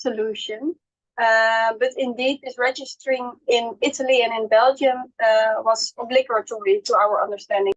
solution. But indeed, this registering in Italy and in Belgium was obligatory to our understanding.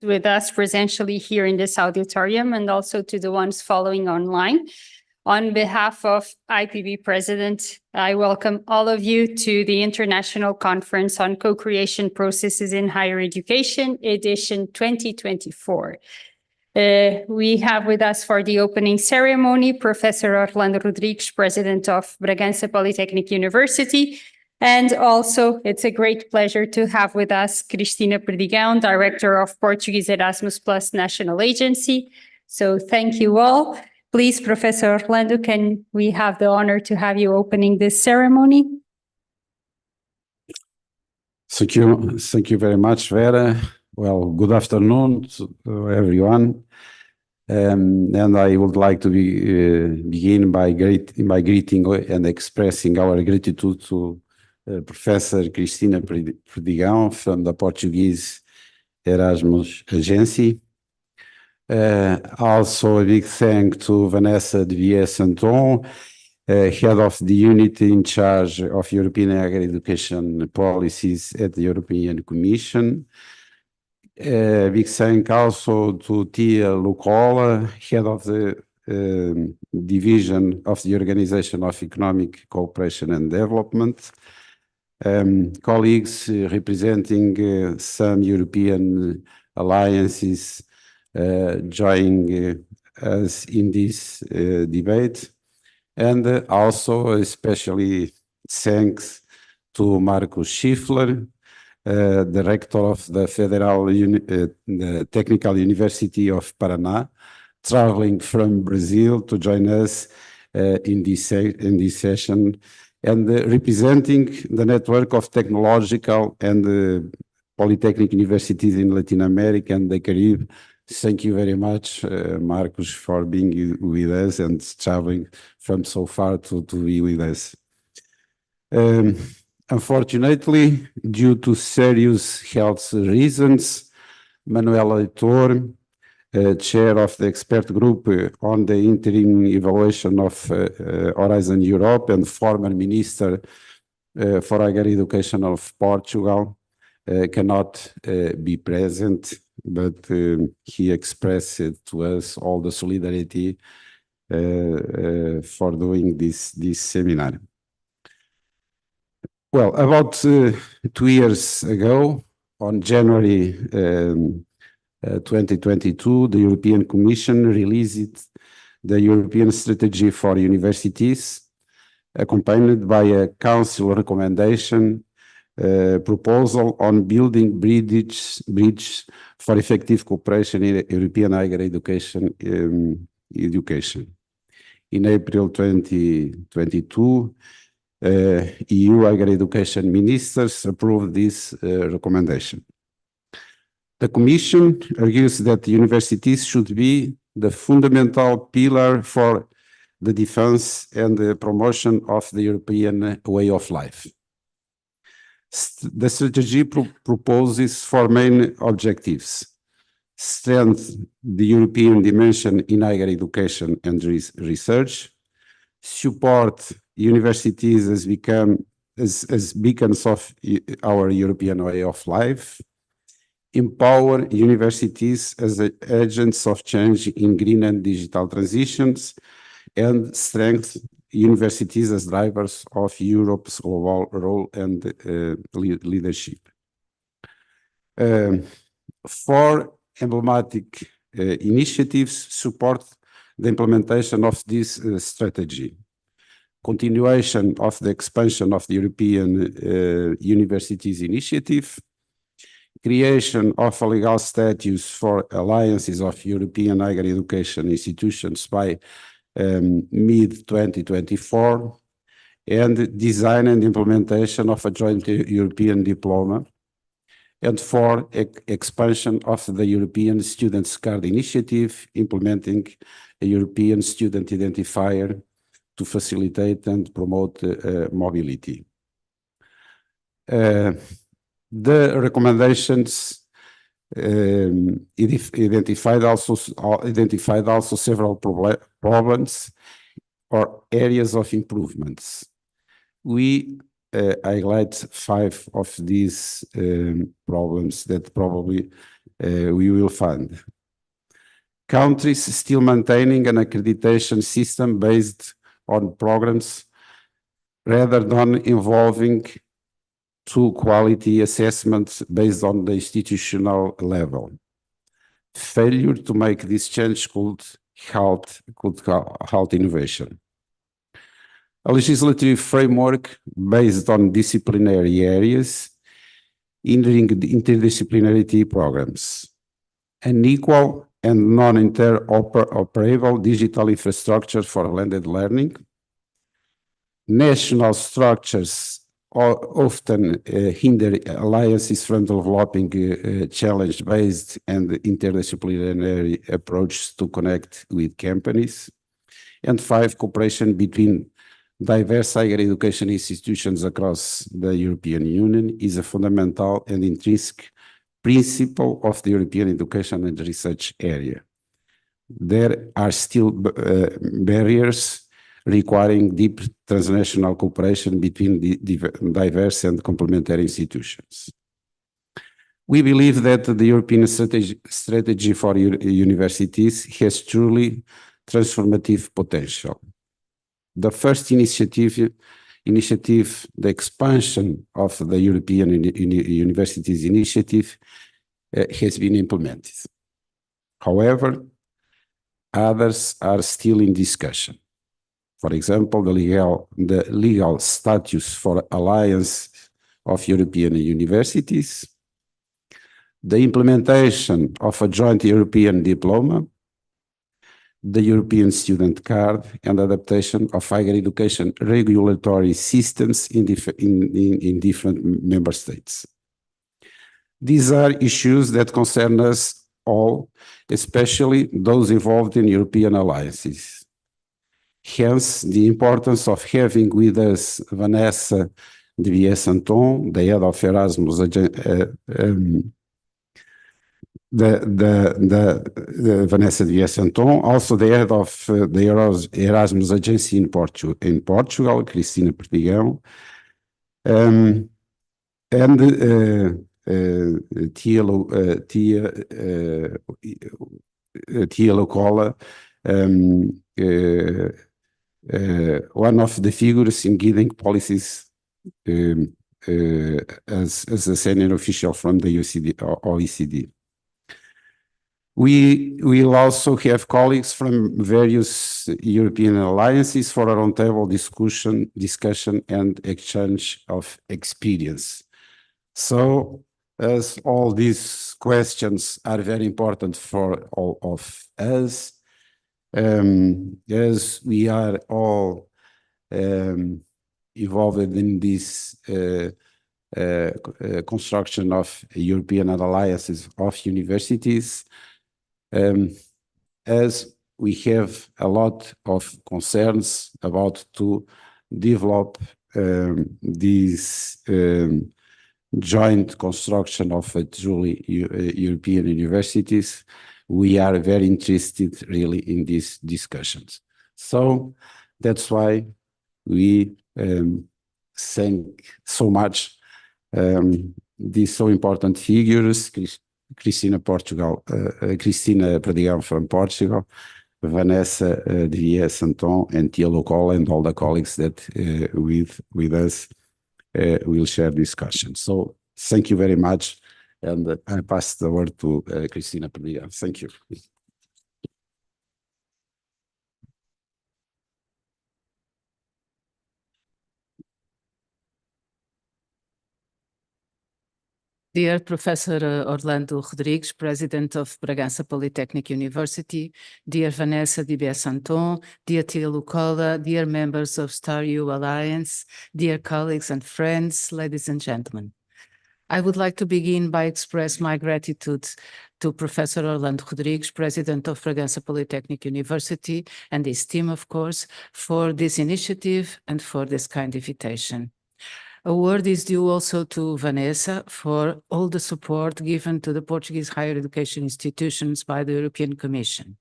With us presentially here in this auditorium and also to the ones following online. On behalf of IPB President, I welcome all of you to the International Conference on Co-Creation Processes in Higher Education, edition 2024. We have with us for the opening ceremony, Professor Orlando Rodrigues, President of Bragança Polytechnic University. And also, it's a great pleasure to have with us Cristina Perdigão, Director of Portuguese Erasmus Plus National Agency. So thank you all. Please, Professor Orlando, can we have the honor to have you opening this ceremony? Thank you. Thank you very much, Vera. Well, good afternoon to everyone. And I would like to begin by greeting and expressing our gratitude to Professor Cristina Perdigão from the Portuguese Erasmus Agency. Also a big thank to Vanessa de Vies-Santon, Head of the Unit in charge of European Higher Education Policies at the European Commission. Big thank also to Tia Lucola, Head of the Division of the Organization of Economic Cooperation and Development. Colleagues representing some European alliances joining us in this debate. And also especially thanks to Marcus Schiffler, Director of the the Technical University of Paraná, traveling from Brazil to join us in this session, and representing the network of technological and polytechnic universities in Latin America and the Caribbean. Thank you very much, Marcus, for being with us and traveling from so far to be with us. Unfortunately, due to serious health reasons, Manuela Heitor, chair of the expert group on the interim evaluation of Horizon Europe and former minister for higher education of Portugal, cannot be present, but he expressed to us all the solidarity for doing this seminar. Well, about 2 years ago, on January 2022, the European Commission released the European Strategy for Universities, accompanied by a Council recommendation proposal on building bridges for effective cooperation in European higher education. In April 2022, EU higher education ministers approved this recommendation. The Commission argues that universities should be the fundamental pillar for the defense and the promotion of the European way of life. The strategy proposes 4 main objectives: strengthen the European dimension in higher education and research, support universities as beacons of our European way of life, empower universities as agents of change in green and digital transitions, and strengthen universities as drivers of Europe's global role and leadership. 4 emblematic initiatives support the implementation of this strategy: continuation of the expansion of the European Universities Initiative, creation of a legal status for alliances of European higher education institutions by mid-2024, and design and implementation of a joint European diploma, and 4, expansion of the European Students' Card Initiative, implementing a European student identifier to facilitate and promote mobility. The recommendations identified also several problems or areas of improvements. We highlight 5 of these problems that probably we will find. Countries still maintaining an accreditation system based on programs rather than involving 2 quality assessments based on the institutional level. Failure to make this change could halt innovation. A legislative framework based on disciplinary areas, hindering interdisciplinarity programs. An equal and non-interoperable digital infrastructure for blended learning. National structures often hinder alliances from developing challenge-based and interdisciplinary approaches to connect with companies. And 5, cooperation between diverse higher education institutions across the European Union is a fundamental and intrinsic principle of the European education and research area. There are still barriers requiring deep transnational cooperation between the diverse and complementary institutions. We believe that the European strategy for universities has truly transformative potential. The first initiative, the expansion of the European Universities Initiative, has been implemented. However, others are still in discussion. For example, the legal status for Alliance of European Universities, the implementation of a joint European diploma, the European student card, and adaptation of higher education regulatory systems in different member states. These are issues that concern us all, especially those involved in European alliances. Hence, the importance of having with us Vanessa de Vies-Anton, the head of Erasmus, Vanessa de Vies-Anton, also the head of the Erasmus Agency in Portugal, Cristina Perdigão, and Tia Locola, one of the figures in guiding policies as a senior official from the OECD. We will also have colleagues from various European alliances for a roundtable discussion and exchange of experience. So, as all these questions are very important for all of us, as we are all involved in this construction of European alliances of universities, as we have a lot of concerns about to develop this joint construction of a truly European universities, we are very interested really in these discussions. So that's why we thank so much these so important figures, Cristina Perdigão from Portugal, Vanessa de Vies-Anton, and Tia Locola, and all the colleagues that with us will share discussion. So thank you very much, and I pass the word to Cristina Perdigão. Thank you. Dear Professor Orlando Rodrigues, President of Bragança Polytechnic University, dear Vanessa de Vies-Anton, dear Tia Locola, dear members of StarU Alliance, dear colleagues and friends, ladies and gentlemen. I would like to begin by express my gratitude to Professor Orlando Rodrigues, President of Bragança Polytechnic University, and his team, of course, for this initiative and for this kind invitation. A word is due also to Vanessa for all the support given to the Portuguese higher education institutions by the European Commission.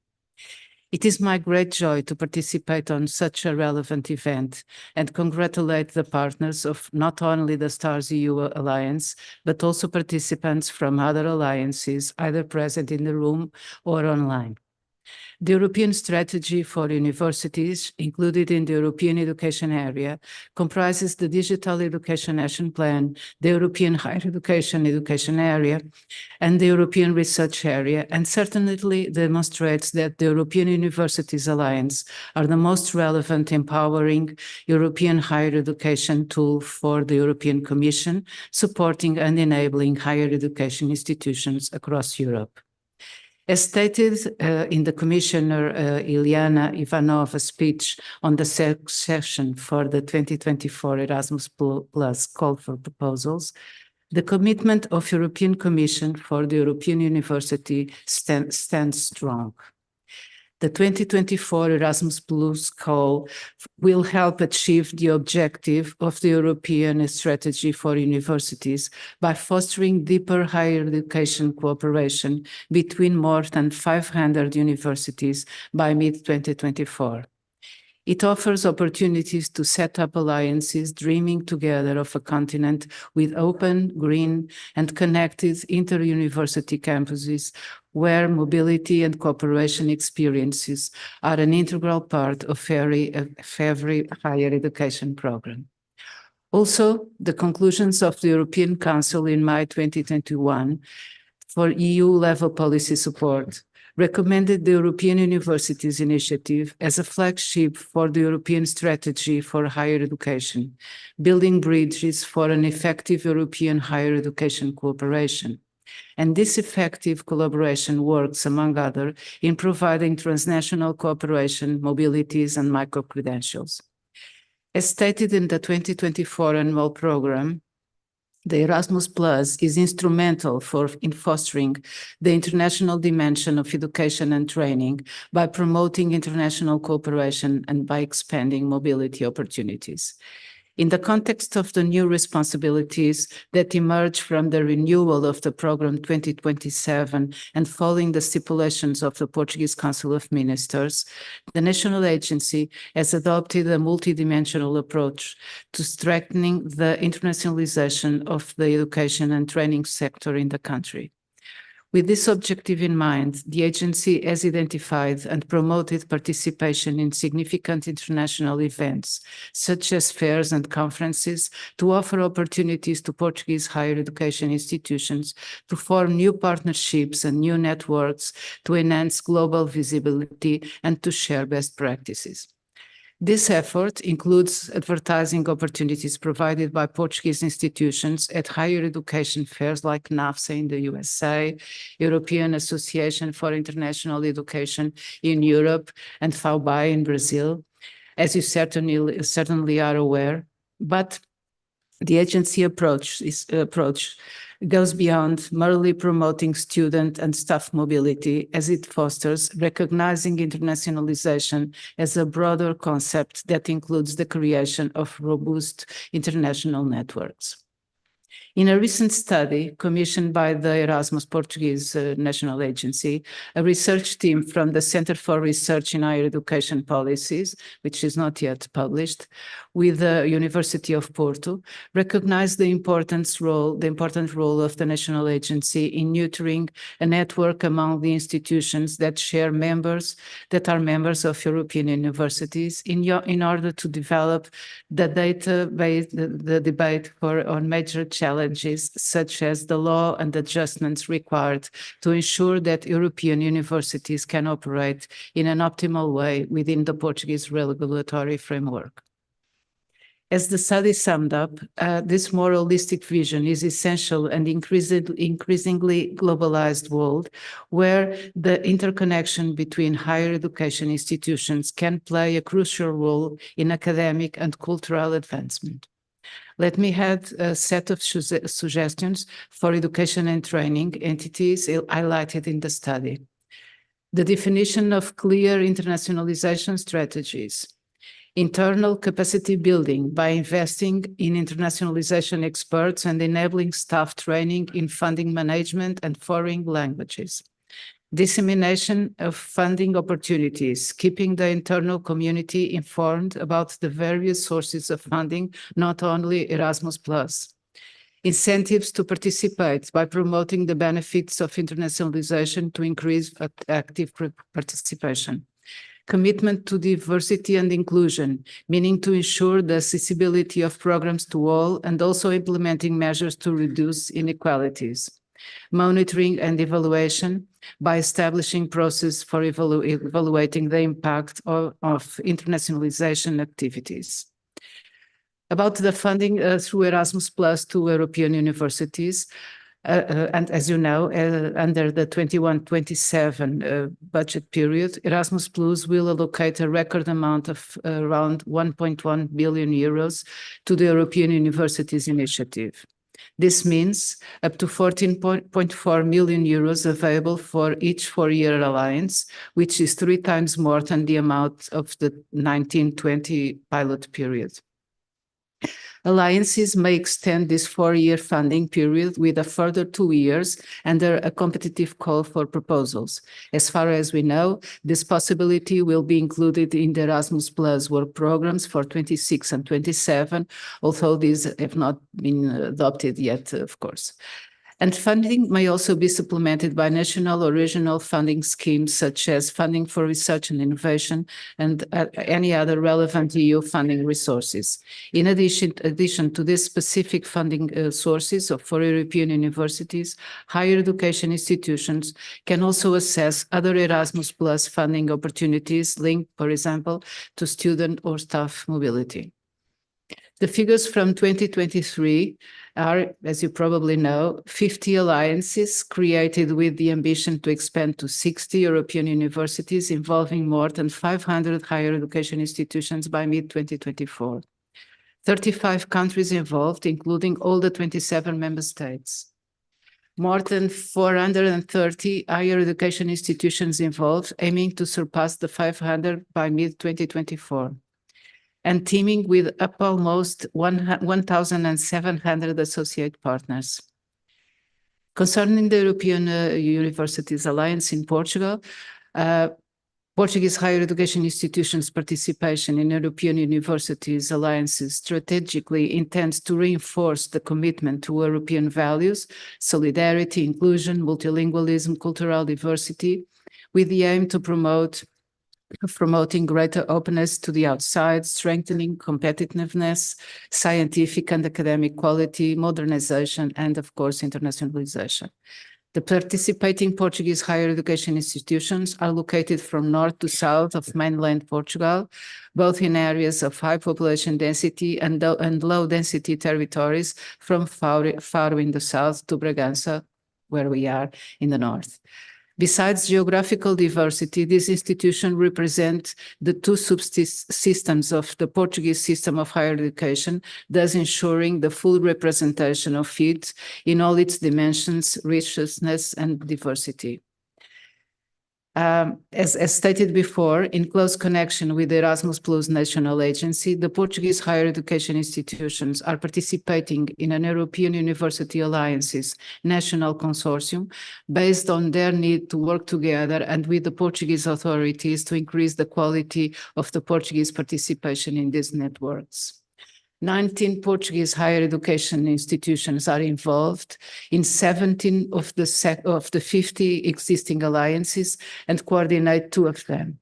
It is my great joy to participate on such a relevant event and congratulate the partners of not only the STARS-EU Alliance, but also participants from other alliances, either present in the room or online. The European Strategy for Universities, included in the European Education Area, comprises the Digital Education Action Plan, the European Higher Education Area, and the European Research Area, and certainly demonstrates that the European Universities Alliance are the most relevant empowering European higher education tool for the European Commission, supporting and enabling higher education institutions across Europe. As stated in the Commissioner Iliana Ivanova speech on the session for the 2024 Erasmus Plus call for proposals, the commitment of European Commission for the European University stands strong. The 2024 Erasmus Plus call will help achieve the objective of the European strategy for universities by fostering deeper higher education cooperation between more than 500 universities by mid-2024. It offers opportunities to set up alliances, dreaming together of a continent with open, green, and connected inter-university campuses where mobility and cooperation experiences are an integral part of every higher education program. Also, the conclusions of the European Council in May 2021 for EU-level policy support recommended the European Universities Initiative as a flagship for the European strategy for higher education, building bridges for an effective European higher education cooperation. And this effective collaboration works, among others, in providing transnational cooperation, mobilities, and micro-credentials. As stated in the 2024 annual program, the Erasmus Plus is instrumental in fostering the international dimension of education and training by promoting international cooperation and by expanding mobility opportunities. In the context of the new responsibilities that emerge from the renewal of the program 2027 and following the stipulations of the Portuguese Council of Ministers, the national agency has adopted a multidimensional approach to strengthening the internationalization of the education and training sector in the country. With this objective in mind, the agency has identified and promoted participation in significant international events, such as fairs and conferences, to offer opportunities to Portuguese higher education institutions to form new partnerships and new networks to enhance global visibility and to share best practices. This effort includes advertising opportunities provided by Portuguese institutions at higher education fairs like NAFSA in the USA, European Association for International Education in Europe, and FAUBAI in Brazil, as you certainly are aware. But the agency approach goes beyond merely promoting student and staff mobility, as it fosters recognizing internationalization as a broader concept that includes the creation of robust international networks. In a recent study commissioned by the Erasmus Portuguese National Agency, a research team from the Center for Research in Higher Education Policies, which is not yet published, with the University of Porto, recognized the important role of the national agency in nurturing a network among the institutions that are members of European universities in order to develop the debate on major challenges such as the law and adjustments required to ensure that European universities can operate in an optimal way within the Portuguese regulatory framework. As the study summed up, this more holistic vision is essential in an increasingly globalized world where the interconnection between higher education institutions can play a crucial role in academic and cultural advancement. Let me add a set of suggestions for education and training entities highlighted in the study. The definition of clear internationalization strategies, internal capacity building by investing in internationalization experts and enabling staff training in funding management and foreign languages. Dissemination of funding opportunities, keeping the internal community informed about the various sources of funding, not only Erasmus+. Incentives to participate by promoting the benefits of internationalization to increase active participation. Commitment to diversity and inclusion, meaning to ensure the accessibility of programs to all and also implementing measures to reduce inequalities. Monitoring and evaluation by establishing process for evaluating the impact of internationalization activities. About the funding through Erasmus Plus to European universities, And as you know, under the 21-27 budget period, Erasmus Plus will allocate a record amount of around 1.1 billion euros to the European Universities Initiative. This means up to 14.4 million euros available for each four-year alliance, which is 3 times more than the amount of the 19-20 pilot period. Alliances may extend this four-year funding period with a further 2 years under a competitive call for proposals. As far as we know, this possibility will be included in the Erasmus Plus work programs for 26 and 27, although these have not been adopted yet, of course. And funding may also be supplemented by national or regional funding schemes, such as funding for research and innovation and any other relevant EU funding resources. In addition to these specific funding sources for European universities, higher education institutions can also assess other Erasmus Plus funding opportunities linked, for example, to student or staff mobility. The figures from 2023 are, as you probably know, 50 alliances created with the ambition to expand to 60 European universities involving more than 500 higher education institutions by mid-2024. 35 countries involved, including all the 27 member states. More than 430 higher education institutions involved, aiming to surpass the 500 by mid-2024. And teaming with up almost 1,700 associate partners. Concerning the European Universities Alliance in Portugal, Portuguese higher education institutions' participation in European Universities Alliances strategically intends to reinforce the commitment to European values, solidarity, inclusion, multilingualism, cultural diversity, with the aim to promoting greater openness to the outside, strengthening competitiveness, scientific and academic quality, modernization, and of course, internationalization. The participating Portuguese higher education institutions are located from north to south of mainland Portugal, both in areas of high population density and low density territories, from Faro in the south to Bragança, where we are in the north. Besides geographical diversity, these institutions represent the two subsystems of the Portuguese system of higher education, thus ensuring the full representation of it in all its dimensions, richness, and diversity. As stated before, in close connection with the Erasmus Plus National Agency, the Portuguese higher education institutions are participating in an European University Alliances national consortium based on their need to work together and with the Portuguese authorities to increase the quality of the Portuguese participation in these networks. 19 Portuguese higher education institutions are involved in 17 of the 50 existing alliances and coordinate 2 of them.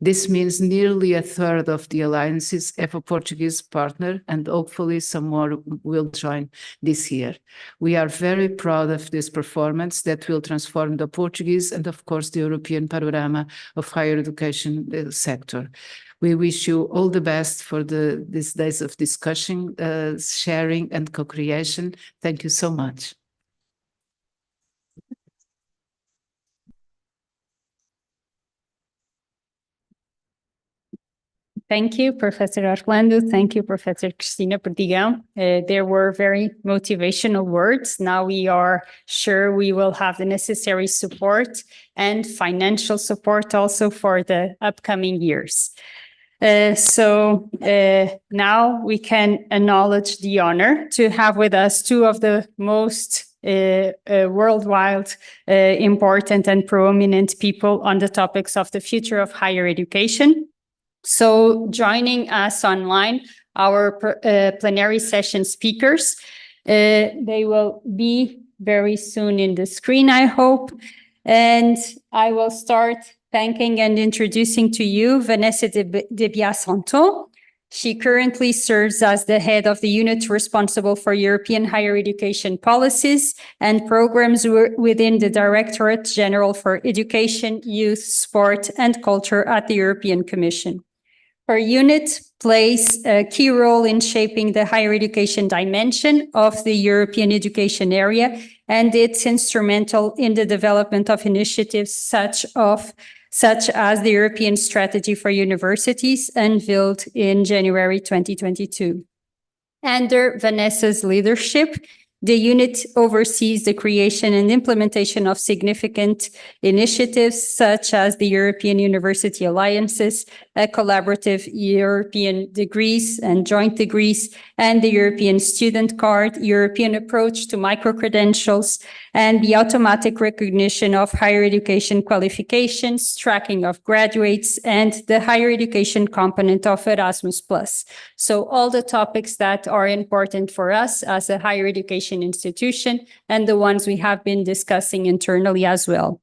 This means nearly a third of the alliances have a Portuguese partner, and hopefully some more will join this year. We are very proud of this performance that will transform the Portuguese and of course the European panorama of higher education sector. We wish you all the best for these days of discussion, sharing, and co-creation. Thank you so much. Thank you, Professor Orlando. Thank you, Professor Cristina Perdigão. There were very motivational words. Now we are sure we will have the necessary support and financial support also for the upcoming years. Now we can acknowledge the honor to have with us 2 of the most worldwide important and prominent people on the topics of the future of higher education. So joining us online, our plenary session speakers, they will be very soon in the screen, I hope. And I will start thanking and introducing to you Vanessa de Biasanton. She currently serves as the head of the unit responsible for European higher education policies and programs within the Directorate General for Education, Youth, Sport and Culture at the European Commission. Her unit plays a key role in shaping the higher education dimension of the European education area and it's instrumental in the development of initiatives such as the European Strategy for Universities, unveiled in January 2022. Under Vanessa's leadership, the unit oversees the creation and implementation of significant initiatives such as the European University Alliances, a collaborative European degrees and joint degrees, and the European Student Card, European approach to micro-credentials, and the automatic recognition of higher education qualifications, tracking of graduates, and the higher education component of Erasmus+. So all the topics that are important for us as a higher education institution and the ones we have been discussing internally as well.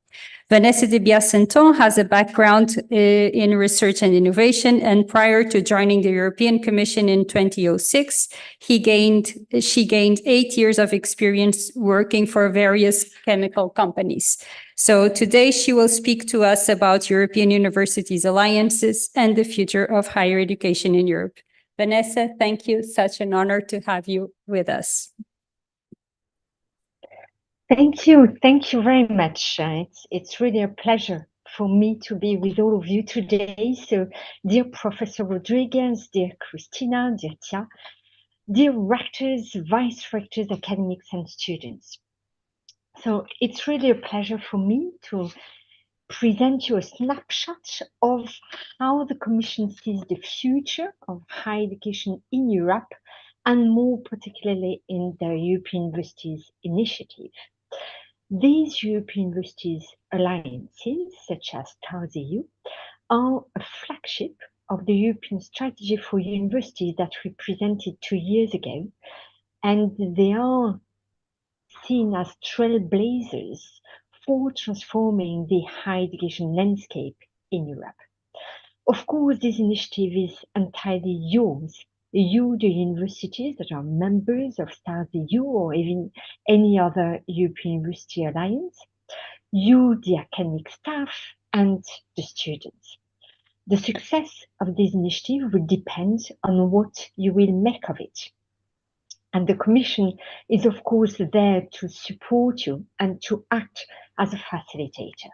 Vanessa de Biasenton has a background in research and innovation, and prior to joining the European Commission in 2006, she gained 8 years of experience working for various chemical companies. So today she will speak to us about European Universities Alliances and the future of higher education in Europe. Vanessa, thank you. Such an honor to have you with us. Thank you. Thank you very much. It's really a pleasure for me to be with all of you today. So, dear Professor Rodriguez, dear Christina, dear Tia, dear rectors, vice rectors, academics, and students. So, it's really a pleasure for me to present you a snapshot of how the Commission sees the future of higher education in Europe, and more particularly in the European Universities Initiative. These European Universities Alliances, such as STARS-EU, are a flagship of the European Strategy for Universities that we presented 2 years ago, and they are seen as trailblazers for transforming the higher education landscape in Europe. Of course, this initiative is entirely yours. You, the universities that are members of STARS-EU or even any other European University Alliance, you, the academic staff, and the students. The success of this initiative will depend on what you will make of it. And the Commission is, of course, there to support you and to act as a facilitator.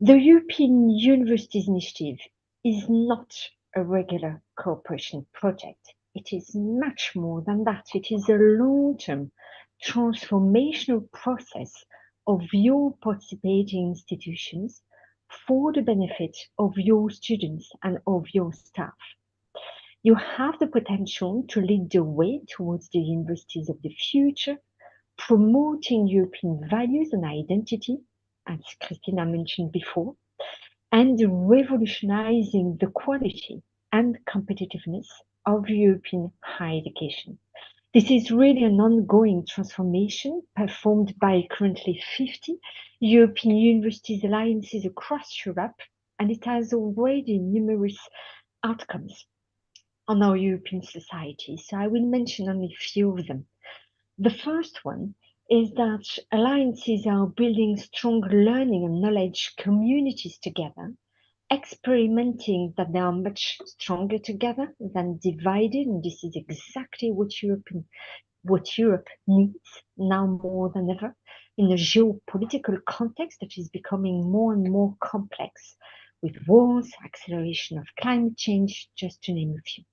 The European Universities Initiative is not a regular cooperation project. It is much more than that. It is a long-term transformational process of your participating institutions for the benefit of your students and of your staff. You have the potential to lead the way towards the universities of the future, promoting European values and identity, as Christina mentioned before, and revolutionizing the quality and competitiveness of European higher education. This is really an ongoing transformation performed by currently 50 European Universities Alliances across Europe, and it has already numerous outcomes on our European society. So I will mention only a few of them. The first one is that alliances are building strong learning and knowledge communities together, experimenting that they are much stronger together than divided, and this is exactly what Europe needs now more than ever in a geopolitical context that is becoming more and more complex, with wars, acceleration of climate change, just to name a few.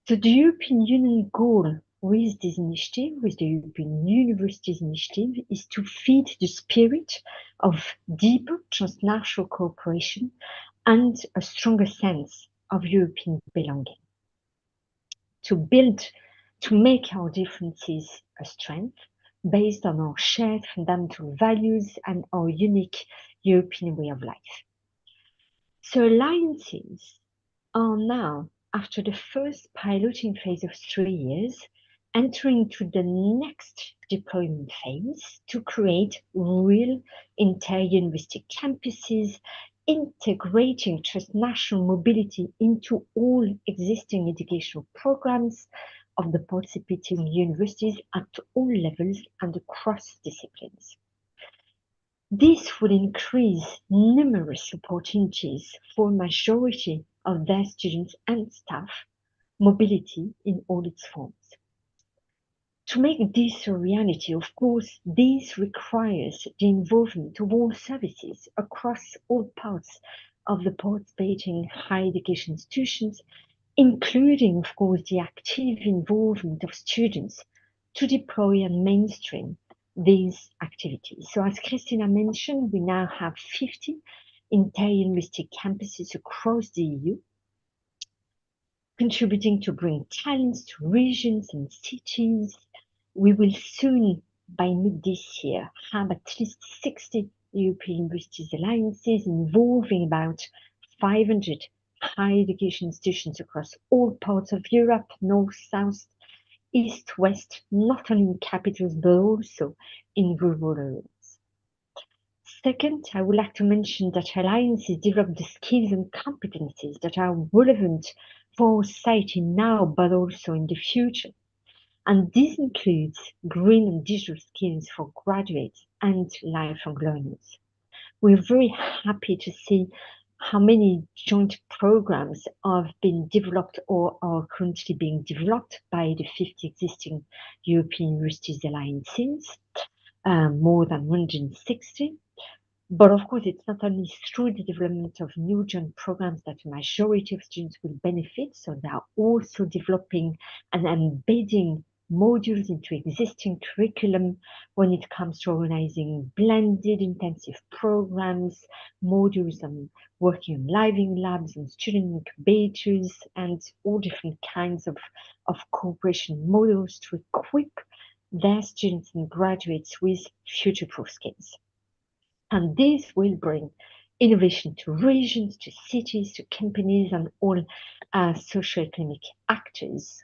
So the European Union goal with this initiative, with the European Universities Initiative, is to feed the spirit of deeper transnational cooperation and a stronger sense of European belonging. To make our differences a strength based on our shared fundamental values and our unique European way of life. So alliances are now, after the first piloting phase of 3 years, entering to the next deployment phase to create real inter-university campuses, integrating transnational mobility into all existing educational programs of the participating universities at all levels and across disciplines. This would increase numerous opportunities for majority of their students and staff, mobility in all its forms. To make this a reality, of course, this requires the involvement of all services across all parts of the participating higher education institutions, including, of course, the active involvement of students to deploy and mainstream these activities. So as Christina mentioned, we now have 50 inter-university campuses across the EU, contributing to bring talents to regions and cities. We will soon, by mid this year, have at least 60 European Universities Alliances involving about 500 higher education institutions across all parts of Europe, north, south, east, west, not only in capitals, but also in rural areas. Second, I would like to mention that alliances develop the skills and competencies that are relevant for society now, but also in the future. And this includes green and digital skills for graduates and lifelong learners. We're very happy to see how many joint programs have been developed or are currently being developed by the 50 existing European Universities Alliances, more than 160. But of course, it's not only through the development of new joint programs that the majority of students will benefit. So they are also developing and embedding modules into existing curriculum when it comes to organizing blended intensive programs, modules on working on living labs and student incubators, and all different kinds of cooperation models to equip their students and graduates with future-proof skills. And this will bring innovation to regions, to cities, to companies, and all socioeconomic actors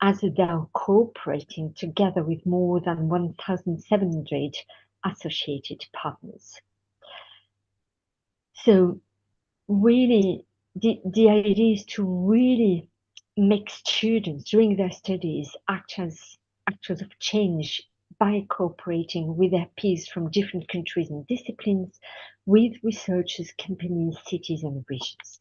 as they are cooperating together with more than 1,700 associated partners. So really, the idea is to really make students during their studies act as actors of change by cooperating with their peers from different countries and disciplines, with researchers, companies, cities, and regions.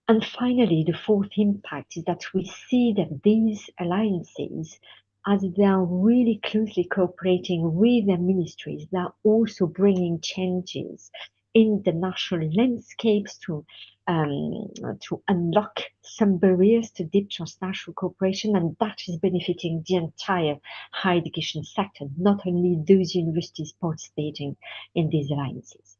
And finally, the fourth impact is that we see that these alliances, as they are really closely cooperating with their ministries, they are also bringing changes in the national landscapes to unlock some barriers to deep transnational cooperation, and that is benefiting the entire higher education sector, not only those universities participating in these alliances.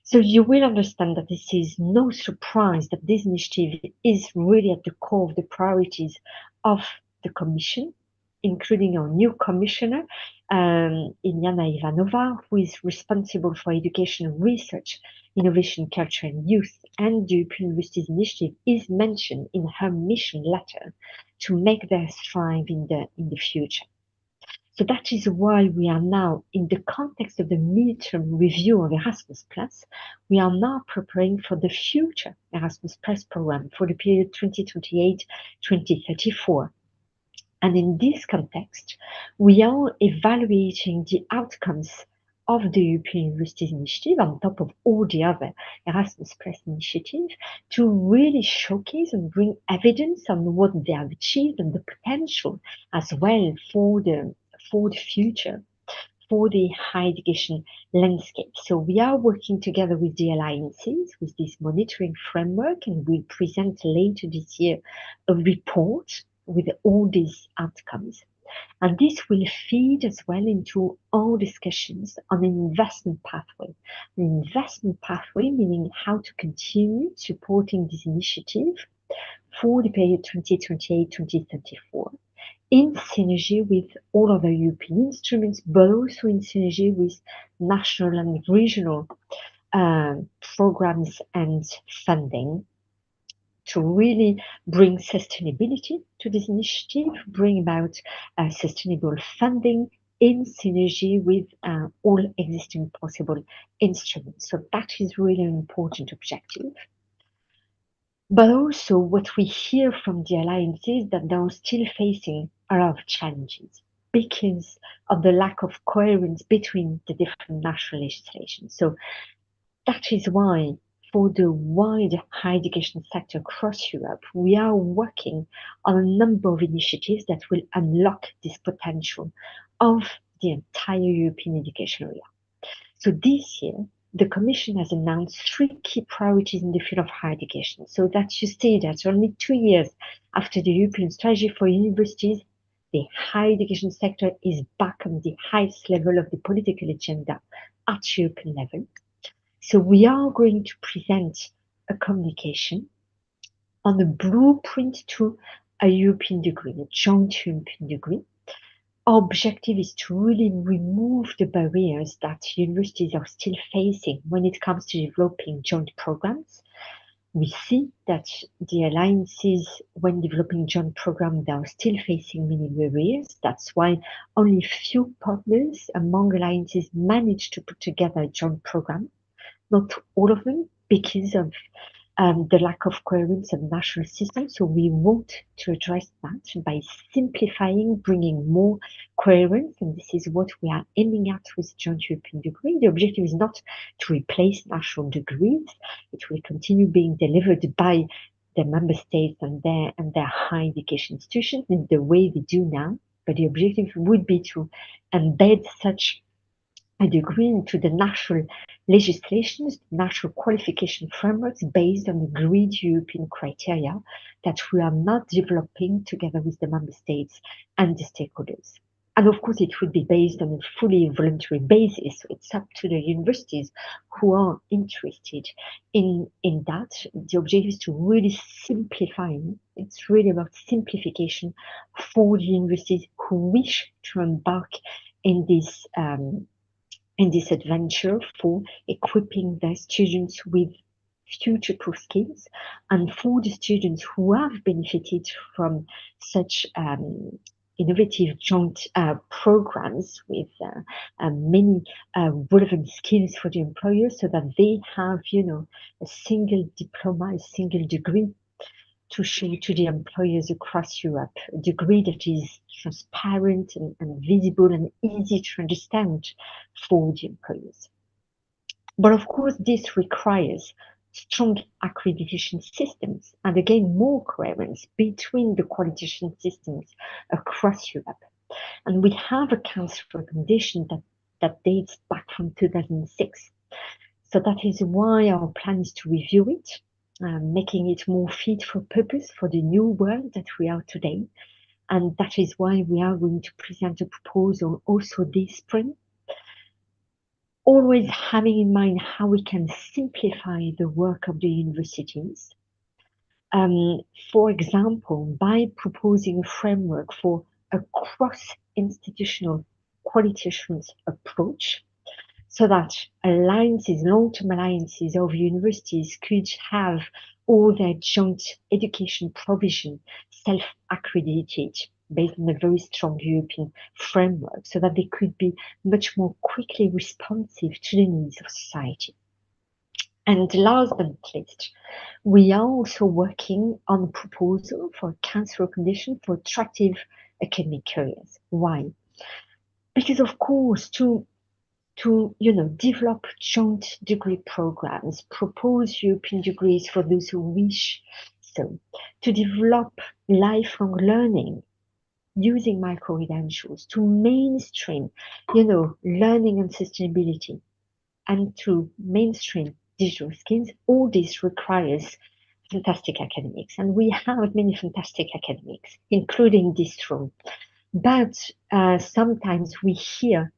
So you will understand that this is no surprise that this initiative is really at the core of the priorities of the Commission, including our new commissioner, Iliana Ivanova, who is responsible for education, research, innovation, culture, and youth. And the European Universities Initiative is mentioned in her mission letter to make their strive in the future. So that is why we are now, in the context of the midterm review of Erasmus+, we are now preparing for the future Erasmus+ program for the period 2028-2034. And in this context, we are evaluating the outcomes of the European Universities Initiative on top of all the other Erasmus+ initiative to really showcase and bring evidence on what they have achieved and the potential as well for the future, for the higher education landscape. So we are working together with the alliances with this monitoring framework, and we'll present later this year a report with all these outcomes. And this will feed as well into our discussions on an investment pathway. An investment pathway meaning how to continue supporting this initiative for the period 2028-2034. in synergy with all other European instruments, but also in synergy with national and regional programs and funding to really bring sustainability to this initiative, bring about sustainable funding in synergy with all existing possible instruments. So that is really an important objective. But also what we hear from the alliances that they are still facing a lot of challenges because of the lack of coherence between the different national legislation. So that is why for the wider higher education sector across Europe, we are working on a number of initiatives that will unlock this potential of the entire European education area. So this year, the Commission has announced 3 key priorities in the field of higher education. So that you see that only 2 years after the European strategy for universities, the higher education sector is back on the highest level of the political agenda at European level. So we are going to present a communication on a blueprint to a European degree, a joint European degree. Our objective is to really remove the barriers that universities are still facing when it comes to developing joint programs. We see that the alliances, when developing joint programs, they are still facing many barriers. That's why only few partners among alliances manage to put together a joint program. Not all of them, because of the lack of coherence of national systems. So we want to address that by simplifying, bringing more coherence, and this is what we are aiming at with joint European degree. The objective is not to replace national degrees. It will continue being delivered by the member states and their higher education institutions in the way they do now. But the objective would be to embed such a degree into the national legislations, national qualification frameworks based on agreed European criteria that we are not developing together with the member states and the stakeholders. And of course, it would be based on a fully voluntary basis. So it's up to the universities who are interested in that. The objective is to really simplify. It's really about simplification for the universities who wish to embark in this adventure for equipping their students with future-proof skills, and for the students who have benefited from such innovative joint programs with many relevant skills for the employers, so that they have, a single diploma, a single degree to show to the employers across Europe, a degree that is transparent and visible and easy to understand for the employers. But of course, this requires strong accreditation systems and again, more coherence between the qualification systems across Europe. And we have a council recommendation that dates back from 2006. So that is why our plan is to review it, making it more fit for purpose for the new world that we are today. And that is why we are going to present a proposal also this spring, always having in mind how we can simplify the work of the universities. For example, by proposing a framework for a cross-institutional quality assurance approach, so that alliances, long-term alliances of universities could have all their joint education provision self-accredited based on a very strong European framework, so that they could be much more quickly responsive to the needs of society. And last but not least, we are also working on a proposal for a council recommendation for attractive academic careers. Why? Because of course, to develop joint degree programs, propose European degrees for those who wish so, to develop lifelong learning using micro-credentials, to mainstream, learning and sustainability, and to mainstream digital skills. All this requires fantastic academics, and we have many fantastic academics, including this room. But sometimes we hear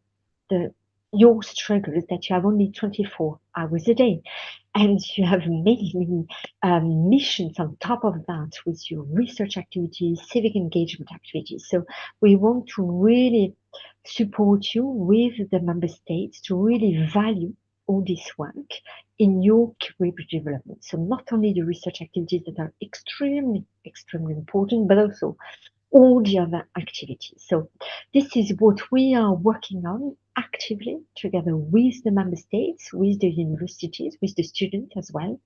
your struggle is that you have only 24 hours a day, and you have many missions on top of that with your research activities, civic engagement activities. So we want to really support you with the member states to really value all this work in your career development. So not only the research activities that are extremely important, but also all the other activities. So this is what we are working on actively together with the member states, with the universities, with the students as well,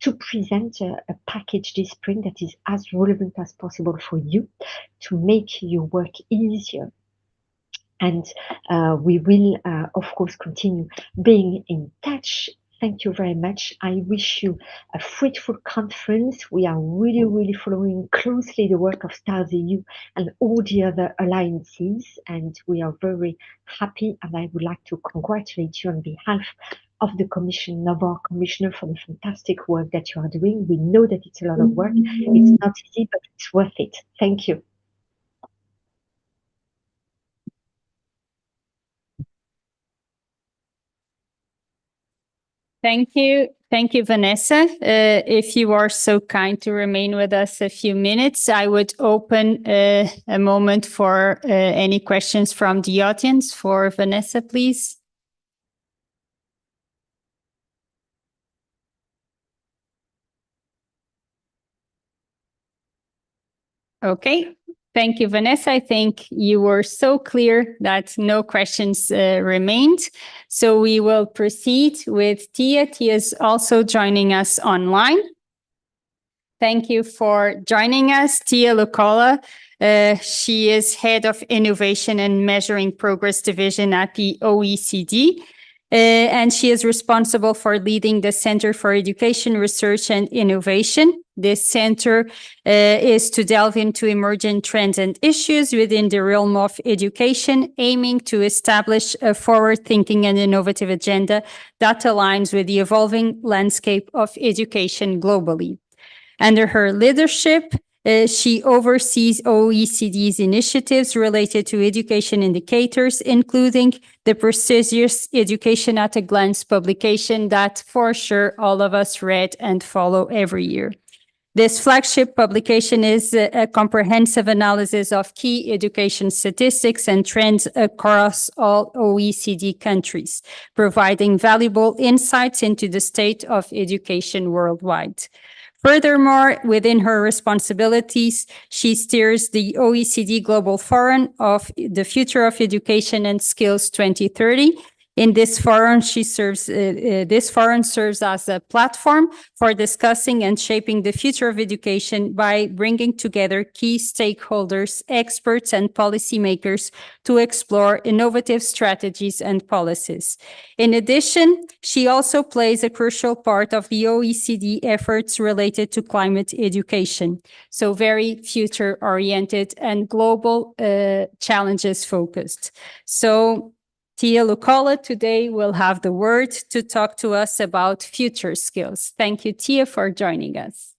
to present a package this spring that is as relevant as possible for you, to make your work easier. And we will, of course, continue being in touch Thank you very much. I wish you a fruitful conference. We are really, really following closely the work of STARS EU and all the other alliances, and we are very happy. And I would like to congratulate you on behalf of the Commission, of our Commissioner, for the fantastic work that you are doing. We know that it's a lot of work. It's not easy, but it's worth it. Thank you. Thank you. Thank you, Vanessa. If you are so kind to remain with us a few minutes, I would open a moment for any questions from the audience for Vanessa, please. Okay. Thank you, Vanessa. I think you were so clear that no questions remained. So we will proceed with Tia. Tia is also joining us online. Thank you for joining us, Tia Lucola. She is Head of Innovation and Measuring Progress Division at the OECD. And she is responsible for leading the Center for Education, Research and Innovation. This center is to delve into emerging trends and issues within the realm of education, aiming to establish a forward-thinking and innovative agenda that aligns with the evolving landscape of education globally. Under her leadership, she oversees OECD's initiatives related to education indicators, including the prestigious Education at a Glance publication that for sure all of us read and follow every year. This flagship publication is a comprehensive analysis of key education statistics and trends across all OECD countries, providing valuable insights into the state of education worldwide. Furthermore, within her responsibilities, she steers the OECD Global Forum of the Future of Education and Skills 2030. In this forum, this forum serves as a platform for discussing and shaping the future of education by bringing together key stakeholders, experts, and policymakers to explore innovative strategies and policies. In addition, she also plays a crucial part of the OECD efforts related to climate education. So very future-oriented and global challenges focused. So Tia Lucola today will have the word to talk to us about future skills. Thank you, Tia, for joining us.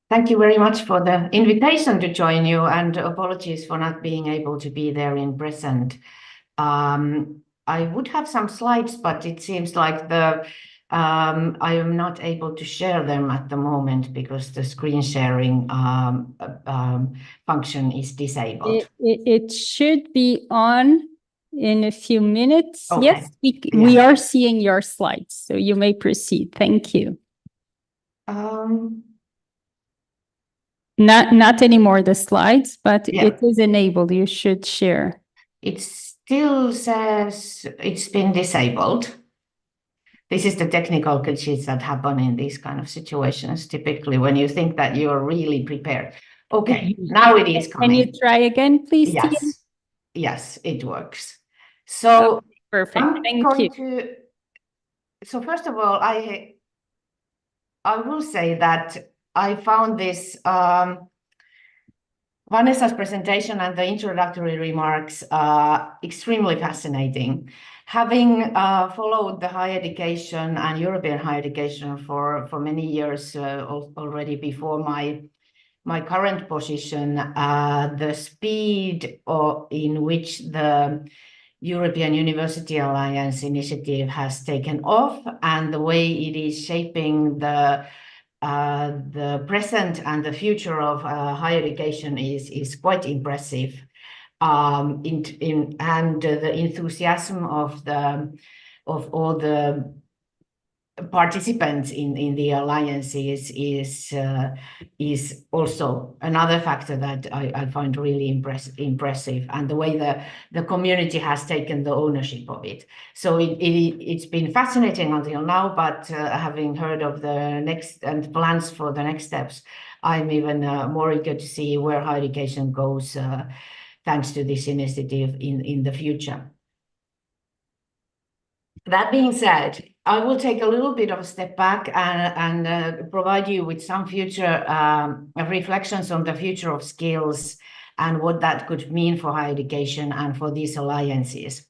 Thank you very much for the invitation to join you, and apologies for not being able to be there in present. I would have some slides, but it seems like I am not able to share them at the moment because the screen sharing function is disabled. It should be on in a few minutes. Okay. Yes, we are seeing your slides, so you may proceed. Thank you. Not anymore the slides, but it is enabled. You should share. It still says it's been disabled. This is the technical glitches that happen in these kind of situations, typically when you think that you're really prepared. Okay, now it is coming. Can you try again, please? Yes, Tia? yes, it works. So perfect. Thank you. So first of all, I will say that I found this Vanessa's presentation and the introductory remarks extremely fascinating. Having followed the higher education and European higher education for many years already before my current position, the speed in which the European University Alliance initiative has taken off and the way it is shaping the present and the future of higher education is quite impressive. And the enthusiasm of all the participants in the alliances is also another factor that I find really impressive, and the way the community has taken the ownership of it. So it's been fascinating until now, but having heard of the next and plans for the next steps, I'm even more eager to see where higher education goes thanks to this initiative in the future. That being said, I will take a little bit of a step back and provide you with some future reflections on the future of skills and what that could mean for higher education and for these alliances.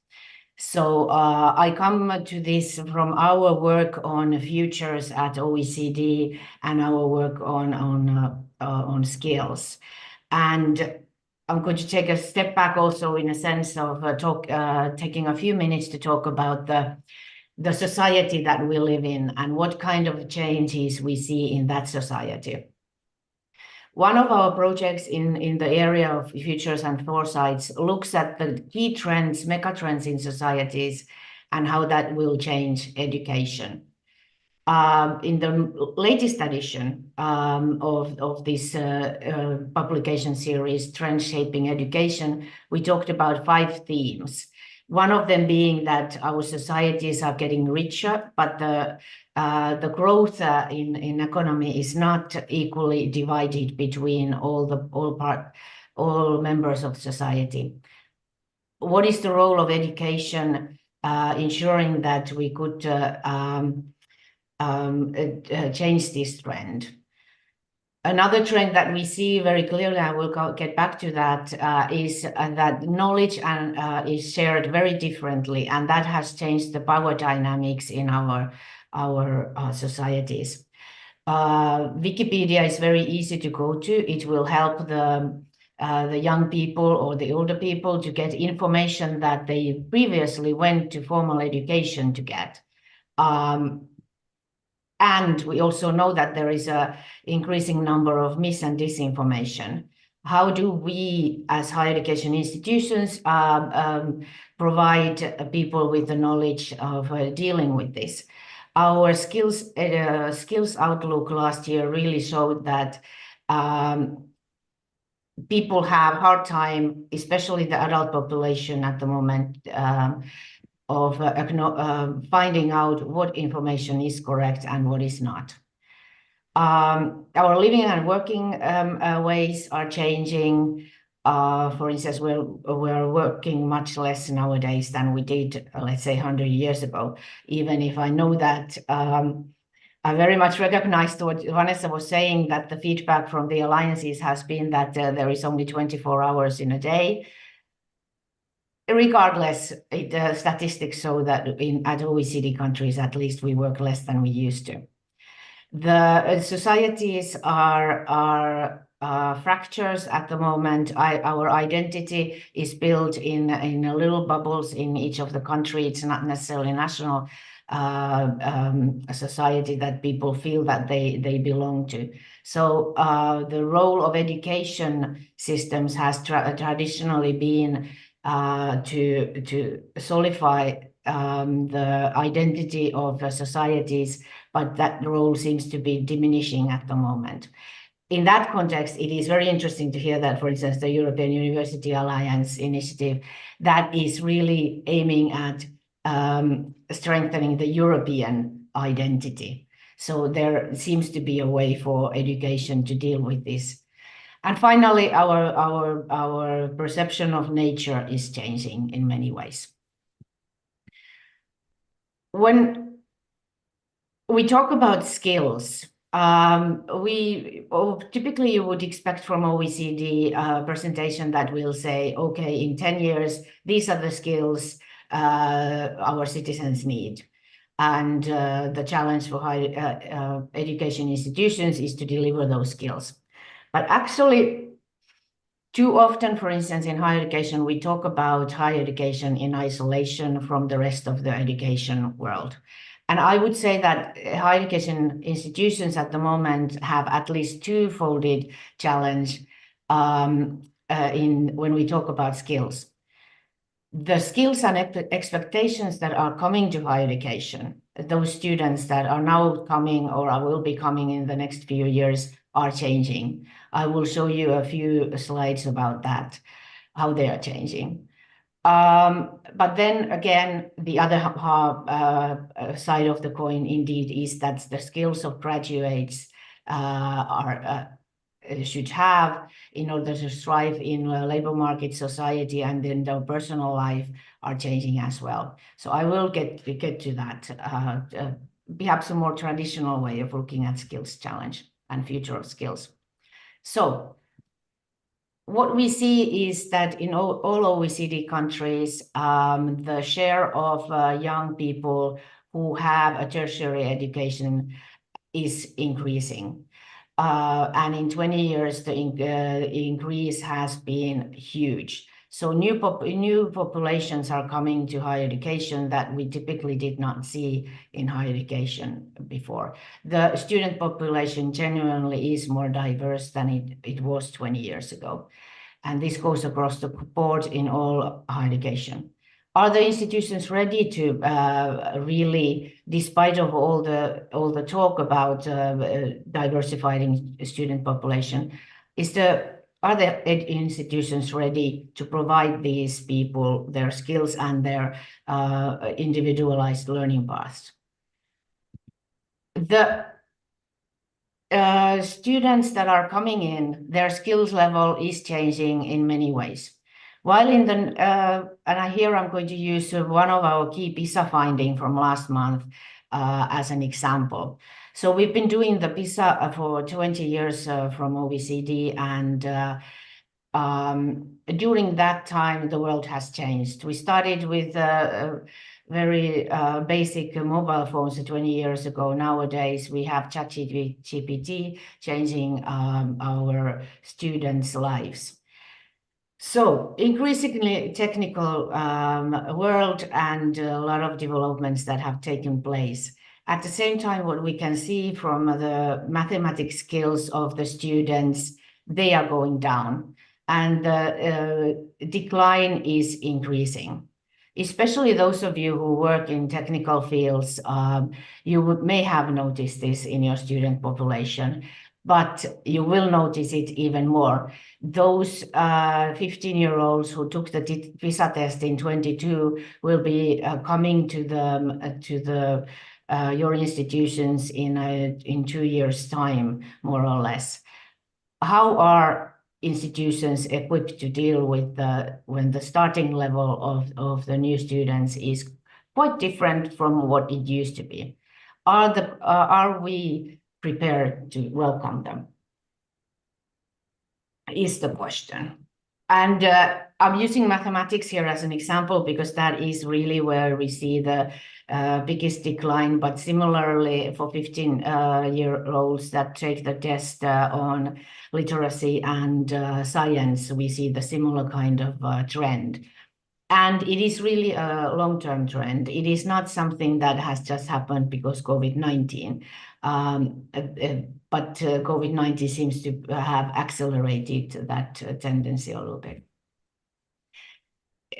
So I come to this from our work on futures at OECD and our work on skills. And I'm going to take a step back also in a sense of taking a few minutes to talk about the society that we live in and what kind of changes we see in that society. One of our projects in the area of futures and foresights looks at the key trends, megatrends in societies and how that will change education. In the latest edition of this publication series, Trends Shaping Education, we talked about 5 themes. One of them being that our societies are getting richer, but the growth in economy is not equally divided between all members of society. What is the role of education ensuring that we could change this trend? Another trend that we see very clearly, I will get back to that, is that knowledge is shared very differently, and that has changed the power dynamics in our societies. Wikipedia is very easy to go to. It will help the young people or the older people to get information that they previously went to formal education to get. And we also know that there is an increasing number of mis and disinformation. How do we, as higher education institutions, provide people with the knowledge of dealing with this? Our skills outlook last year really showed that people have a hard time, especially the adult population at the moment, of finding out what information is correct and what is not. Our living and working ways are changing. For instance, we're working much less nowadays than we did, let's say, 100 years ago, even if I know that I very much recognized what Vanessa was saying, that the feedback from the alliances has been that there is only 24 hours in a day. Regardless, the statistics show that at OECD countries, at least, we work less than we used to. The societies are fractures at the moment. Our identity is built in little bubbles in each of the countries. It's not necessarily national society that people feel that they belong to. So the role of education systems has traditionally been to solidify the identity of societies, but that role seems to be diminishing at the moment. In that context, it is very interesting to hear that, for instance, the European University Alliance initiative that is really aiming at strengthening the European identity. So there seems to be a way for education to deal with this. And finally, our perception of nature is changing in many ways. When we talk about skills, typically you would expect from OECD a presentation that will say, okay, in 10 years, these are the skills our citizens need. And the challenge for higher education institutions is to deliver those skills. But actually, too often, for instance, in higher education, we talk about higher education in isolation from the rest of the education world. And I would say that higher education institutions at the moment have at least two-folded challenge when we talk about skills. The skills and expectations that are coming to higher education, those students that are now coming or will be coming in the next few years, are changing. I will show you a few slides about that, how they are changing. But then again, the other side of the coin indeed is that the skills of graduates are should have in order to thrive in a labor market society, and then their personal life are changing as well. So I will get to that, perhaps a more traditional way of looking at skills challenge and future of skills. So what we see is that in all OECD countries, the share of young people who have a tertiary education is increasing. And in 20 years, the increase has been huge. So new populations are coming to higher education that we typically did not see in higher education before. The student population genuinely is more diverse than it was 20 years ago. And this goes across the board in all higher education. Are the institutions ready to really, despite of all the talk about diversifying student population, are the institutions ready to provide these people their skills and their individualized learning paths? The students that are coming in, their skills level is changing in many ways. While in the, and here I'm going to use one of our key PISA findings from last month as an example. So we've been doing the PISA for 20 years from OECD, and during that time, the world has changed. We started with very basic mobile phones 20 years ago. Nowadays, we have ChatGPT changing our students' lives. So increasingly technical world and a lot of developments that have taken place. At the same time, what we can see from the mathematics skills of the students, they are going down, and the decline is increasing. Especially those of you who work in technical fields, you may have noticed this in your student population, but you will notice it even more. Those 15-year-olds who took the PISA test in 22 will be coming to your institutions in 2 years' time, more or less. How are institutions equipped to deal with when the starting level of the new students is quite different from what it used to be? Are we prepared to welcome them? Is the question. And I'm using mathematics here as an example because that is really where we see the biggest decline, but similarly for 15-year-olds that take the test on literacy and science, we see the similar kind of trend. And it is really a long-term trend. It is not something that has just happened because COVID-19, but COVID-19 seems to have accelerated that tendency a little bit.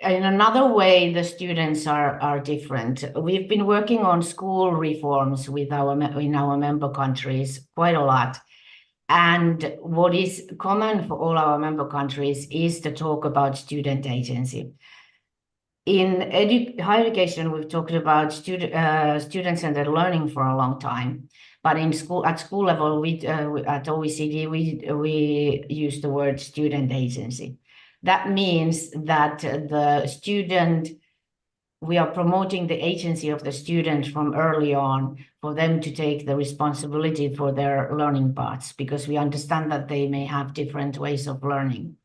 In another way, the students are different. We've been working on school reforms in our member countries quite a lot. And what is common for all our member countries is the talk about student agency. In higher education, we've talked about student-centered learning for a long time. But at school level, at OECD, we use the word student agency. That means that we are promoting the agency of the student from early on for them to take the responsibility for their learning paths, because we understand that they may have different ways of learning.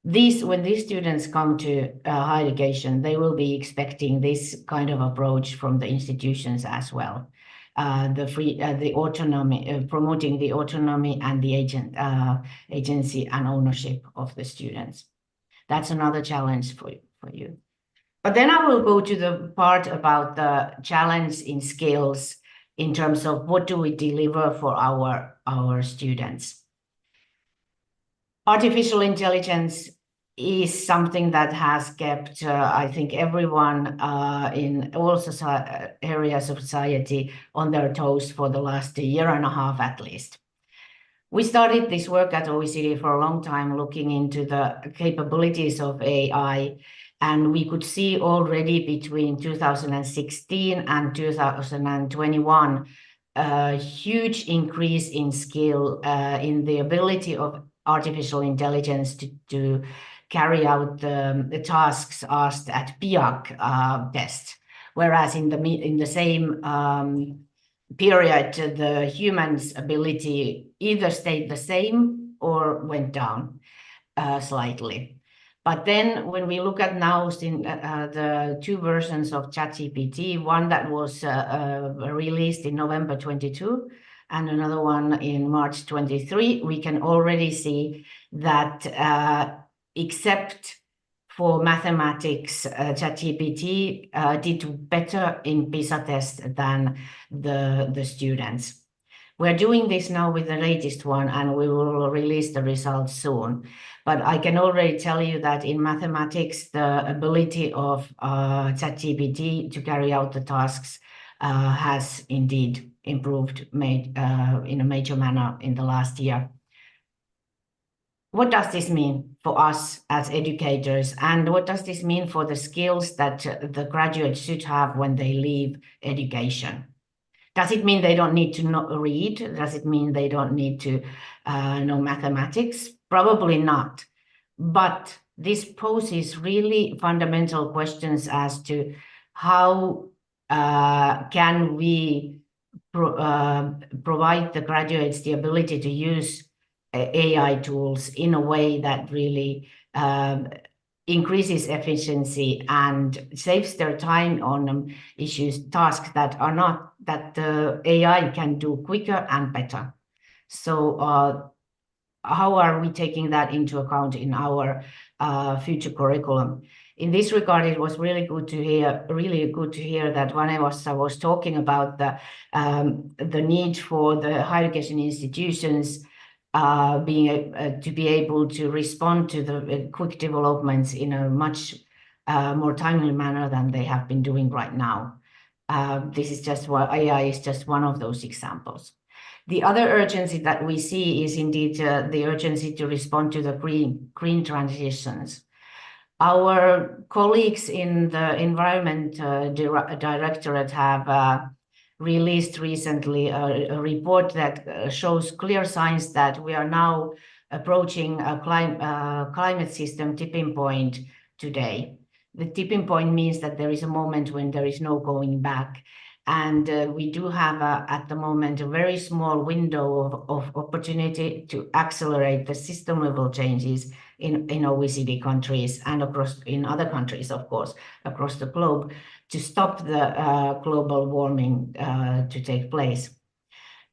When these students come to higher education, they will be expecting this kind of approach from the institutions as well. The autonomy, promoting the autonomy and the agency and ownership of the students. That's another challenge for you. But then I will go to the part about the challenge in skills in terms of what do we deliver for our students. Artificial intelligence is something that has kept, I think, everyone in all areas of society on their toes for the last year and a half at least. We started this work at OECD for a long time, looking into the capabilities of AI, and we could see already between 2016 and 2021 a huge increase in skill, in the ability of artificial intelligence to carry out the tasks asked at PIAC test, whereas in the same period, the human's ability either stayed the same or went down slightly. But then when we look at now the two versions of ChatGPT, one that was released in November 22 and another one in March 23, we can already see that except for mathematics, ChatGPT did better in PISA test than the students. We're doing this now with the latest one, and we will release the results soon. But I can already tell you that in mathematics, the ability of ChatGPT to carry out the tasks has indeed improved in a major manner in the last year. What does this mean for us as educators? And what does this mean for the skills that the graduates should have when they leave education? Does it mean they don't need to read? Does it mean they don't need to know mathematics? Probably not. But this poses really fundamental questions as to how can we provide the graduates the ability to use AI tools in a way that really increases efficiency and saves their time on tasks that the AI can do quicker and better. So how are we taking that into account in our future curriculum? In this regard, it was really good to hear that Vanessa was talking about the need for the higher education institutions to be able to respond to the quick developments in a much more timely manner than they have been doing right now. This is just what AI is just one of those examples. The other urgency that we see is indeed the urgency to respond to the green transitions. Our colleagues in the Environment Directorate have released recently a report that shows clear signs that we are now approaching a climate system tipping point today. The tipping point means that there is a moment when there is no going back. And we do have at the moment a very small window of opportunity to accelerate the system level changes in OECD countries and in other countries, of course, across the globe, to stop the global warming to take place.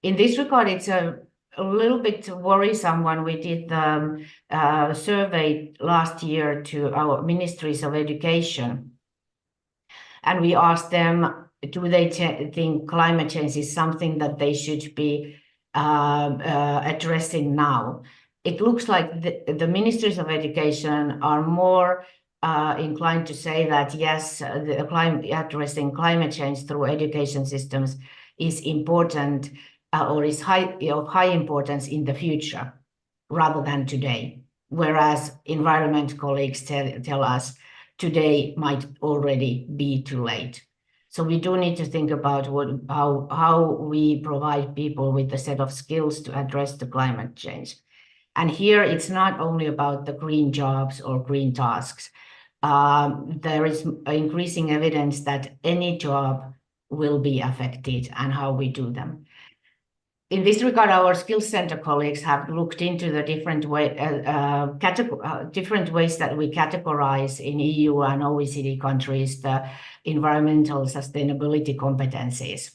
In this regard, it's a little bit worrisome when we did the survey last year to our ministries of education. And we asked them, do they think climate change is something that they should be addressing now? It looks like the ministries of education are more inclined to say that yes, addressing climate change through education systems is important or is of high importance in the future rather than today. Whereas environment colleagues tell us today might already be too late. So we do need to think about how we provide people with a set of skills to address the climate change. And here it's not only about the green jobs or green tasks. There is increasing evidence that any job will be affected and how we do them. In this regard, our Skills Center colleagues have looked into the different ways that we categorize in EU and OECD countries the environmental sustainability competencies.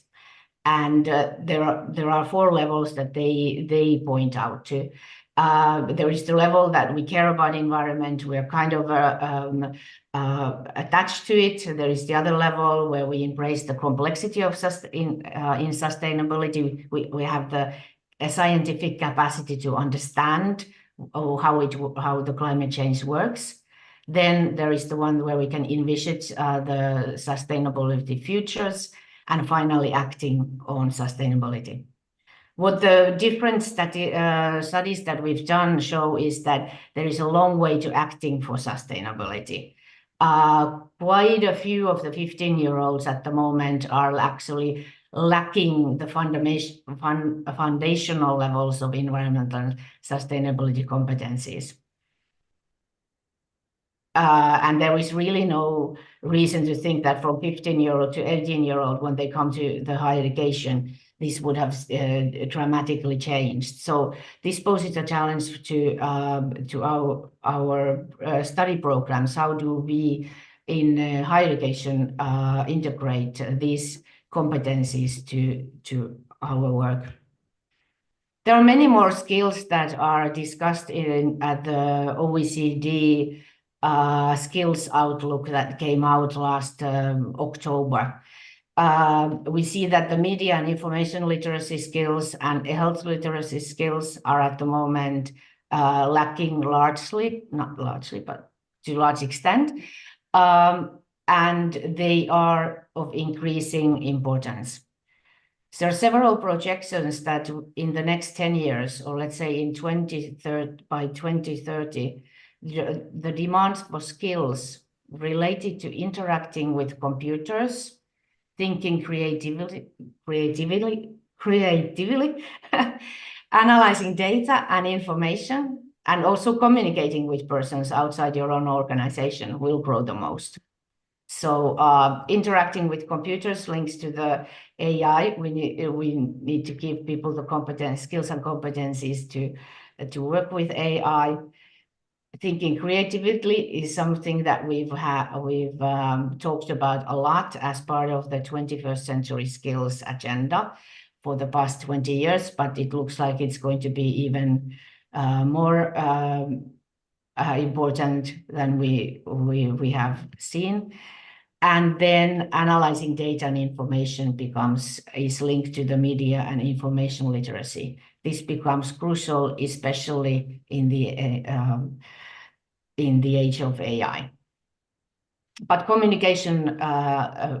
And there are 4 levels that they point out to. There is the level that we care about environment. We're kind of attached to it. There is the other level where we embrace the complexity of in sustainability. We have the scientific capacity to understand how the climate change works. Then there is the one where we can envisage the sustainability futures, and finally acting on sustainability. What the different studies that we've done show is that there is a long way to acting for sustainability. Quite a few of the 15-year-olds at the moment are actually lacking the foundational levels of environmental sustainability competencies. And there is really no reason to think that from 15-year-old to 18-year-old, when they come to the higher education, this would have dramatically changed. So this poses a challenge to our study programs. How do we in higher education integrate these competencies to our work? There are many more skills that are discussed at the OECD skills outlook that came out last October. We see that the media and information literacy skills and health literacy skills are at the moment lacking largely, not largely, but to a large extent. And they are of increasing importance. So there are several projections that in the next 10 years, or let's say in by 2030, the demand for skills related to interacting with computers, thinking creatively, analyzing data and information, and also communicating with persons outside your own organization will grow the most. So interacting with computers links to the AI. We need to give people the skills and competencies to work with AI. Thinking creatively is something that we've talked about a lot as part of the 21st century skills agenda for the past 20 years, but it looks like it's going to be even more important than we have seen. And then analyzing data and information is linked to the media and information literacy. This becomes crucial, especially in the age of AI. But communication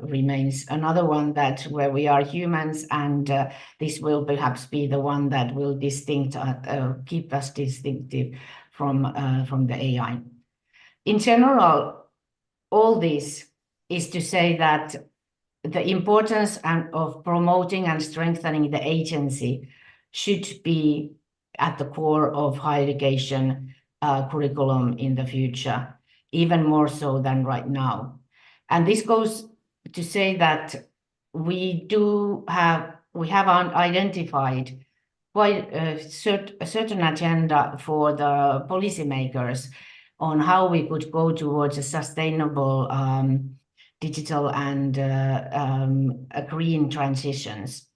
remains another one where we are humans, and this will perhaps be the one that will keep us distinctive from the AI. In general, all this is to say that the importance of promoting and strengthening the agency should be at the core of higher education curriculum in the future, even more so than right now. And this goes to say that we have identified quite a certain agenda for the policymakers on how we could go towards a sustainable digital and green transitions.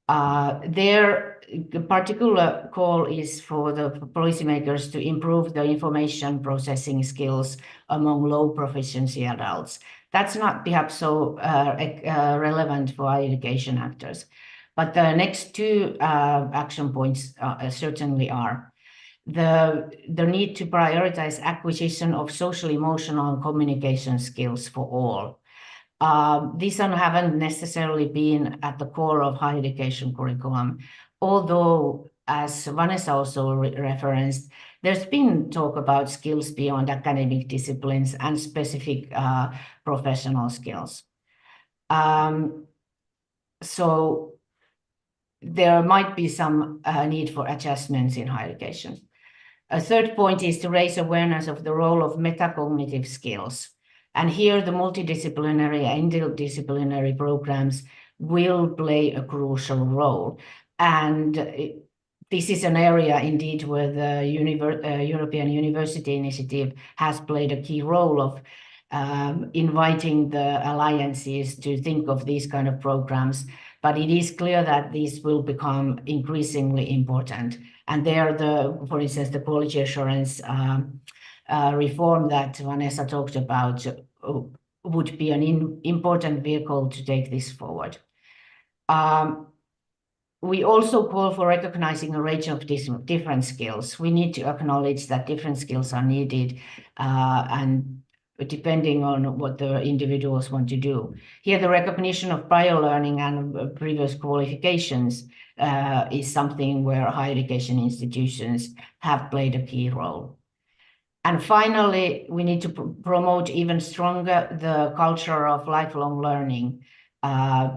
Their particular call is for the policymakers to improve the information processing skills among low proficiency adults. That's not perhaps so relevant for higher education actors, but the next two action points certainly are. The need to prioritize acquisition of social, emotional, and communication skills for all. These haven't necessarily been at the core of higher education curriculum, although, as Vanessa also referenced, there's been talk about skills beyond academic disciplines and specific professional skills. So there might be some need for adjustments in higher education. A third point is to raise awareness of the role of metacognitive skills. And here the multidisciplinary and interdisciplinary programs will play a crucial role. And this is an area indeed where the European University Initiative has played a key role of inviting the alliances to think of these kind of programs. But it is clear that these will become increasingly important. And there, for instance, the quality assurance reform that Vanessa talked about would be an important vehicle to take this forward. We also call for recognizing a range of different skills. We need to acknowledge that different skills are needed, and depending on what the individuals want to do. Here, the recognition of prior learning and previous qualifications is something where higher education institutions have played a key role. And finally, we need to promote even stronger the culture of lifelong learning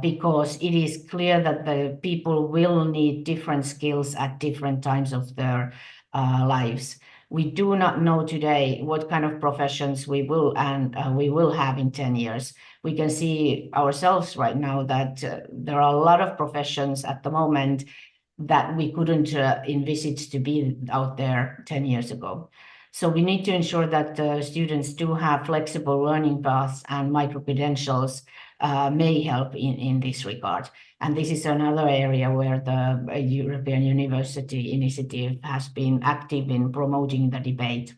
because it is clear that the people will need different skills at different times of their lives. We do not know today what kind of professions we will have in 10 years. We can see ourselves right now that there are a lot of professions at the moment that we couldn't envisage to be out there 10 years ago. So we need to ensure that students do have flexible learning paths, and micro-credentials may help in this regard. And this is another area where the European University Initiative has been active in promoting the debate.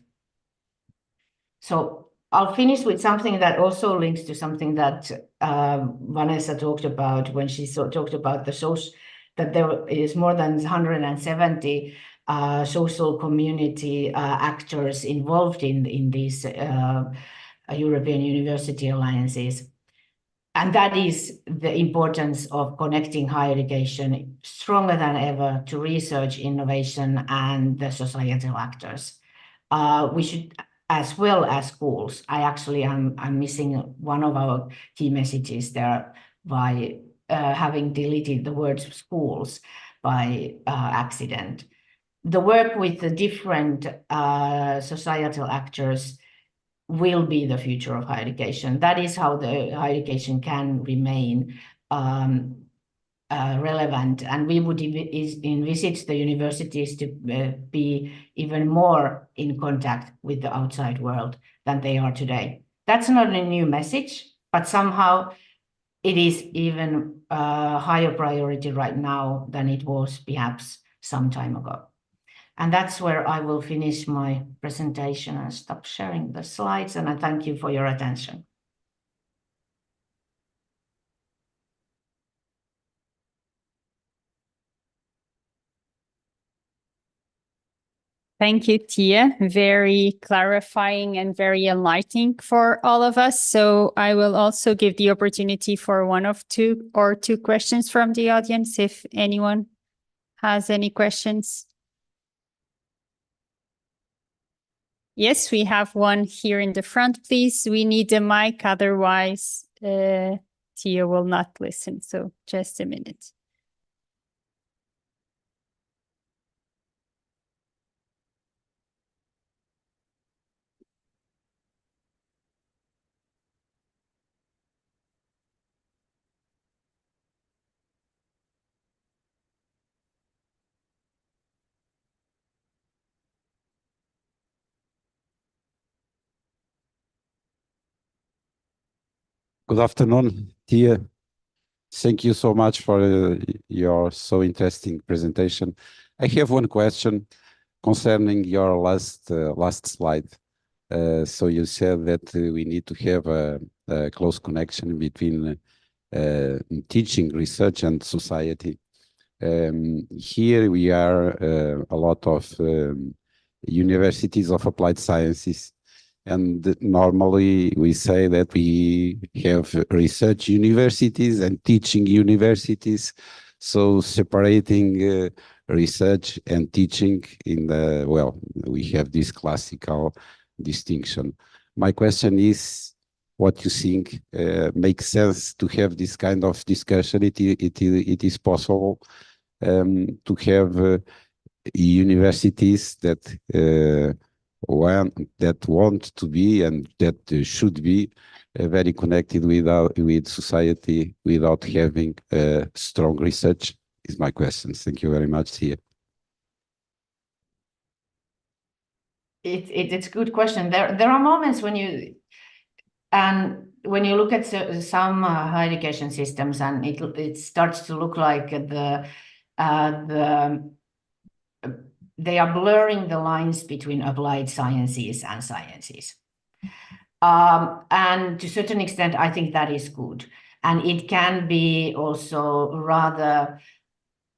So I'll finish with something that also links to something that Vanessa talked about when she talked about that there is more than 170 social community actors involved in these European University Alliances. And that is the importance of connecting higher education stronger than ever to research, innovation, and the societal actors. We should, as well as schools. I'm missing one of our key messages there by having deleted the word schools by accident. The work with the different societal actors will be the future of higher education. That is how the higher education can remain relevant, and we would envisage the universities to be even more in contact with the outside world than they are today. That's not a new message, but somehow it is even a higher priority right now than it was perhaps some time ago. And that's where I will finish my presentation and stop sharing the slides. And I thank you for your attention. Thank you, Tia. Very clarifying and very enlightening for all of us. So I will also give the opportunity for two questions from the audience, if anyone has any questions. Yes, we have one here in the front, please. We need a mic, otherwise Tia will not listen. So just a minute. Good afternoon, Tia. Thank you so much for your so interesting presentation. I have one question concerning your last slide. So you said that we need to have a close connection between teaching, research, and society. Here we are a lot of universities of applied sciences. And normally we say that we have research universities and teaching universities. So separating research and teaching we have this classical distinction. My question is, what you think makes sense to have this kind of discussion? It is possible to have universities that want to be and that should be very connected with society without having strong research is my question. Thank you very much, Tia. It's a good question. There are moments when you look at some higher education systems, and it starts to look like they are blurring the lines between applied sciences and sciences. And to a certain extent, I think that is good. And it can be also rather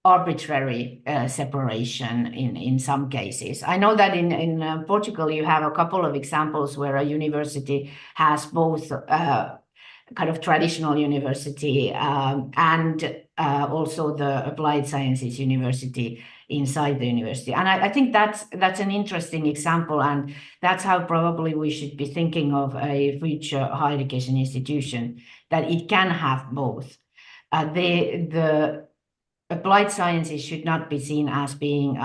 arbitrary separation in some cases. I know that in Portugal, you have a couple of examples where a university has both kind of traditional university and also the applied sciences university inside the university. And I think that's an interesting example, and that's how probably we should be thinking of a future higher education institution, that it can have both. The applied sciences should not be seen as being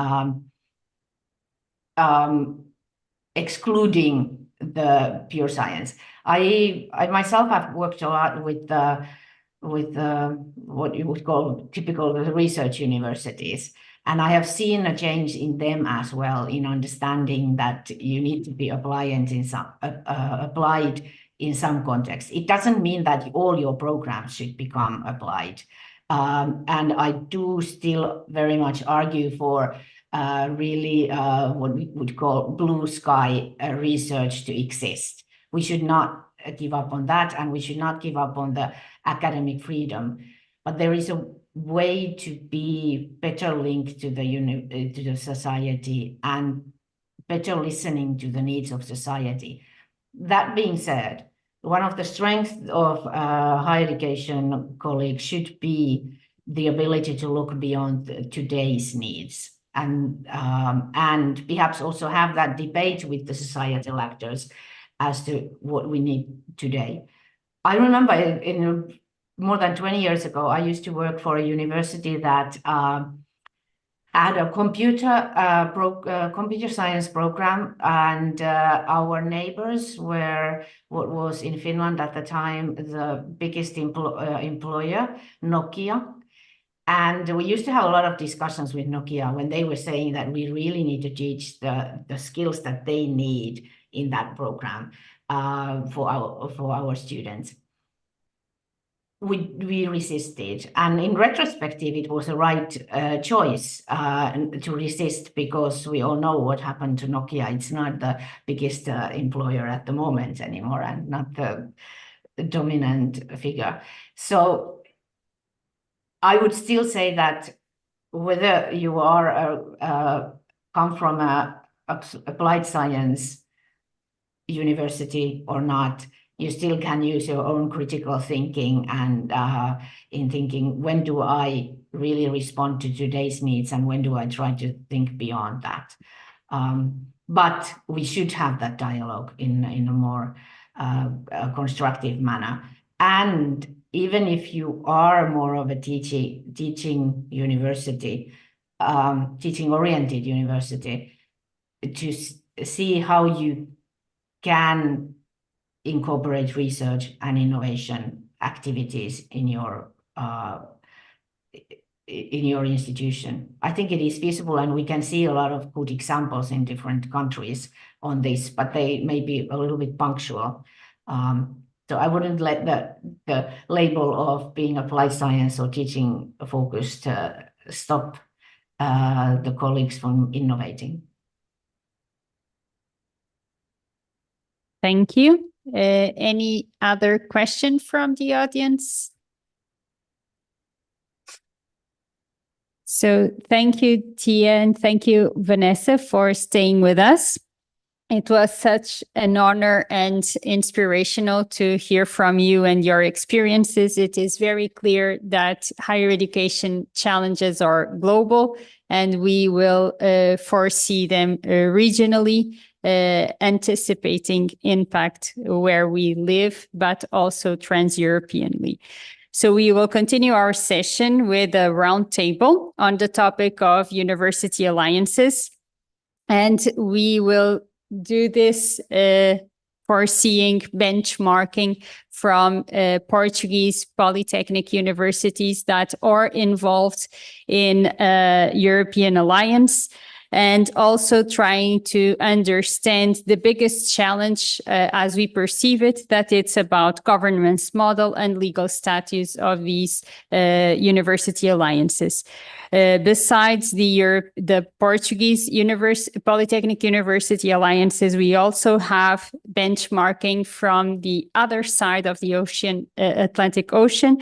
excluding the pure science. I myself have worked a lot with what you would call typical research universities, and I have seen a change in them as well, in understanding that you need to be applied in some contexts. It doesn't mean that all your programs should become applied. And I do still very much argue for really what we would call blue sky research to exist. We should not give up on that, and we should not give up on the academic freedom. But there is a way to be better linked to the society and better listening to the needs of society. That being said, one of the strengths of higher education colleagues should be the ability to look beyond today's needs, and perhaps also have that debate with the societal actors as to what we need today. I remember in more than 20 years ago, I used to work for a university that had a computer science program, and our neighbors were what was in Finland at the time the biggest employer, Nokia. And we used to have a lot of discussions with Nokia when they were saying that we really need to teach the skills that they need in that program for our students. We resisted, and in retrospective, it was a right choice to resist, because we all know what happened to Nokia. It's not the biggest employer at the moment anymore, and not the dominant figure. So I would still say that whether you are come from a applied science university or not, you still can use your own critical thinking, and in thinking, when do I really respond to today's needs, and when do I try to think beyond that? But we should have that dialogue in a more constructive manner. And even if you are more of a teaching university, teaching-oriented university, to see how you can incorporate research and innovation activities in your institution. I think it is feasible, and we can see a lot of good examples in different countries on this, but they may be a little bit punctual. So I wouldn't let the label of being applied science or teaching focused stop the colleagues from innovating. Thank you. Any other question from the audience? So thank you, Tia, and thank you, Vanessa, for staying with us. It was such an honor and inspirational to hear from you and your experiences. It is very clear that higher education challenges are global, and we will foresee them regionally, anticipating impact where we live, but also trans-Europeanly. So we will continue our session with a roundtable on the topic of university alliances, and we will do this foreseeing benchmarking from Portuguese polytechnic universities that are involved in European alliance, and also trying to understand the biggest challenge as we perceive it, that it's about governance model and legal status of these university alliances. Besides the Portuguese polytechnic university alliances, we also have benchmarking from the other side of the ocean, Atlantic Ocean.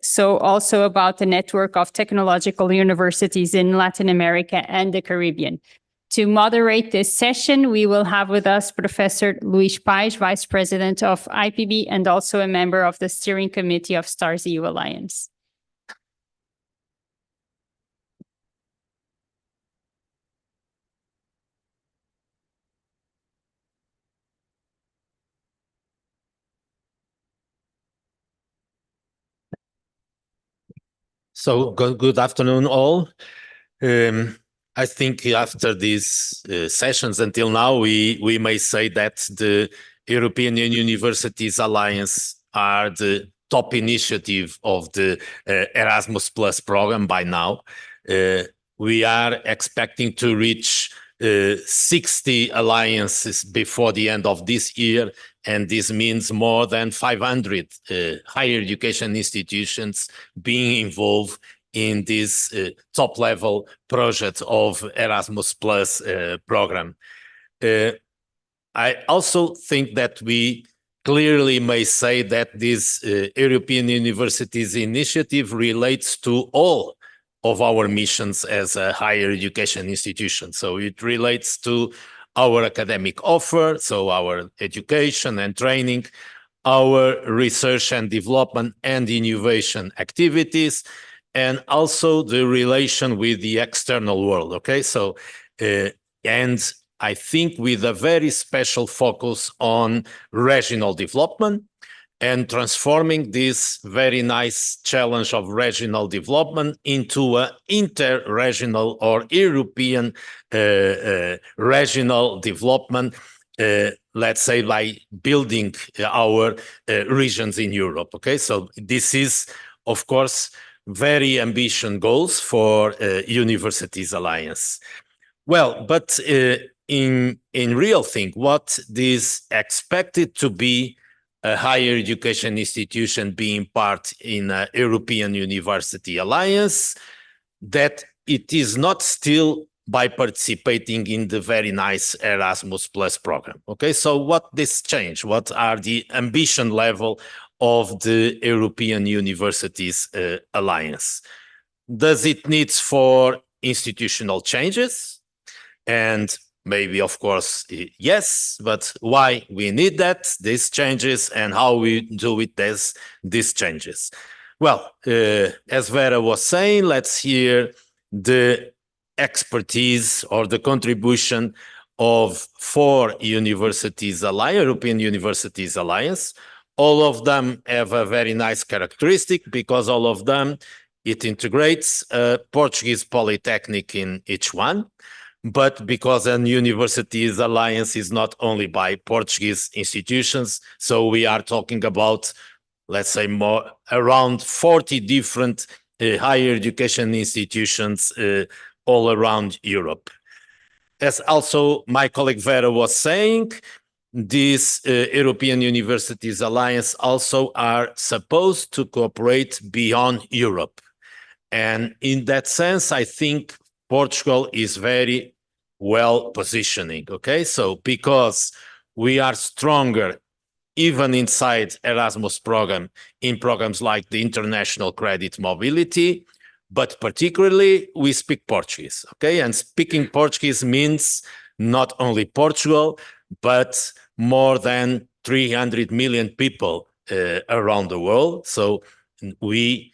So also about the network of technological universities in Latin America and the Caribbean. To moderate this session, we will have with us Professor Luís Pais, Vice President of IPB and also a member of the Steering Committee of STARS EU Alliance. So good afternoon, all. I think after these sessions until now, we may say that the European Universities Alliance are the top initiative of the Erasmus Plus program by now. We are expecting to reach 60 alliances before the end of this year, and this means more than 500 higher education institutions being involved in this top-level project of Erasmus Plus program. I also think that we clearly may say that this European Universities Initiative relates to all of our missions as a higher education institution. So it relates to our academic offer, so our education and training, our research and development and innovation activities, and also the relation with the external world, okay? So, and I think with a very special focus on regional development and transforming this very nice challenge of regional development into an inter-regional or European regional development, let's say by building our regions in Europe, okay? So this is, of course, very ambitious goals for Universities Alliance. Well, but in real thing, what is expected to be a higher education institution being part in a European University Alliance, that it is not still by participating in the very nice Erasmus Plus program. Okay, so what this change? What are the ambition level of the European Universities Alliance? Does it need for institutional changes? And maybe, of course, yes, but why we need that, these changes, and how we do it as these changes? Well, as Vera was saying, let's hear the expertise or the contribution of 4 universities alliance, European Universities Alliance. All of them have a very nice characteristic because all of them, it integrates a Portuguese polytechnic in each one. But because an Universities Alliance is not only by Portuguese institutions, so we are talking about, let's say, more around 40 different higher education institutions all around Europe. As also my colleague Vera was saying, these European Universities Alliance also are supposed to cooperate beyond Europe. And in that sense, I think Portugal is very well positioning, okay? So because we are stronger even inside Erasmus program in programs like the International Credit Mobility, but particularly we speak Portuguese, okay? And speaking Portuguese means not only Portugal, but more than 300 million people around the world. So we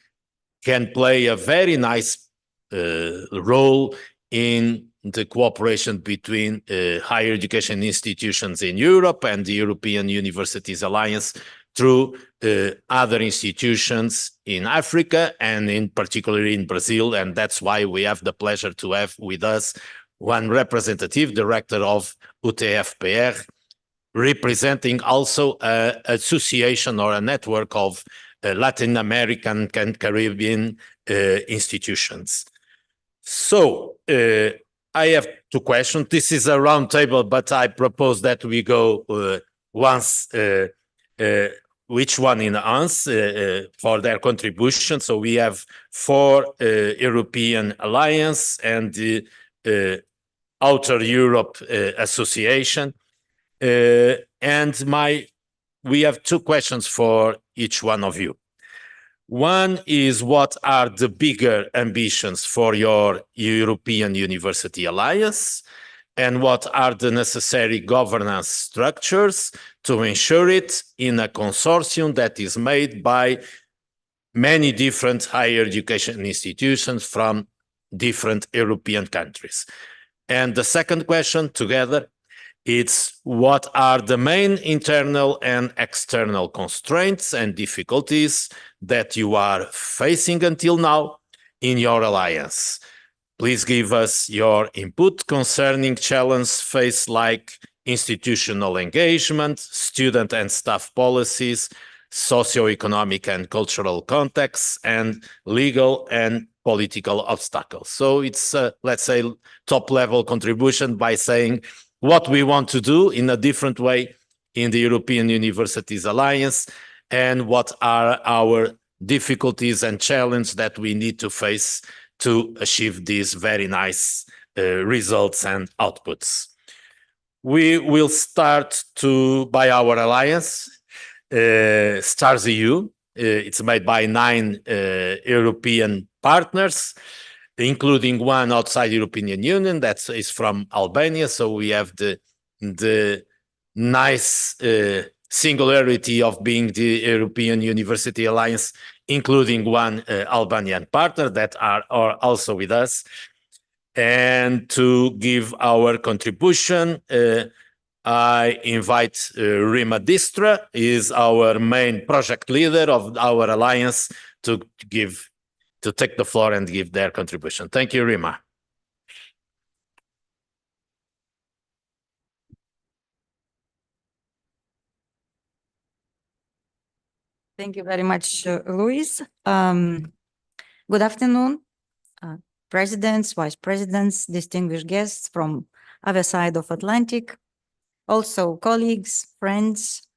can play a very nice role in the cooperation between higher education institutions in Europe and the European Universities Alliance through other institutions in Africa and in particularly in Brazil. And that's why we have the pleasure to have with us one representative, director of UTFPR, representing also an association or a network of Latin American and Caribbean institutions. So I have 2 questions. This is a round table, but I propose that we go once, which one in us for their contribution. So we have 4 European Alliance and the Outer Europe Association. And we have 2 questions for each one of you. One is, what are the bigger ambitions for your European University Alliance? And what are the necessary governance structures to ensure it in a consortium that is made by many different higher education institutions from different European countries? And the second question together, it's what are the main internal and external constraints and difficulties that you are facing until now? in your alliance. Please give us your input concerning challenges faced like institutional engagement, student and staff policies, socioeconomic and cultural contexts, and legal and political obstacles. So it's, let's say, top-level contribution by saying what we want to do in a different way in the European Universities Alliance and what are our difficulties and challenges that we need to face to achieve these very nice results and outputs. We will start by our alliance, STARS EU. It's made by 9 European partners, including one outside European Union that is from Albania. So we have the nice singularity of being the European University Alliance, including one Albanian partner that are also with us. And to give our contribution, I invite Rima Distra, is our main project leader of our alliance, to take the floor and give their contribution. Thank you, Rima. Thank you very much, Luis. Good afternoon, presidents, vice presidents, distinguished guests from other side of Atlantic, also colleagues, friends,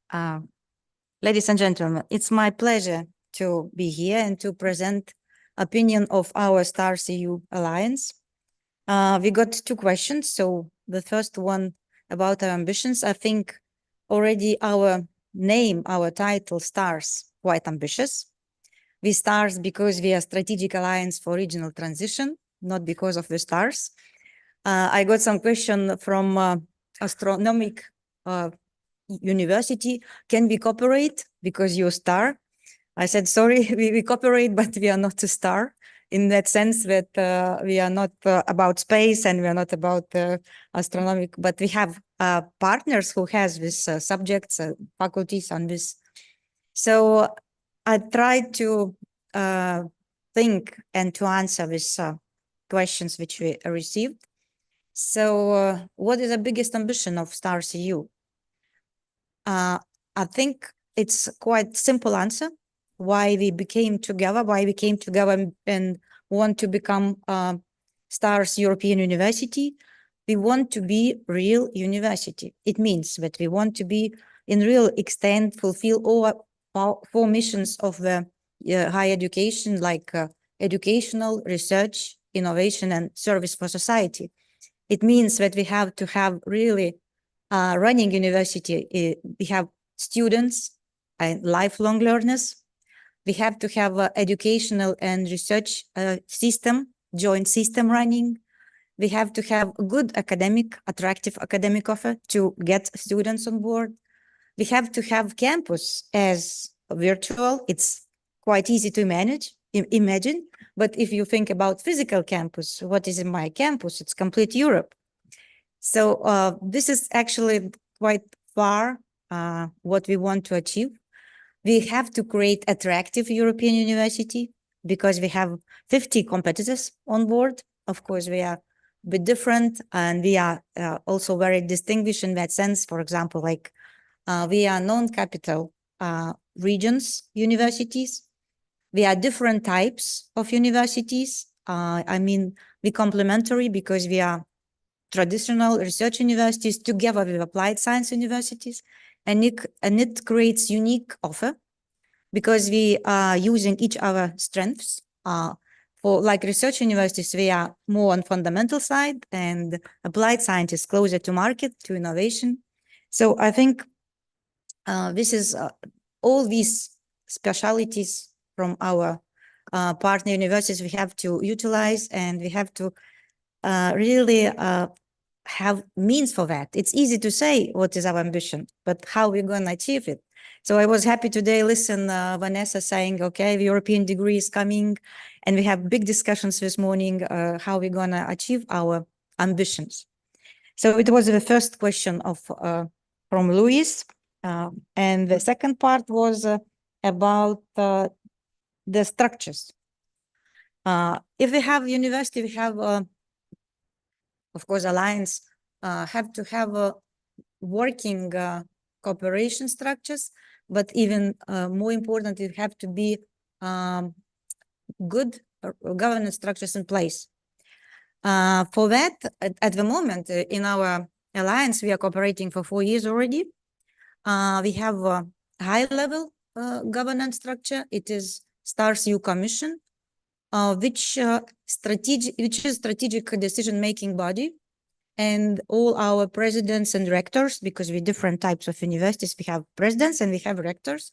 ladies and gentlemen. It's my pleasure to be here and to present opinion of our STARS EU Alliance. We got 2 questions. So the first one about our ambitions. I think already our name, our title, STARS, quite ambitious. We STARS because we are strategic alliance for regional transition, not because of the stars. I got some question from astronomic university. Can we cooperate because you're star? I said, sorry, we cooperate, but we are not a star, in that sense that we are not about space and we are not about astronomic, but we have partners who has this subjects, faculties on this. So I tried to think and to answer these questions which we received. So what is the biggest ambition of STARS EU? I think it's quite simple answer. Why we came together and want to become STARS European University. We want to be real university. It means that we want to be in real extent fulfill all 4 missions of the higher education, like educational, research, innovation, and service for society. It means that we have to have really running university. We have students and lifelong learners. We have to have an educational and research system, joint system running. We have to have a good academic, attractive academic offer to get students on board. We have to have campus as virtual. It's quite easy to imagine. But if you think about physical campus, what is in my campus? It's complete Europe. So this is actually quite far what we want to achieve. We have to create attractive European university because we have 50 competitors on board. Of course, we are a bit different and we are also very distinguished in that sense. For example, like we are non-capital regions universities. We are different types of universities. I mean, we complementary because we are traditional research universities together with applied science universities. And it creates unique offer because we are using each other strengths. For like research universities, we are more on fundamental side and applied scientists closer to market, to innovation. So I think this is all these specialities from our partner universities we have to utilize, and we have to really have means for that. It's easy to say what is our ambition, but how we're going to achieve it. So I was happy today listen Vanessa saying, okay, the European degree is coming, and we have big discussions this morning how we're going to achieve our ambitions. So it was the first question of from Luis, and the second part was about the structures. If we have university, we have, of course, alliance have to have working cooperation structures, but even more important, it have to be good governance structures in place. For that, at the moment, in our alliance, we are cooperating for 4 years already. We have a high-level governance structure. It is STARS-EU Commission, which is strategic decision-making body, and all our presidents and rectors, because we different types of universities, we have presidents and we have rectors,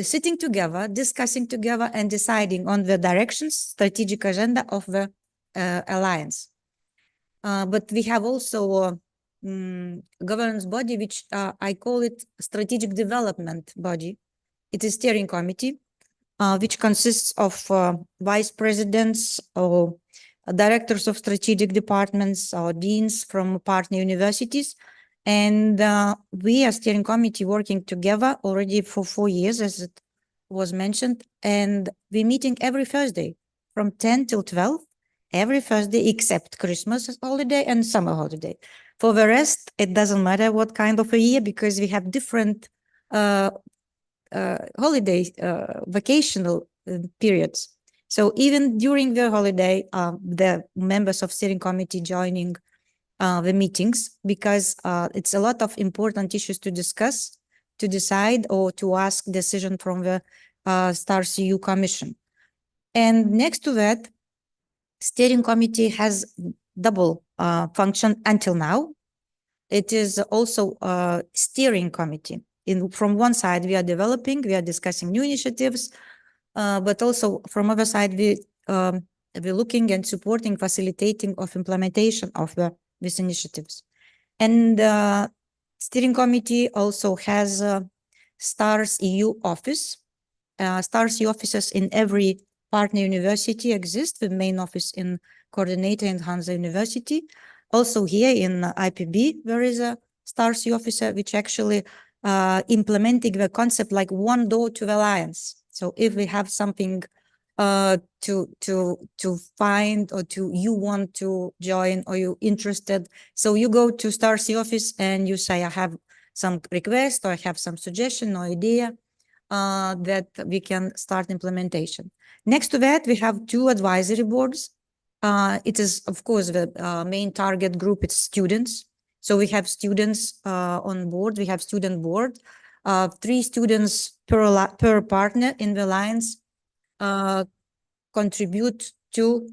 sitting together, discussing together, and deciding on the directions, strategic agenda of the alliance. But we have also governance body, which I call it strategic development body. It is steering committee, which consists of vice presidents or directors of strategic departments or deans from partner universities. And we are steering committee working together already for 4 years, as it was mentioned. And we're meeting every Thursday from 10 till 12, every Thursday, except Christmas holiday and summer holiday. For the rest, it doesn't matter what kind of a year, because we have different holiday, vacational periods. So even during the holiday, the members of steering committee joining the meetings, because it's a lot of important issues to discuss, to decide, or to ask decision from the STARS-EU Commission. And next to that, steering committee has double function until now. It is also a steering committee. From one side, we are developing, we are discussing new initiatives, but also from other side, we're looking and supporting, facilitating of implementation of these initiatives. And steering committee also has a STARS-EU office. STARS-EU offices in every partner university exist, the main office in Coordinator and Hansa University. Also here in IPB, there is a STARS-EU officer, which actually implementing the concept like one door to the alliance. So if we have something to find, or you want to join, or you're interested, so you go to STARS-EU office and you say, I have some request, or I have some suggestion or idea that we can start implementation. Next to that, we have 2 advisory boards. It is, of course, the main target group, it's students. So we have students on board, we have student board, 3 students per partner in the alliance contribute to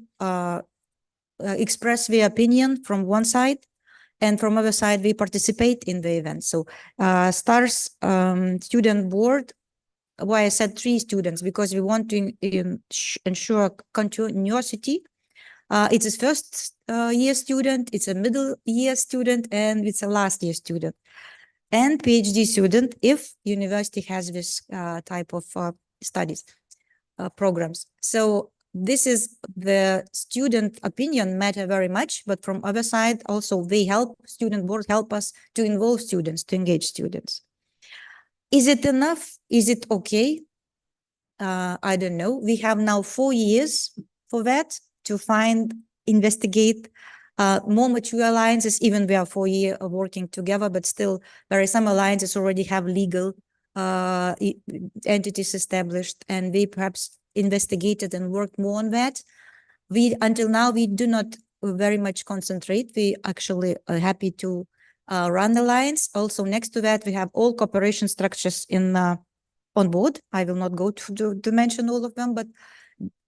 express their opinion from one side, and from other side, we participate in the event. So STARS student board, why I said 3 students, because we want to ensure continuity. It's a first year student, it's a middle year student, and it's a last year student. And PhD student, if university has this type of studies programs. So this is the student opinion matter very much, but from other side, also they help, student board help us to involve students, to engage students. Is it enough? Is it okay? I don't know. We have now 4 years for that to find, investigate more mature alliances. Even we are 4 years working together, but still there are some alliances already have legal entities established, and we perhaps investigated and worked more on that. Until now, we do not very much concentrate. We actually are happy to run the alliance. Also, next to that, we have all cooperation structures on board. I will not go to mention all of them, but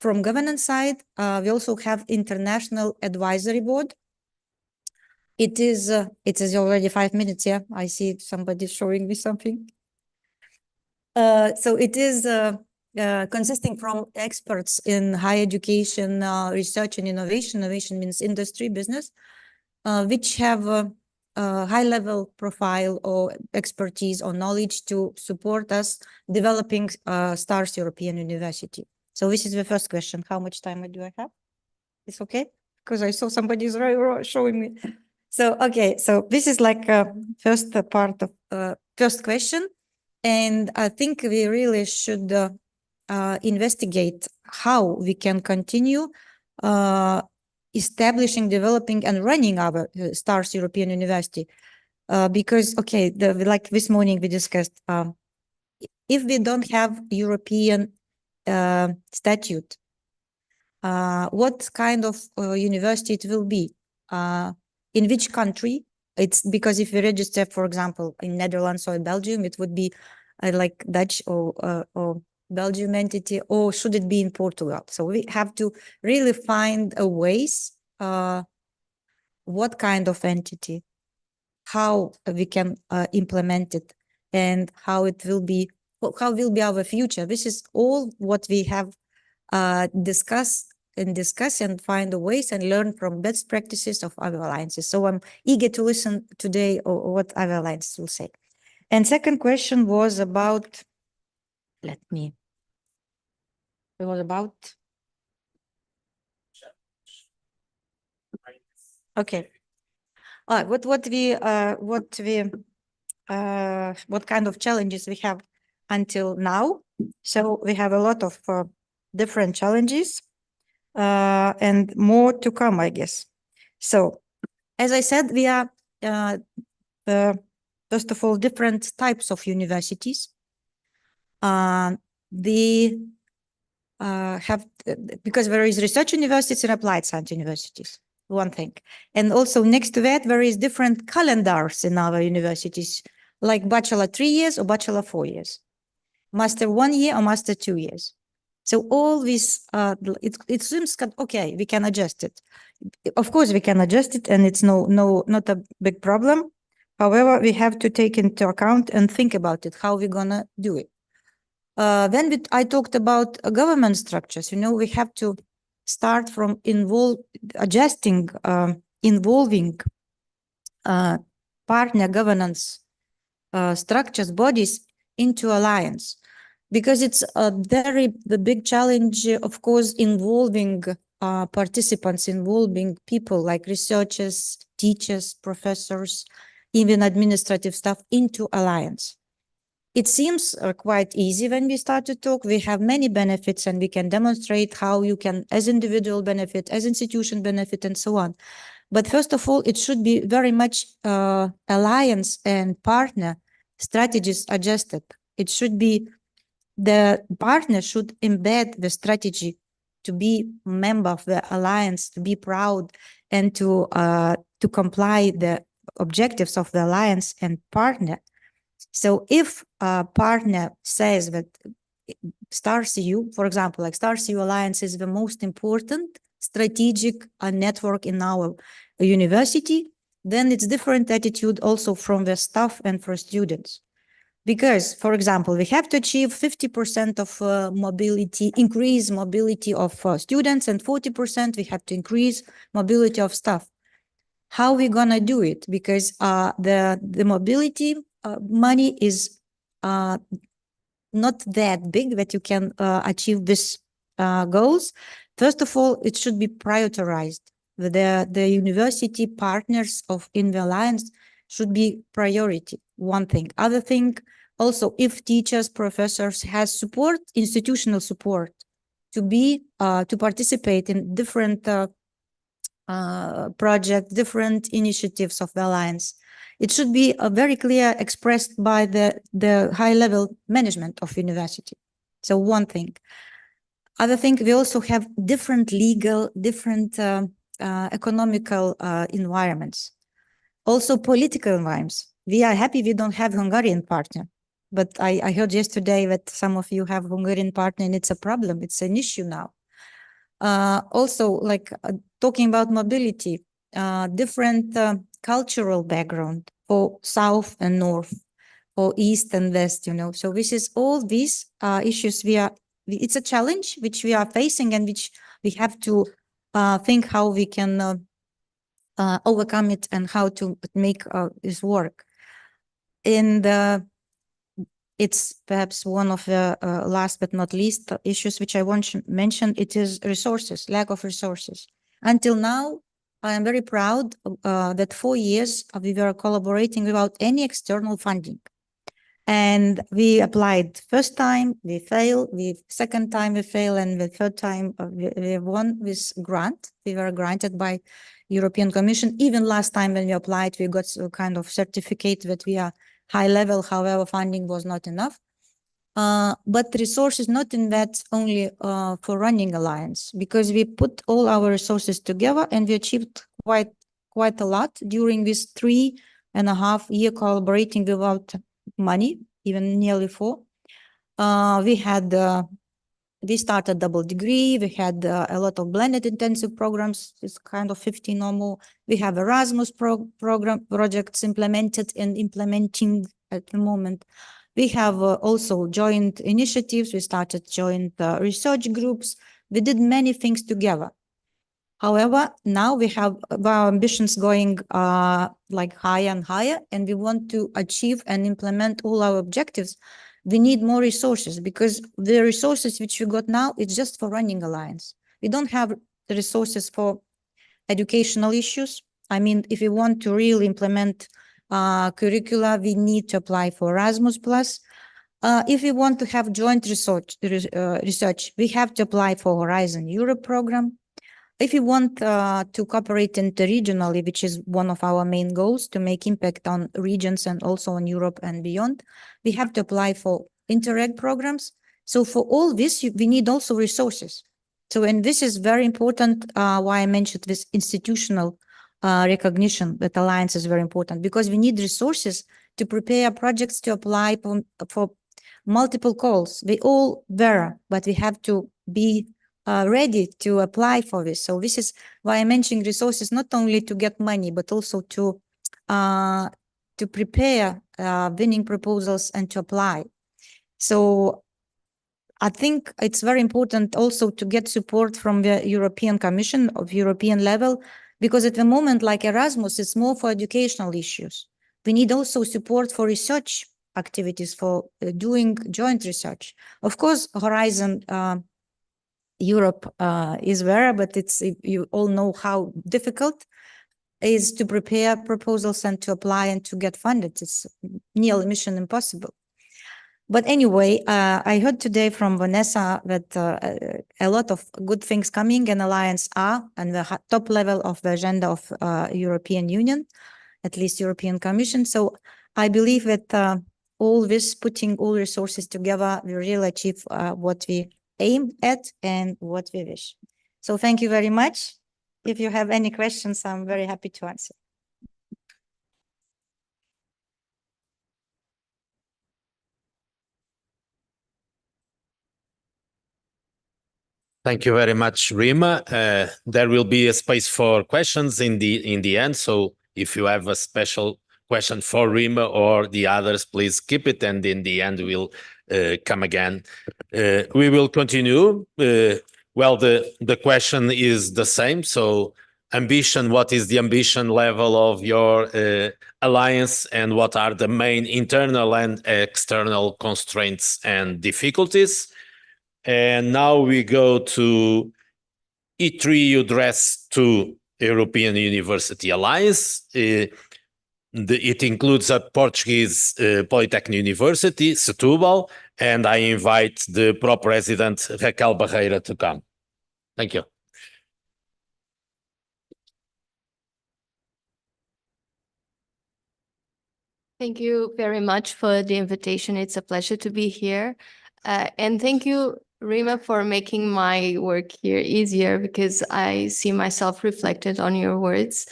from governance side, we also have international advisory board. It is already 5 minutes. Yeah, I see somebody showing me something. So it is consisting from experts in higher education, research and innovation. Innovation means industry, business, which have a high-level profile or expertise or knowledge to support us developing STARS European University. So this is the first question. How much time do I have? It's okay? Because I saw somebody is showing me. So, okay, so this is like first part of first question. And I think we really should investigate how we can continue establishing, developing, and running our STARS European University. Because, okay, like this morning we discussed, if we don't have European statute, what kind of university it will be? In which country? It's because if we register, for example, in Netherlands or in Belgium, it would be like Dutch or Belgium entity, or should it be in Portugal? So we have to really find a ways, what kind of entity, how we can implement it, and how it will be, how will be our future. This is all what we have discuss and find the ways and learn from best practices of other alliances. So I'm eager to listen today or what other alliances will say. And second question was about, it was about, okay. What kind of challenges we have until now? So we have a lot of different challenges and more to come, I guess. So, as I said, we are first of all different types of universities. They have, because there is research universities and applied science universities, one thing. And also next to that, there is different calendars in our universities, like bachelor 3 years or bachelor 4 years, master 1 year or master 2 years. So all this, it seems, okay, we can adjust it. Of course, we can adjust it, and it's not a big problem. However, we have to take into account and think about it, how we're gonna do it. Then I talked about government structures. You know, we have to start from involving partner governance structures, bodies into alliance, because it's the big challenge, of course, involving participants, involving people like researchers, teachers, professors, even administrative staff into alliance. It seems quite easy when we start to talk. We have many benefits, and we can demonstrate how you can, as individual benefit, as institution benefit, and so on. But first of all, it should be very much alliance and partner strategies adjusted. It should be, the partner should embed the strategy to be a member of the alliance, to be proud, and to comply the objectives of the alliance and partner. So if a partner says that STAR-CU, for example, like STAR-CU Alliance is the most important strategic network in our university, then it's different attitude also from the staff and for students. Because, for example, we have to achieve 50% of mobility, increase mobility of students, and 40% we have to increase mobility of staff. How are we gonna do it? Because the mobility money is not that big that you can achieve these goals. First of all, it should be prioritized. The university partners in the alliance should be priority, one thing. Other thing, also, if teachers, professors has support, institutional support, to participate in different projects, different initiatives of the alliance, it should be very clear expressed by the high-level management of university. So one thing. Other thing, we also have different legal, different economical environments. Also political environments. We are happy we don't have Hungarian partner, but I heard yesterday that some of you have Hungarian partner, and it's a problem. It's an issue now. Also, like talking about mobility, different cultural background for South and North, or East and West, you know. So this is all these issues it's a challenge which we are facing, and which we have to think how we can overcome it and how to make this work. And it's perhaps one of the last but not least issues which I want to mention. It is resources, lack of resources. Until now, I am very proud that 4 years we were collaborating without any external funding. And we applied first time, we failed, second time we failed, and the third time we won this grant. We were granted by European Commission. Even last time when we applied, we got a kind of certificate that we are high level, however, funding was not enough. But resources not in that only for running alliance, because we put all our resources together and we achieved quite a lot during this 3.5 year collaborating without money, even nearly 4. We started double degree. We had a lot of blended intensive programs. It's kind of 15 or more. We have Erasmus program projects implemented and implementing at the moment. We have also joint initiatives. We started joint research groups. We did many things together. However, now we have our ambitions going like higher and higher, and we want to achieve and implement all our objectives. We need more resources, because the resources which we got now, it's just for running alliance. We don't have the resources for educational issues. I mean, if we want to really implement curricula, we need to apply for Erasmus+. If we want to have joint research, we have to apply for Horizon Europe program. If we want to cooperate interregionally, which is one of our main goals, to make impact on regions and also on Europe and beyond, we have to apply for Interreg programs. So for all this, we need also resources. So, and this is very important, why I mentioned this institutional recognition that alliance is very important, because we need resources to prepare projects to apply for multiple calls. We all there, but we have to be ready to apply for this. So this is why I'm mentioning resources, not only to get money, but also to prepare winning proposals and to apply. So I think it's very important also to get support from the European Commission of European level, because at the moment, like Erasmus, it's more for educational issues. We need also support for research activities, for doing joint research. Of course, Horizon Europe is there, but you all know how difficult it is to prepare proposals and to apply and to get funded. It's nearly mission impossible. But anyway, I heard today from Vanessa that a lot of good things coming in Alliance are on the top level of the agenda of European Union, at least European Commission. So I believe that all this, putting all resources together, we really achieve what we aim at and what we wish. So thank you very much. If you have any questions, I'm very happy to answer. Thank you very much, Rima. There will be a space for questions in the end. So if you have a special question for Rima or the others, please keep it, and in the end we'll come again. We will continue. Well, the question is the same. So ambition, what is the ambition level of your alliance, and what are the main internal and external constraints and difficulties? And now we go to E3 address to European University Alliance. It includes a Portuguese Polytechnic University, Setúbal, and I invite the Pro-President Raquel Barreira to come. Thank you. Thank you very much for the invitation. It's a pleasure to be here. And thank you, Rima, for making my work here easier, because I see myself reflected on your words.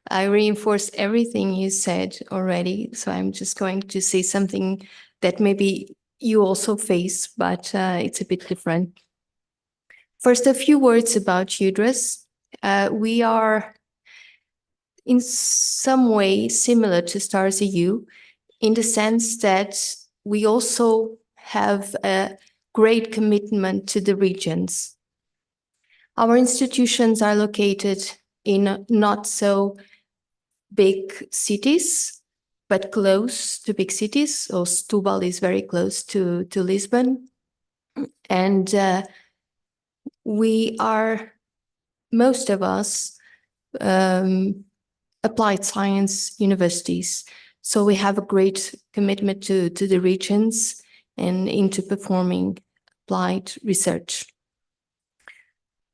I reinforce everything you said already, so I'm just going to say something that maybe you also face, but it's a bit different. First, a few words about UDRAS. We are in some way similar to STARS EU, in the sense that we also have a great commitment to the regions. Our institutions are located in not so big cities, but close to big cities. So Setúbal is very close to Lisbon. And we are, most of us, applied science universities. So we have a great commitment to the regions and into performing applied research.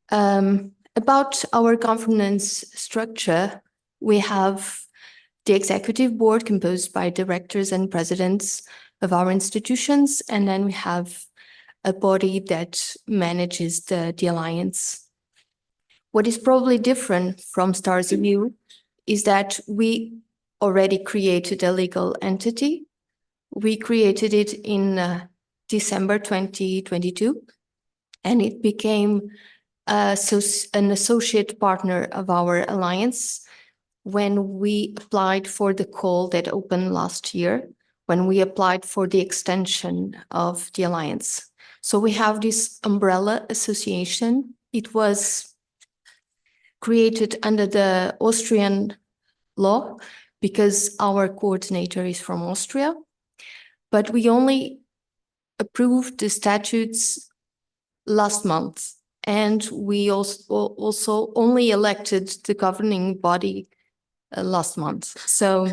About our governance structure, we have the executive board composed by directors and presidents of our institutions, and then we have a body that manages the alliance. What is probably different from STARS EU is that we already created a legal entity. We created it in December 2022, and it became an associate partner of our alliance when we applied for the call that opened last year, when we applied for the extension of the alliance. So we have this umbrella association. It was created under the Austrian law because our coordinator is from Austria, but we only approved the statutes last month, and we also only elected the governing body last month. So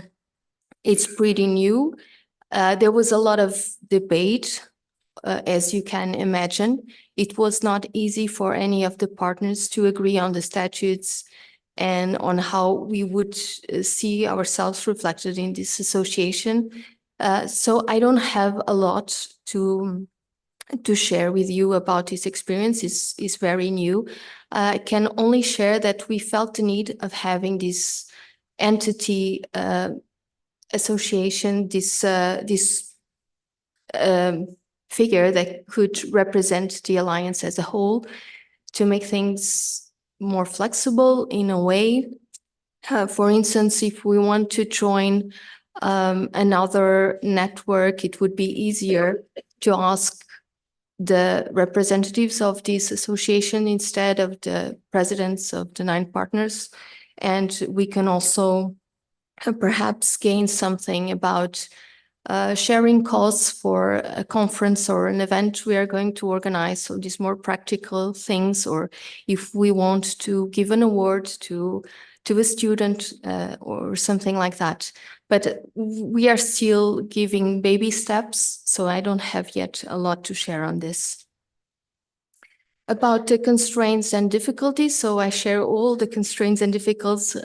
it's pretty new. There was a lot of debate, as you can imagine. It was not easy for any of the partners to agree on the statutes and on how we would see ourselves reflected in this association. So I don't have a lot to share with you about this experience. It's very new. I can only share that we felt the need of having this entity association, this figure that could represent the alliance as a whole, to make things more flexible in a way. For instance, if we want to join another network, it would be easier to ask the representatives of this association instead of the presidents of the 9 partners. And we can also perhaps gain something about sharing costs for a conference or an event we are going to organize. So these more practical things, or if we want to give an award to a student or something like that. But we are still giving baby steps, so I don't have yet a lot to share on this. About the constraints and difficulties, so I share all the constraints and difficulties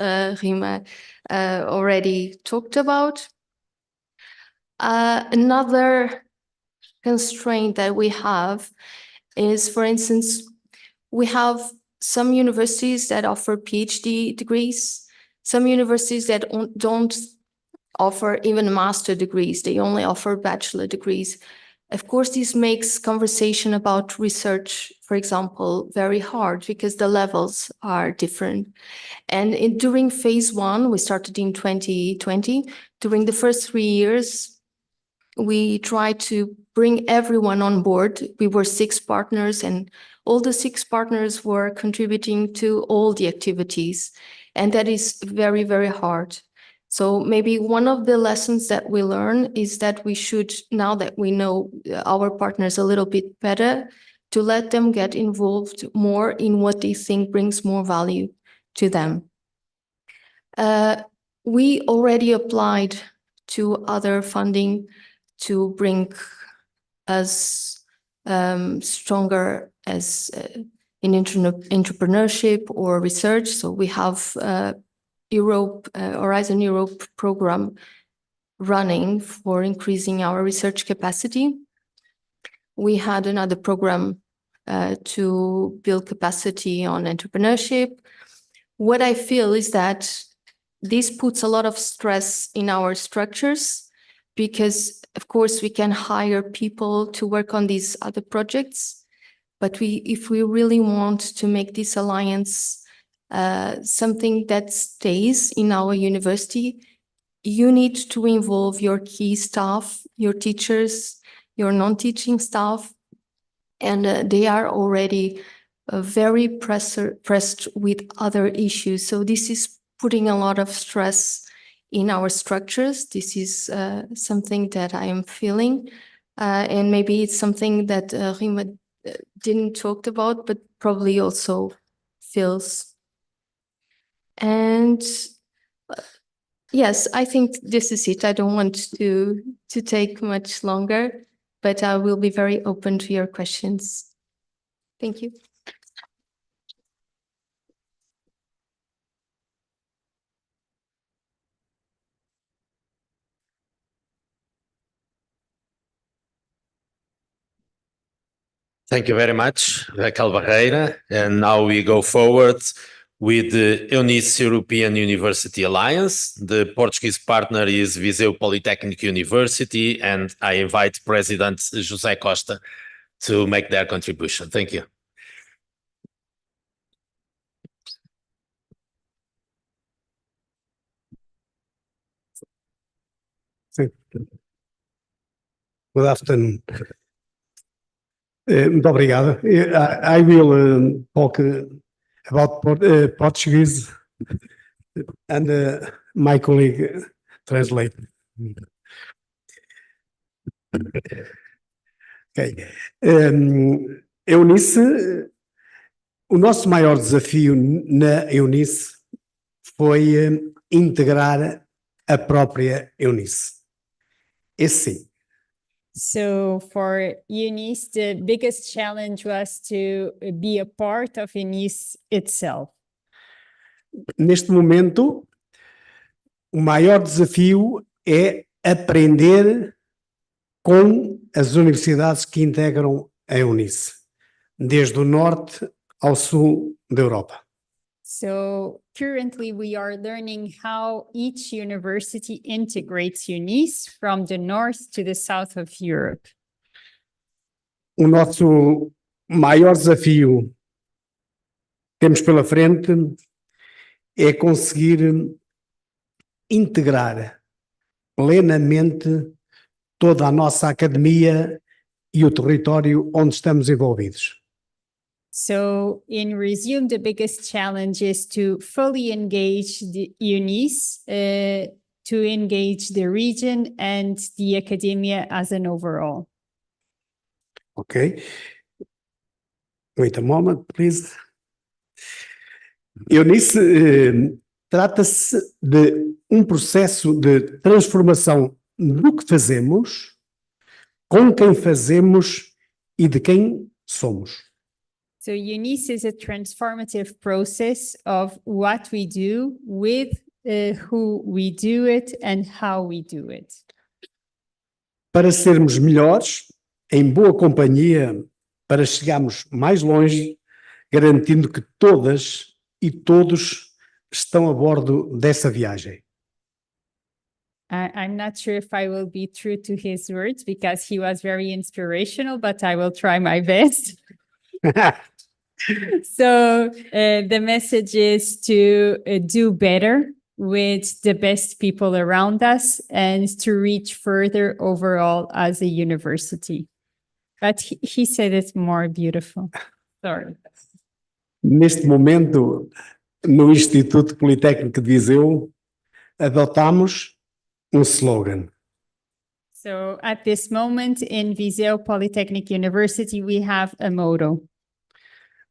Rima already talked about. Another constraint that we have is, for instance, we have some universities that offer PhD degrees, some universities that don't offer even master degrees, they only offer bachelor degrees. Of course, this makes conversation about research, for example, very hard because the levels are different. And during phase 1, we started in 2020. During the first 3 years, we tried to bring everyone on board. We were 6 partners, and all the 6 partners were contributing to all the activities. And that is very, very hard. So maybe one of the lessons that we learn is that we should, now that we know our partners a little bit better, to let them get involved more in what they think brings more value to them. We already applied to other funding to bring us stronger as in entrepreneurship or research. So we have Horizon Europe program running for increasing our research capacity. We had another program to build capacity on entrepreneurship. What I feel is that this puts a lot of stress in our structures because, of course, we can hire people to work on these other projects. But if we really want to make this alliance something that stays in our university, you need to involve your key staff, your teachers, your non-teaching staff, and they are already very pressed with other issues. So this is putting a lot of stress in our structures. This is something that I am feeling, and maybe it's something that Rima didn't talk about, but probably also feels. And Yes, I think this is it. I don't want to take much longer, but I will be very open to your questions. Thank you. Thank you very much, Raquel Barreira. And now we go forward with the EUNICE European University Alliance. The Portuguese partner is Viseu Polytechnic University, and I invite President José Costa to make their contribution. Thank you. Good afternoon. Muito obrigado. I will talk about Portuguese and my colleague translate. Okay. EUNICE, o nosso maior desafio na EUNICE foi integrar a própria EUNICE. Esse sim. So for UNICE, the biggest challenge was to be a part of UNICE itself. Neste momento, o maior desafio é aprender com as universidades que integram a EUNICE, desde o norte ao sul da Europa. So currently we are learning how each university integrates UNICE from the north to the south of Europe. O nosso maior desafio que temos pela frente é conseguir integrar plenamente toda a nossa academia e o território onde estamos envolvidos. So in Resume, the biggest challenge is to fully engage the UNICE, to engage the region and the academia as an overall. Ok? Wait a moment, please. EUNICE trata-se de um processo de transformação do que fazemos, com quem fazemos e de quem somos. So UNICE is a transformative process of what we do with who we do it and how we do it. Para sermos melhores, em boa companhia, para chegarmos mais longe, garantindo que todas e todos estão a bordo dessa viagem. I'm not sure if I will be true to his words because he was very inspirational, but I will try my best. So the message is to do better with the best people around us and to reach further overall as a university. But he said it's more beautiful. Sorry. Neste momento, no Instituto Politécnico de Viseu, adotamos slogan. So at this moment in Viseu Polytechnic University, we have a motto.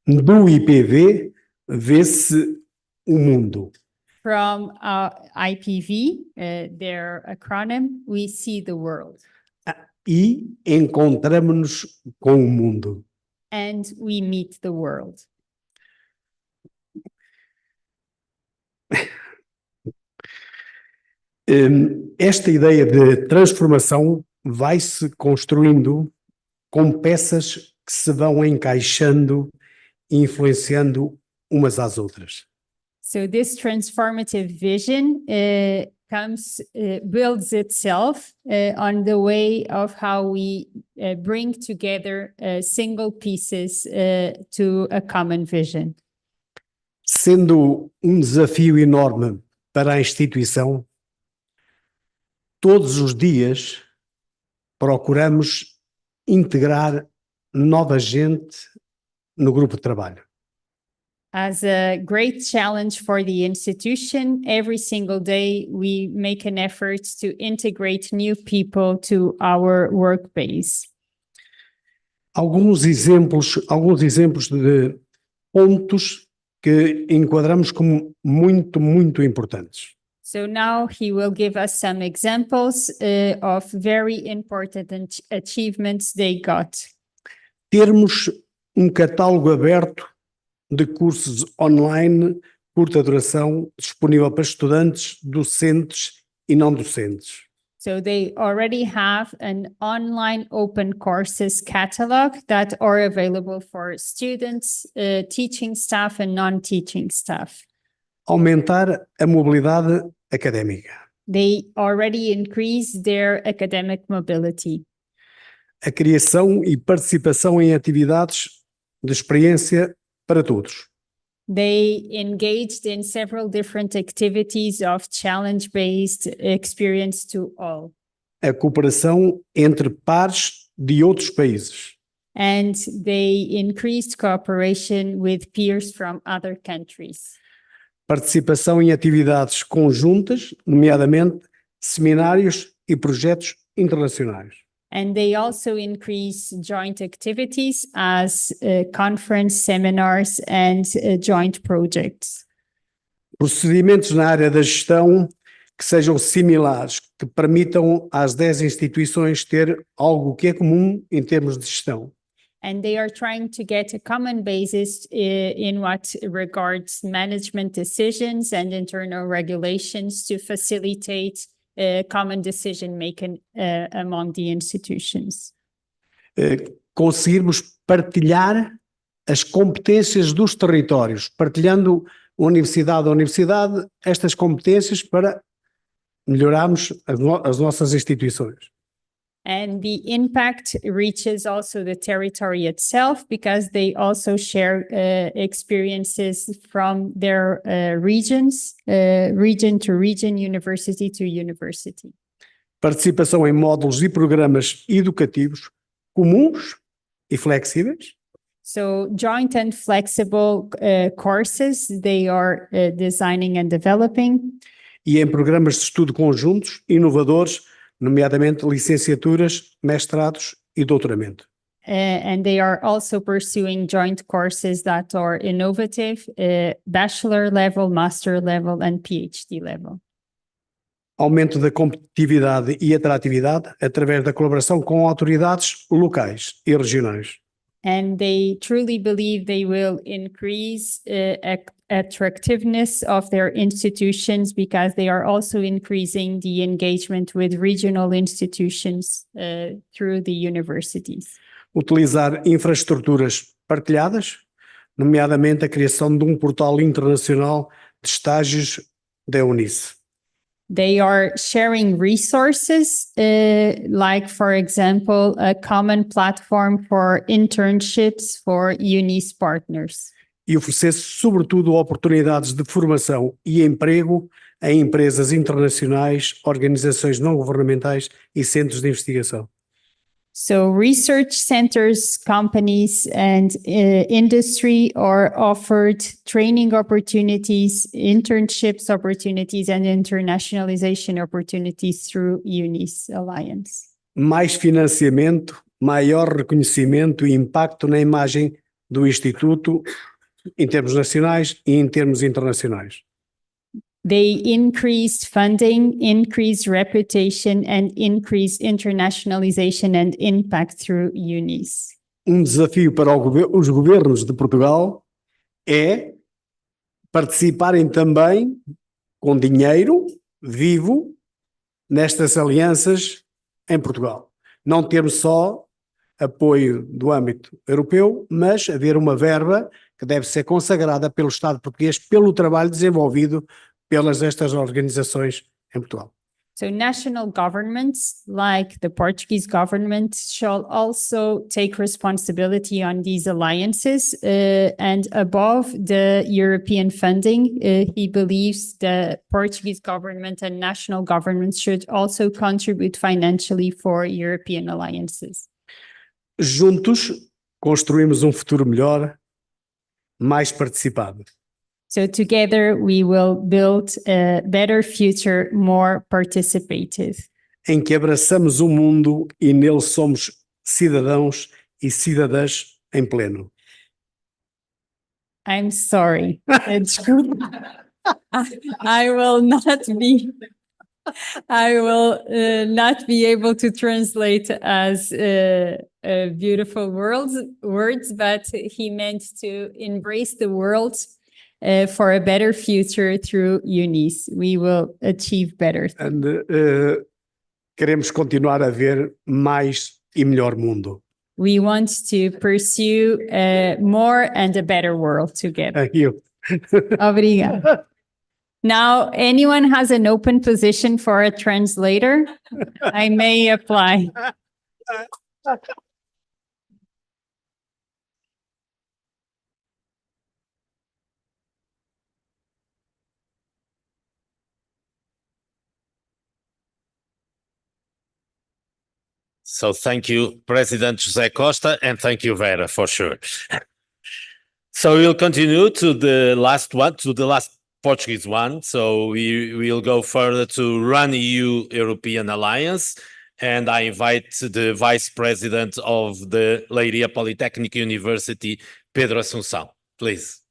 Do IPV vê-se o mundo. From IPV, their acronym, we see the world. E encontramos-nos com o mundo. And we meet the world. Esta ideia de transformação vai-se construindo com peças que se vão encaixando e influenciando umas às outras. So this transformative vision builds itself on the way of how we bring together single pieces to a common vision. Sendo um desafio enorme para a instituição, todos os dias procuramos integrar nova gente no grupo de trabalho. As a great challenge for the institution, every single day we make an effort to integrate new people to our work base. Alguns exemplos de pontos que enquadramos como muito importantes. So now he will give us some examples of very important achievements they got. Termos catálogo aberto de cursos online, curta duração, disponível para estudantes, docentes e não docentes. So they already have an online open courses catalog that are available for students, teaching staff and non-teaching staff. Aumentar a mobilidade académica. They already increased their academic mobility. A criação e participação em atividades de experiência para todos. They engaged in several different activities of challenge-based experience to all. A cooperação entre pares de outros países. And they increased cooperation with peers from other countries. Participação em atividades conjuntas, nomeadamente seminários e projetos internacionais. And they also increase joint activities as conference seminars and joint projects. Procedimentos na área da gestão que sejam similares, que permitam às 10 instituições ter algo que é comum em termos de gestão. And they are trying to get a common basis in what regards management decisions and internal regulations to facilitate common decision-making among the institutions. Conseguirmos partilhar as competências dos territórios, partilhando universidade a universidade, estas competências para melhorarmos as nossas instituições. And the impact reaches also the territory itself because they also share experiences from their regions, region to region, university to university. Participação em módulos e programas educativos comuns e flexíveis. So joint and flexible courses they are designing and developing. E em programas de estudo conjuntos, inovadores, nomeadamente licenciaturas, mestrados e doutoramento. And they are also pursuing joint courses that are innovative, bachelor level, master level, and PhD level. Aumento da competitividade e atratividade através da colaboração com autoridades locais e regionais. And they truly believe they will increase attractiveness of their institutions because they are also increasing the engagement with regional institutions through the universities. Utilizar infraestruturas partilhadas, nomeadamente a criação de portal internacional de estágios da Eunice. They are sharing resources, like, for example, a common platform for internships for UNICE partners. E oferecer, sobretudo, oportunidades de formação e emprego em empresas internacionais, organizações não governamentais e centros de investigação. So research centers, companies, and industry are offered training opportunities, internships opportunities, and internationalization opportunities through UNICE Alliance. Mais financiamento, maior reconhecimento e impacto na imagem do Instituto em termos nacionais e em termos internacionais. They increased funding, increased reputation, and increased internationalization and impact through UNICE. Desafio para os governos de Portugal é participarem também com dinheiro vivo nestas alianças em Portugal. Não termos só apoio do âmbito europeu, mas haver uma verba que deve ser consagrada pelo Estado português pelo trabalho desenvolvido pelas estas organizações em Portugal. So national governments, like the Portuguese government, shall also take responsibility on these alliances. And above the European funding, he believes the Portuguese government and national governments should also contribute financially for European alliances. Juntos construímos futuro melhor, mais participado. So together we will build a better future, more participative. Em que abraçamos o mundo e nele somos cidadãos e cidadãs em pleno. I'm sorry. I will not be. I will not be able to translate as beautiful words, but he meant to embrace the world for a better future through UNIS. We will achieve better. And queremos continuar a ver mais e melhor mundo. We want to pursue more and a better world together. Thank you. Obrigada. Now, anyone has an open position for a translator? I may apply. So thank you, President José Costa, and thank you, Vera, for sure. So we'll continue to the last Portuguese one. So we will go further to Run EU European Alliance. And I invite the Vice President of the Leiria Polytechnic University, Pedro Assunção, please.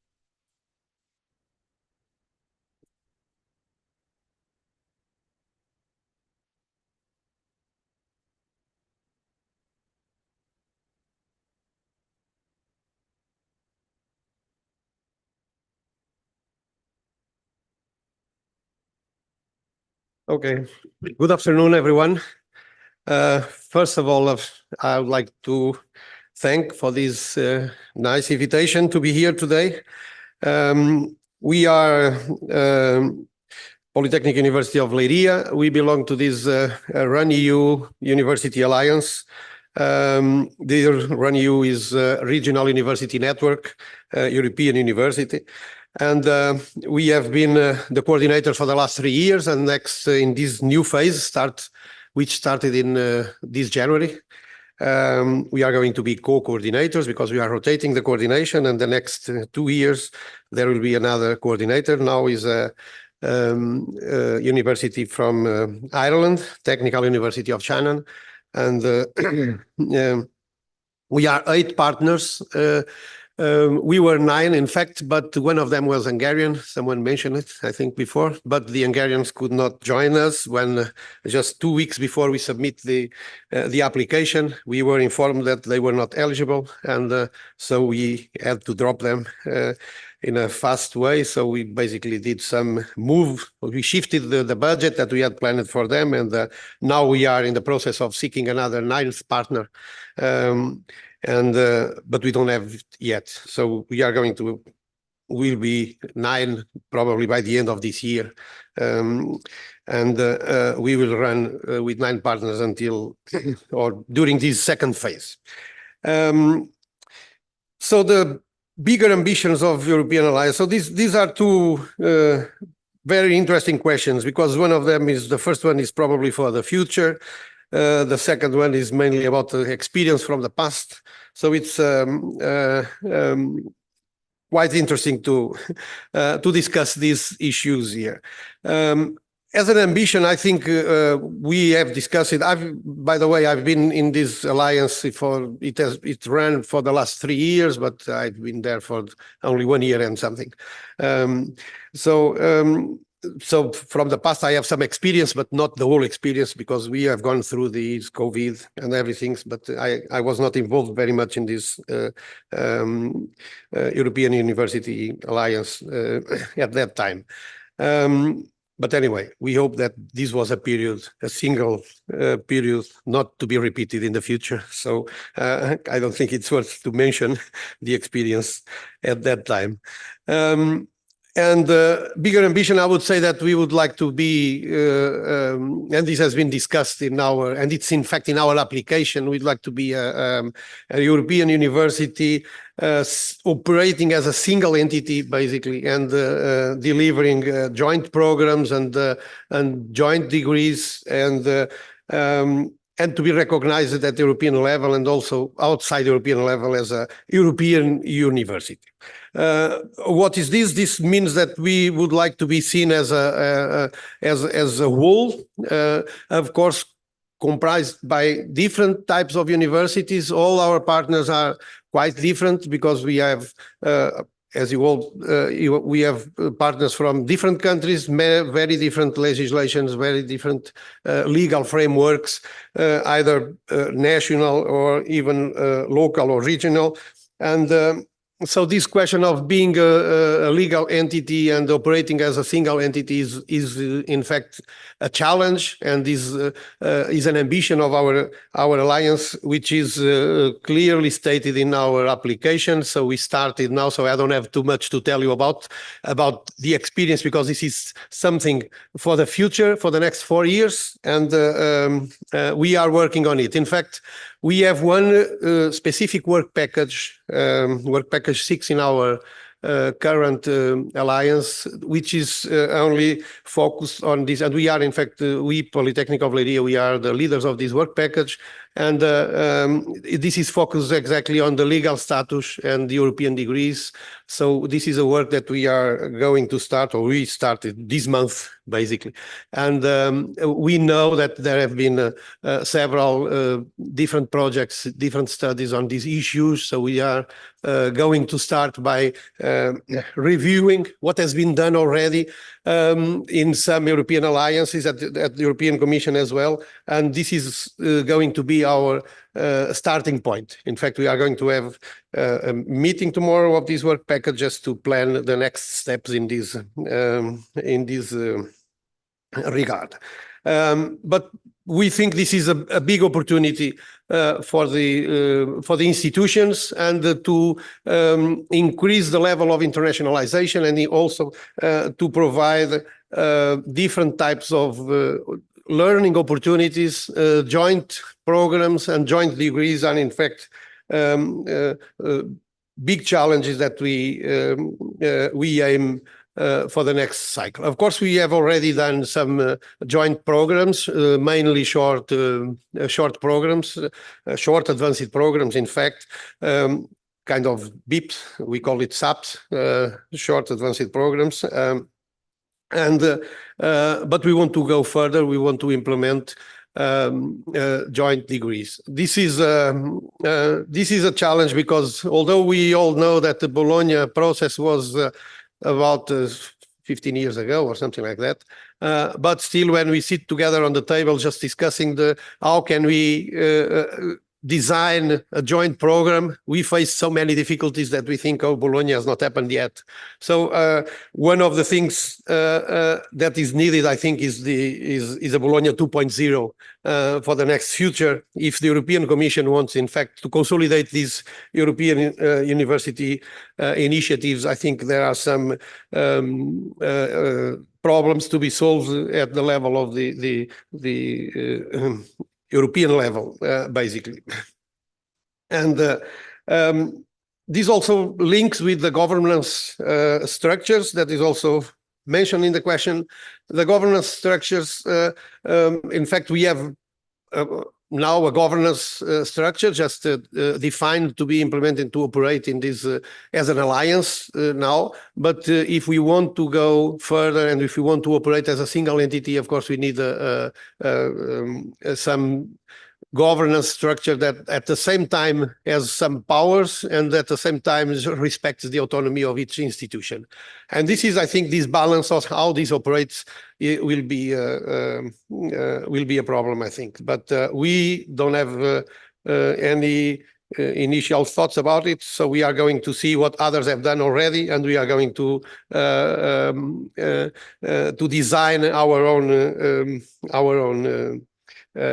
Okay, good afternoon, everyone. First of all, I would like to thank for this nice invitation to be here today. We are Polytechnic University of Leiria. We belong to this Run EU University Alliance. The Run EU is a regional university network, European university. And we have been the coordinator for the last 3 years, and next in this new phase which started in this January. We are going to be co-coordinators because we are rotating the coordination, and the next 2 years there will be another coordinator. Now is a university from Ireland, Technical University of Shannon, and we are 8 partners. We were 9, in fact, but one of them was Hungarian. Someone mentioned it, I think, before. But the Hungarians could not join us when just 2 weeks before we submit the application, we were informed that they were not eligible, and so we had to drop them in a fast way. So we basically did some move. We shifted the budget that we had planned for them, and now we are in the process of seeking another 9th partner. But we don't have it yet. So we'll be 9 probably by the end of this year. We will run with 9 partners until or during this second phase. So the bigger ambitions of European Alliance. So these are 2 very interesting questions, because one of them is, the first one is probably for the future. The second one is mainly about the experience from the past. So it's quite interesting to discuss these issues here. As an ambition, I think we have discussed it. By the way, I've been in this alliance it ran for the last 3 years, but I've been there for only 1 year and something. So from the past, I have some experience, but not the whole experience, because we have gone through these COVID and everything. But I was not involved very much in this European University Alliance at that time. But anyway, we hope that this was a single period, not to be repeated in the future. So I don't think it's worth to mention the experience at that time. And bigger ambition, I would say that we would like to be, and this has been discussed and it's in fact in our application, we'd like to be a European university operating as a single entity, basically, and delivering joint programs and joint degrees, and to be recognized at the European level and also outside the European level as a European university. What is this? This means that we would like to be seen as a whole, of course, comprised by different types of universities. All our partners are quite different, because we have as you all, we have partners from different countries, very different legislations, very different legal frameworks, either national or even local or regional. And so this question of being a legal entity and operating as a single entity is in fact a challenge, and is an ambition of our alliance, which is clearly stated in our application. So we started now, so I don't have too much to tell you about the experience, because this is something for the future, for the next 4 years, and we are working on it. In fact, we have one specific work package 6 in our current alliance, which is only focused on this. And we are, in fact, we Polytechnic of Leiria, we are the leaders of this work package. And this is focused exactly on the legal status and the European degrees. So this is a work that we are going to start, or we started this month, basically. And we know that there have been several different projects, different studies on these issues. So we are going to start by reviewing what has been done already in some European alliances at the European Commission as well. And this is going to be our starting point. In fact, we are going to have a meeting tomorrow of this work package just to plan the next steps in this regard. But we think this is a big opportunity for the institutions, and to increase the level of internationalization, and also to provide different types of learning opportunities. Joint programs and joint degrees are in fact big challenges that we aim for the next cycle. Of course, we have already done some joint programs, mainly short programs, short advanced programs, in fact, kind of BIPs, we call it SAPs, short advanced programs. But we want to go further. We want to implement joint degrees. This is a challenge, because although we all know that the Bologna process was about 15 years ago or something like that, but still, when we sit together on the table just discussing how can we design a joint program, we face so many difficulties that we think, oh, Bologna has not happened yet. So one of the things that is needed, I think, is a Bologna 2.0 for the next future. If the European Commission wants, in fact, to consolidate these European university initiatives, I think there are some problems to be solved at the level of the European level, basically. And this also links with the governance structures that is also mentioned in the question. The governance structures, in fact, we have now a governance structure just defined to be implemented to operate in this as an alliance now. But if we want to go further, and if we want to operate as a single entity, of course, we need some governance structure that at the same time has some powers, and at the same time respects the autonomy of each institution. And this is, I think, this balance of how this operates will be a problem, I think. But we don't have any initial thoughts about it, so we are going to see what others have done already, and we are going to design our own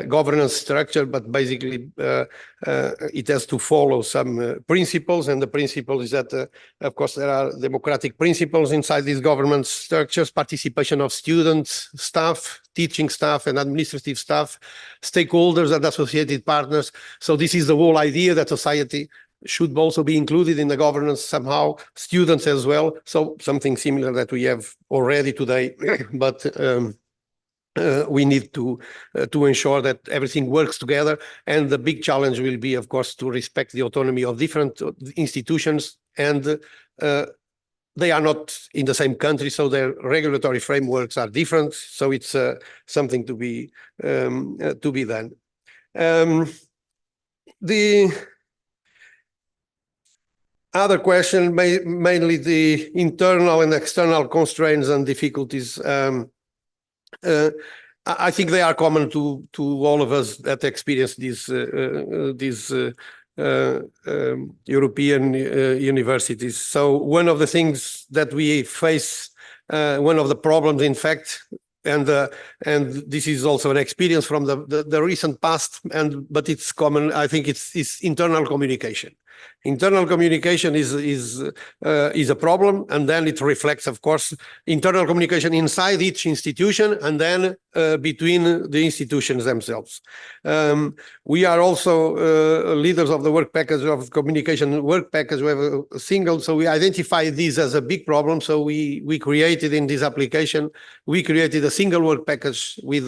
governance structure. But basically it has to follow some principles, and the principle is that of course there are democratic principles inside these governance structures: participation of students, staff, teaching staff and administrative staff, stakeholders and associated partners. So this is the whole idea, that society should also be included in the governance somehow, students as well. So something similar that we have already today, but we need to ensure that everything works together. And the big challenge will be, of course, to respect the autonomy of different institutions, and they are not in the same country, so their regulatory frameworks are different. So it's something to be done. Other question, mainly the internal and external constraints and difficulties. I think they are common to all of us that experience these European universities. So one of the things that we face, one of the problems, in fact, and this is also an experience from the recent past, but it's common. I think it's internal communication. Internal communication is a problem, and then it reflects, of course, internal communication inside each institution, and then between the institutions themselves. We are also leaders of the work package of communication work package. We have a single, so we identify this as a big problem. So we created in this application, we created a single work package with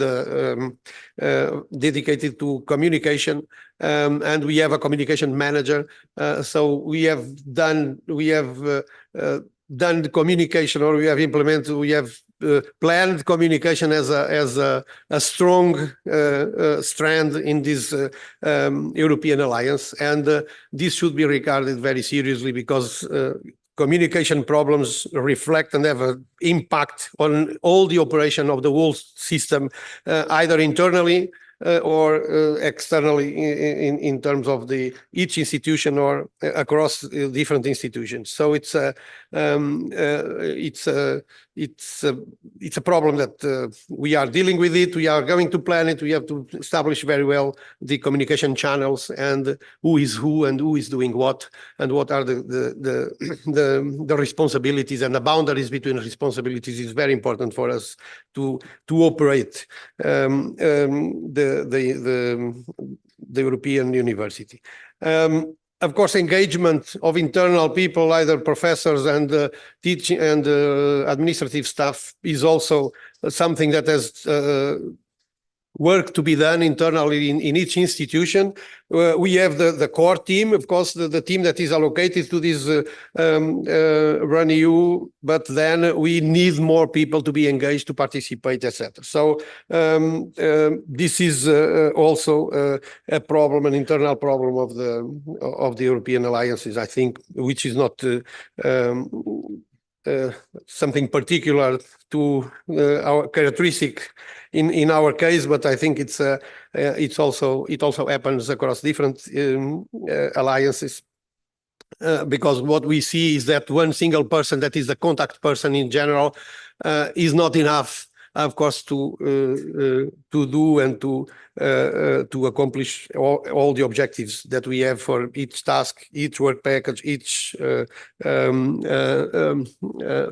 dedicated to communication, and we have a communication manager. So we have done the communication, or we have implemented, we have planned communication as a strong strand in this European alliance, and this should be regarded very seriously, because communication problems reflect and have an impact on all the operation of the whole system, either internally or externally in terms of each institution or across different institutions. So it's a problem that we are dealing with it. We are going to plan it. We have to establish very well the communication channels, and who is who and who is doing what, and what are the responsibilities, and the boundaries between responsibilities is very important for us to operate the European University. Of course, engagement of internal people, either professors and teaching and administrative staff, is also something that has work to be done internally in each institution. We have the core team, of course, the team that is allocated to this Run EU, but then we need more people to be engaged, to participate, etc. So this is also a problem, an internal problem of the European alliances, I think, which is not something particular to our characteristic in our case, but I think it also happens across different alliances, because what we see is that one single person that is the contact person in general is not enough, of course, to do and to accomplish all the objectives that we have for each task, each work package, each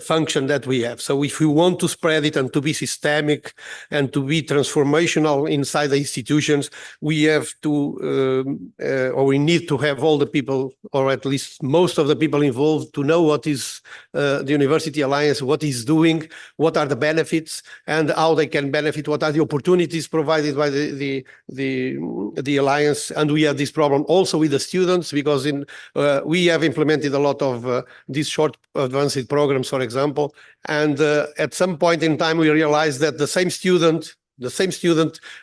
function that we have. So if we want to spread it and to be systemic and to be transformational inside the institutions, we have to, or we need to have all the people, or at least most of the people involved, to know what is the University Alliance, what is doing, what are the benefits, and how they can benefit, what are the opportunities provided by the Alliance. And we have this problem also with the students, because we have implemented a lot of these short advanced programs, for example, and at some point in time we realized that the same student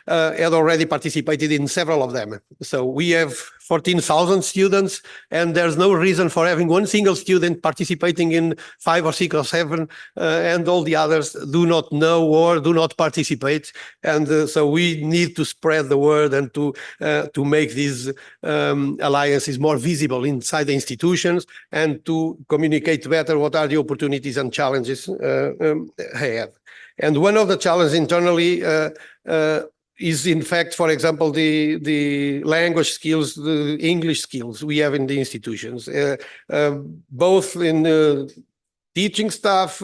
had already participated in several of them. So we have 14,000 students, and there's no reason for having one single student participating in 5 or 6 or 7, and all the others do not know or do not participate. And so we need to spread the word and to make these alliances more visible inside the institutions, and to communicate better what are the opportunities and challenges ahead. And one of the challenges internally is, in fact, for example, the language skills, the English skills we have in the institutions, both in teaching staff,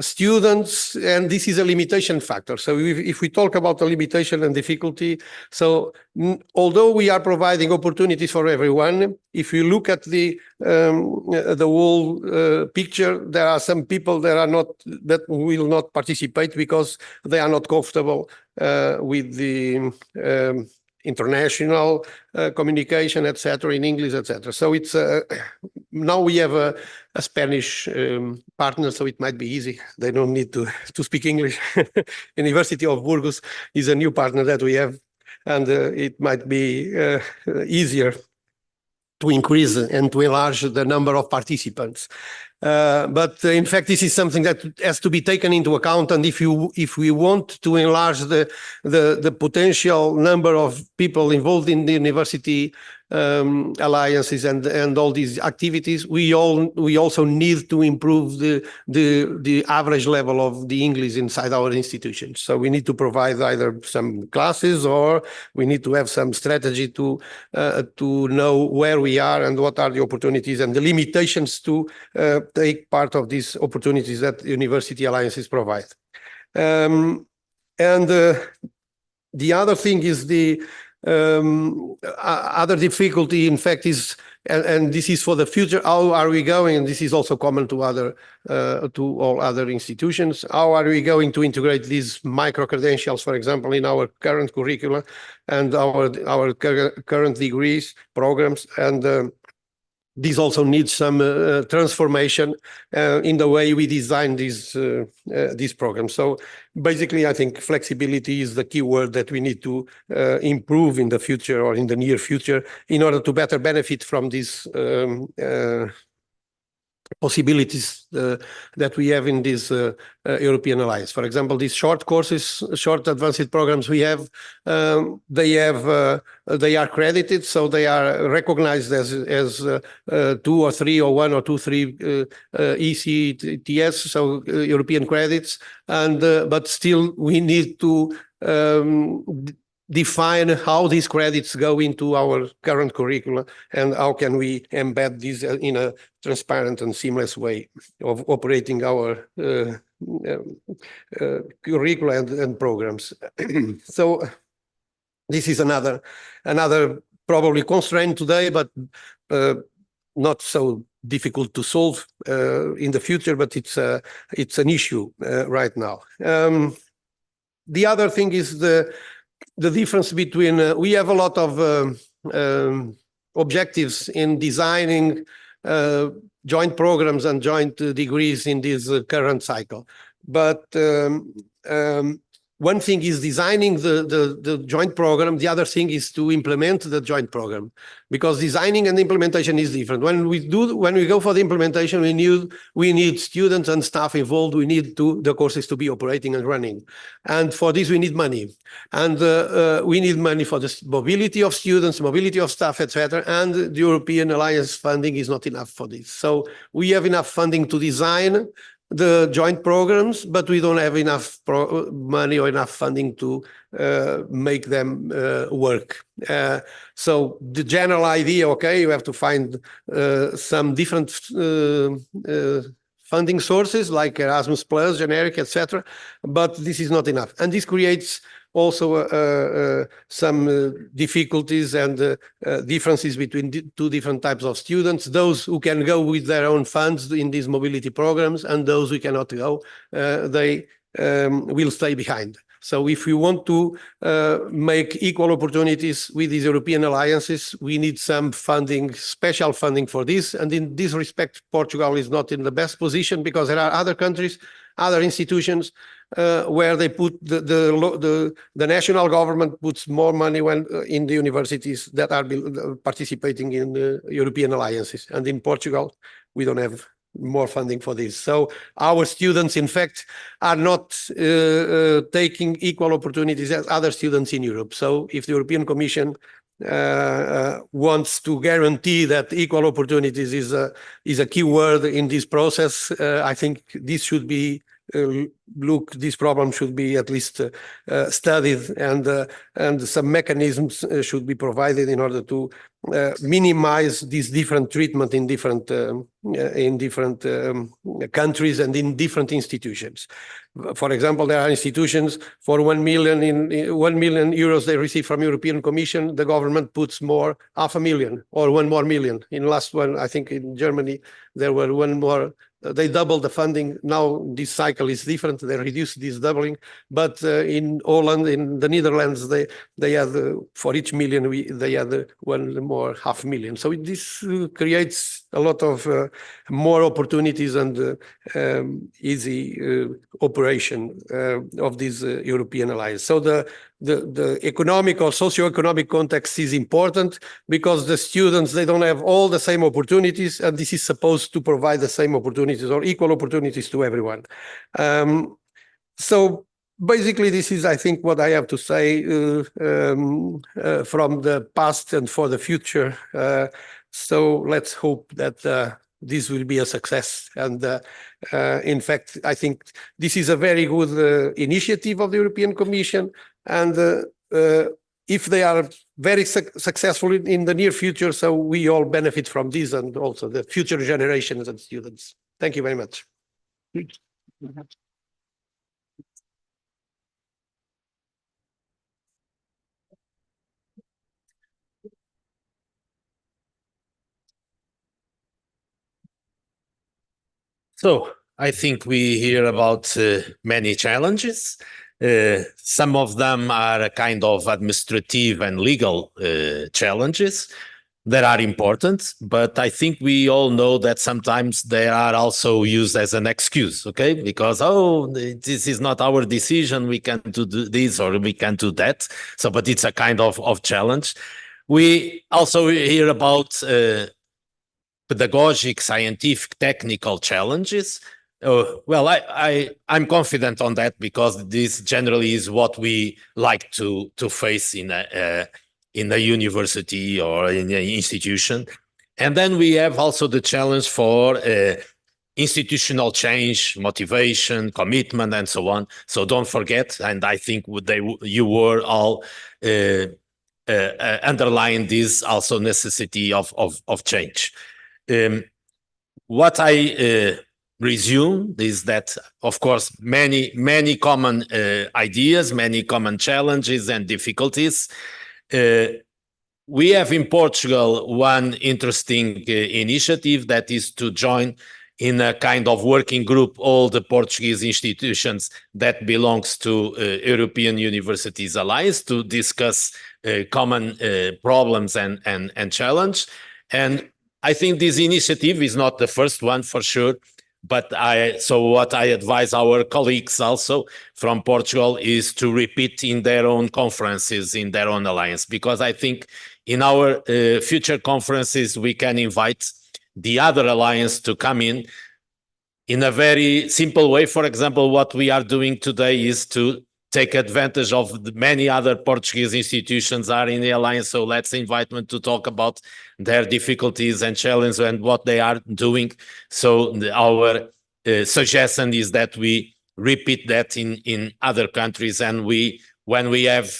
students, and this is a limitation factor. So if we talk about the limitation and difficulty, so although we are providing opportunities for everyone, if you look at the whole picture, there are some people that will not participate because they are not comfortable with the international communication, etc., in English, etc. So it's now we have a Spanish partner, so it might be easy. They don't need to speak English. University of Burgos is a new partner that we have, and it might be easier to increase and to enlarge the number of participants. But in fact, this is something that has to be taken into account. And if we want to enlarge the potential number of people involved in the university alliances and all these activities, we also need to improve the average level of the English inside our institutions. So we need to provide either some classes, or we need to have some strategy to know where we are and what are the opportunities and the limitations to take part of these opportunities that university alliances provide. And the other thing is the other difficulty, in fact, is, and this is for the future, how are we going, and this is also common to all other institutions, how are we going to integrate these micro-credentials, for example, in our current curricula and our current degrees programs, and this also needs some transformation in the way we design these programs. So basically, I think flexibility is the key word that we need to improve in the future or in the near future in order to better benefit from these possibilities that we have in this European Alliance. For example, these short courses, short advanced programs we have, they are credited, so they are recognized as 2 or 3 or 1 or 2, 3 ECTS, so European credits, and but still we need to define how these credits go into our current curricula and how can we embed these in a transparent and seamless way of operating our curricula and programs. So this is another probably constraint today, but not so difficult to solve in the future, but it's an issue right now. The other thing is the difference between, we have a lot of objectives in designing joint programs and joint degrees in this current cycle. But one thing is designing the joint program, the other thing is to implement the joint program, because designing and implementation is different. When we go for the implementation, we need students and staff involved. We need the courses to be operating and running, and for this we need money, and we need money for the mobility of students, mobility of staff, etc. And the European Alliance funding is not enough for this. So we have enough funding to design the joint programs, but we don't have enough money or enough funding to make them work. So the general idea, okay, you have to find some different funding sources like Erasmus Plus, generic, etc. But this is not enough. And this creates also some difficulties and differences between two different types of students, those who can go with their own funds in these mobility programs and those who cannot go, they will stay behind. So if we want to make equal opportunities with these European alliances, we need some funding, special funding for this. And in this respect, Portugal is not in the best position because there are other countries, other institutions where they put the national government puts more money in the universities that are participating in the European alliances. And in Portugal, we don't have more funding for this. So our students, in fact, are not taking equal opportunities as other students in Europe. So if the European Commission wants to guarantee that equal opportunities is a key word in this process, I think this should be this problem should be at least studied, and some mechanisms should be provided in order to minimize this different treatment in different countries and in different institutions. For example, there are institutions for 1 million euros they receive from European Commission. The government puts more, 500,000 or 1 more million. In last one, I think in Germany there were 1 more. They doubled the funding. Now this cycle is different. They reduced this doubling, but in Holland, in the Netherlands, they had for each million they had 1 more 500,000. So this creates a lot of more opportunities and easy operation of this European alliance. So the economic or socio-economic context is important because the students, they don't have all the same opportunities, and this is supposed to provide the same opportunities or equal opportunities to everyone. So basically, this is, I think, what I have to say from the past and for the future. So let's hope that this will be a success. And in fact, I think this is a very good initiative of the European Commission. And if they are very successful in the near future, so we all benefit from this and also the future generations and students. Thank you very much. So I think we hear about many challenges. Some of them are a kind of administrative and legal challenges that are important, but I think we all know that sometimes they are also used as an excuse, okay? Because, oh, this is not our decision, we can't do this or we can't do that. So, but it's a kind of challenge. We also hear about pedagogic, scientific, technical challenges. Well, I'm confident on that because this generally is what we like to face in a university or in an institution. And then we have also the challenge for institutional change, motivation, commitment, and so on. So don't forget, and I think you were all underlying this also necessity of change. What I resume is that, of course, many common ideas, many common challenges and difficulties. We have in Portugal one interesting initiative that is to join in a kind of working group all the Portuguese institutions that belongs to European Universities Alliance to discuss common problems and challenge. And I think this initiative is not the first one for sure, but what I advise our colleagues also from Portugal is to repeat in their own conferences, in their own alliance, because I think in our future conferences, we can invite the other alliance to come in a very simple way. For example, what we are doing today is to take advantage of the many other Portuguese institutions are in the alliance. So let's invite them to talk about their difficulties and challenges and what they are doing. So our suggestion is that we repeat that in other countries, and when we have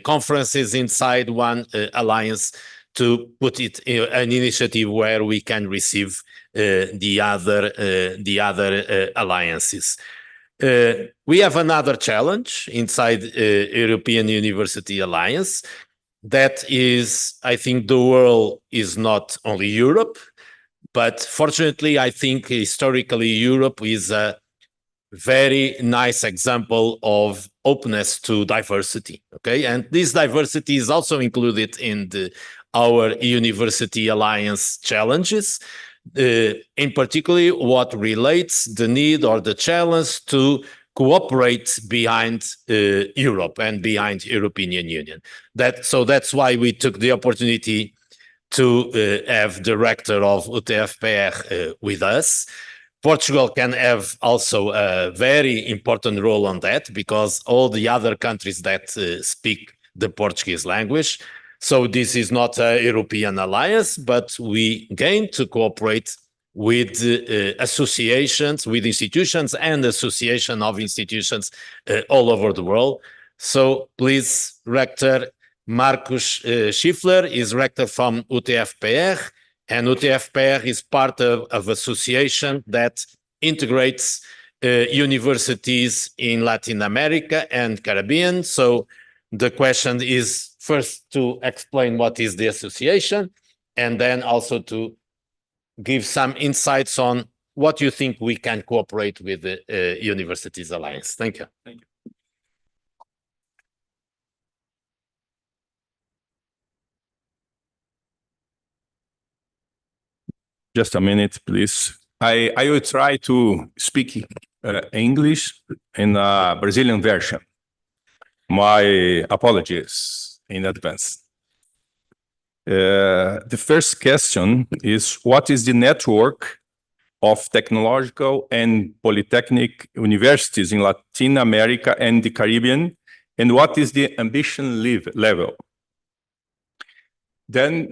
conferences inside one alliance, to put it in an initiative where we can receive the other alliances. We have another challenge inside European University Alliance. That is, I think the world is not only Europe, but fortunately, I think historically Europe is a very nice example of openness to diversity, okay? And this diversity is also included in our University Alliance challenges. In particular, what relates the need or the challenge to cooperate behind Europe and behind European Union. So that's why we took the opportunity to have the rector of UTFPR with us. Portugal can have also a very important role on that because all the other countries that speak the Portuguese language. So this is not a European alliance, but we gain to cooperate with associations, with institutions and association of institutions all over the world. So please, Rector Marcus Schiffler is rector from UTFPR, and UTFPR is part of association that integrates universities in Latin America and Caribbean. So the question is first to explain what is the association, and then also to give some insights on what you think we can cooperate with the Universities Alliance. Thank you. Thank you. Just a minute, please. I will try to speak English in a Brazilian version. My apologies in advance. The first question is, what is the network of technological and polytechnic universities in Latin America and the Caribbean, and what is the ambition level? Then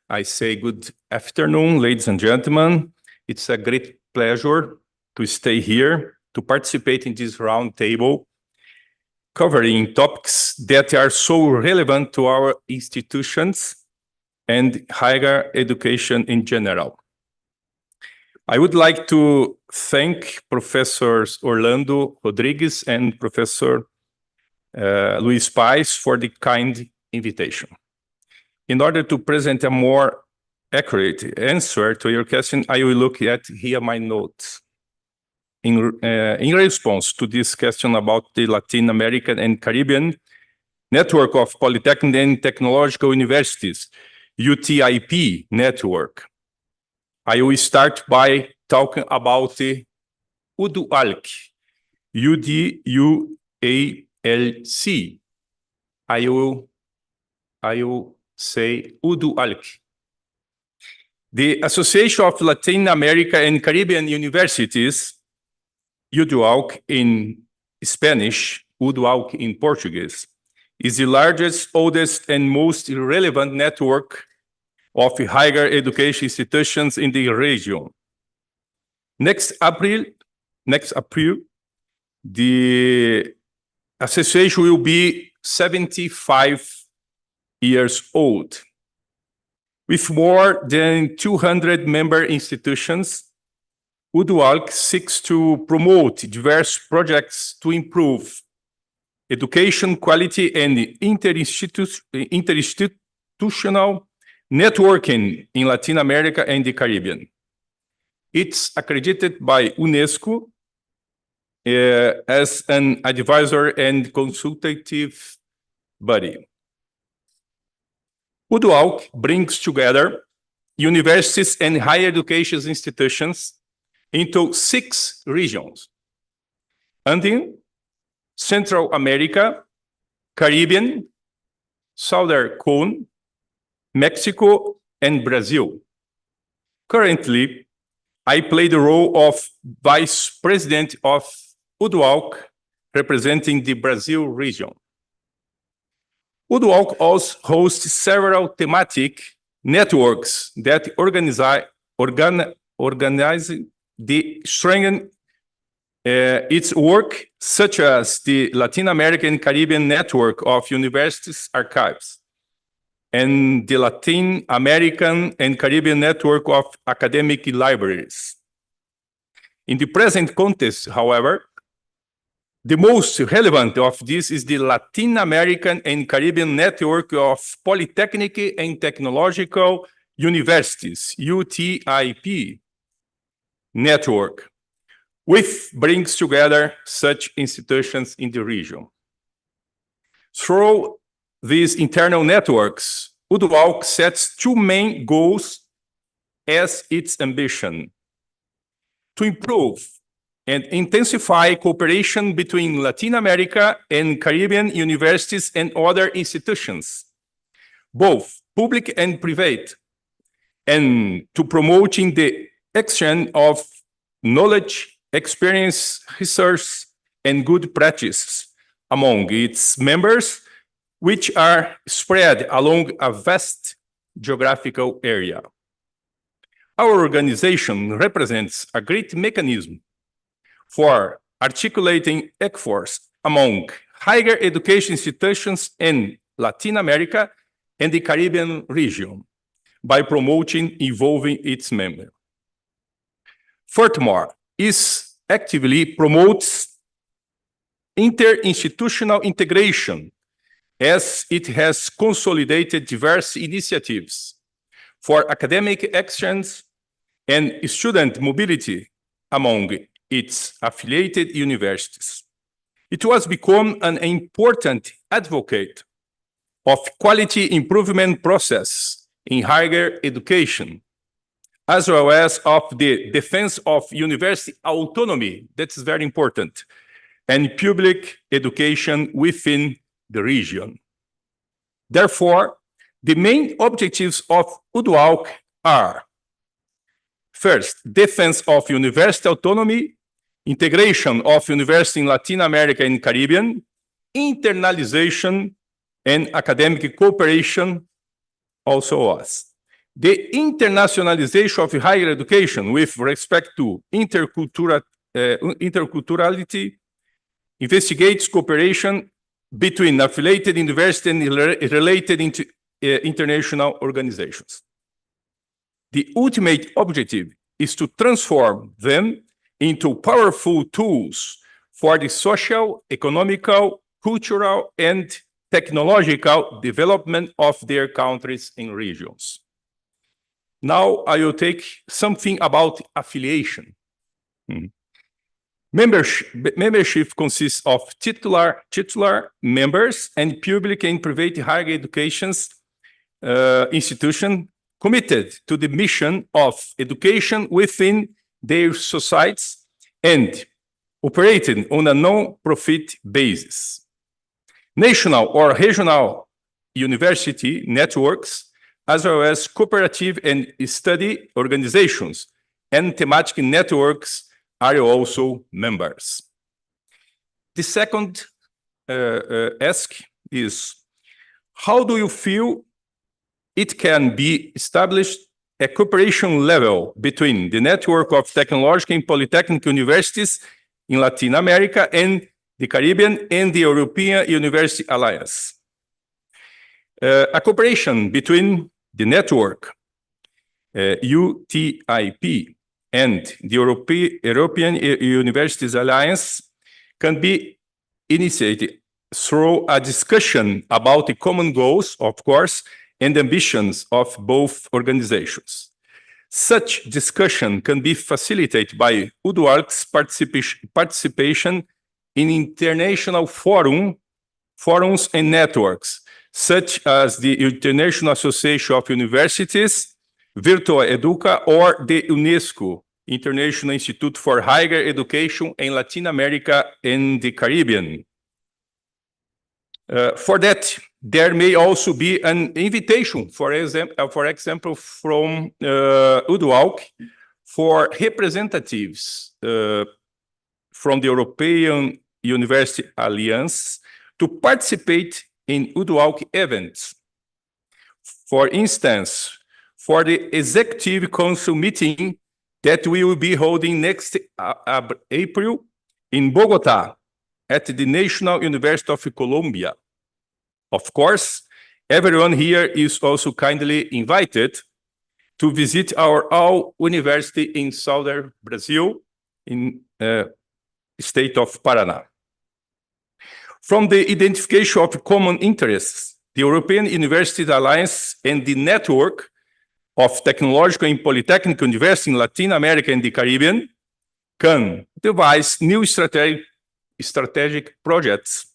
I say good afternoon, ladies and gentlemen. It's a great pleasure to stay here, to participate in this round table, covering topics that are so relevant to our institutions and higher education in general. I would like to thank Professors Orlando Rodrigues and Professor Luis Pais for the kind invitation. In order to present a more accurate answer to your question, I will look at here my notes. In response to this question about the Latin American and Caribbean network of polytechnic and technological universities, UTIP network, I will start by talking about the UDUALC, UDUALC. I will say UDUALC. The Association of Latin America and Caribbean Universities, UDUALC in Spanish, UDUALC in Portuguese, is the largest, oldest, and most relevant network of higher education institutions in the region. Next April, the association will be 75 years old. With more than 200 member institutions, UDUALC seeks to promote diverse projects to improve education quality and interinstitutional networking in Latin America and the Caribbean. It's accredited by UNESCO as an advisor and consultative body. UDUALC brings together universities and higher education institutions into 6 regions: Andean, Central America, Caribbean, Southern Cone, Mexico, and Brazil. Currently, I play the role of Vice President of UDUALC, representing the Brazil region. UDUALC also hosts several thematic networks that organize the strengthen its work, such as the Latin American Caribbean Network of Universities Archives and the Latin American and Caribbean Network of Academic Libraries. In the present context, however, the most relevant of this is the Latin American and Caribbean Network of Polytechnic and Technological Universities, UTIP network, which brings together such institutions in the region. Through these internal networks, UDUALC sets 2 main goals as its ambition: to improve and intensify cooperation between Latin America and Caribbean universities and other institutions, both public and private, and to promoting the exchange of knowledge, experience, research, and good practices among its members, which are spread along a vast geographical area. Our organization represents a great mechanism for articulating efforts among higher education institutions in Latin America and the Caribbean region by promoting involving its members. Furthermore, it actively promotes interinstitutional integration, as it has consolidated diverse initiatives for academic exchange and student mobility among its affiliated universities. It has become an important advocate of quality improvement process in higher education, as well as of the defense of university autonomy. That's very important. and public education within the region. Therefore, the main objectives of UDWALC are: first, defense of university autonomy, integration of university in Latin America and Caribbean, internalization, and academic cooperation, also was. The internationalization of higher education with respect to interculturality investigates cooperation between affiliated universities and related international organizations. The ultimate objective is to transform them into powerful tools for the social, economical, cultural, and technological development of their countries and regions. Now I will take something about affiliation. Membership consists of titular members and public and private higher education institutions committed to the mission of education within their societies and operating on a non-profit basis. National or regional university networks, as well as cooperative and study organizations and thematic networks are also members. The second ask is, how do you feel it can be established a cooperation level between the network of technological and polytechnic universities in Latin America and the Caribbean and the European University Alliance? A cooperation between the network, UTIP, and the European Universities Alliance can be initiated through a discussion about the common goals, of course, and ambitions of both organizations. Such discussion can be facilitated by UDWALC's participation in international forums and networks, such as the International Association of Universities, Virtual Educa, or the UNESCO, International Institute for Higher Education in Latin America and the Caribbean. For that, there may also be an invitation, for example, from UDWALC for representatives from the European University Alliance to participate in UDWALC events. For instance, for the Executive Council meeting that we will be holding next April in Bogota at the National University of Colombia. Of course, everyone here is also kindly invited to visit our university in southern Brazil, in state of Paraná. From the identification of common interests, the European Universities Alliance and the network of technological and polytechnic universities in Latin America and the Caribbean can devise new strategic projects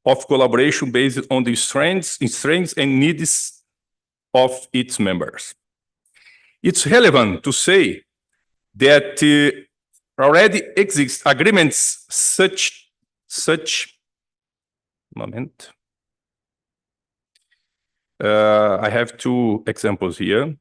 of collaboration based on the strengths and needs of its members. It's relevant to say that already exist agreements moment. I have two examples here.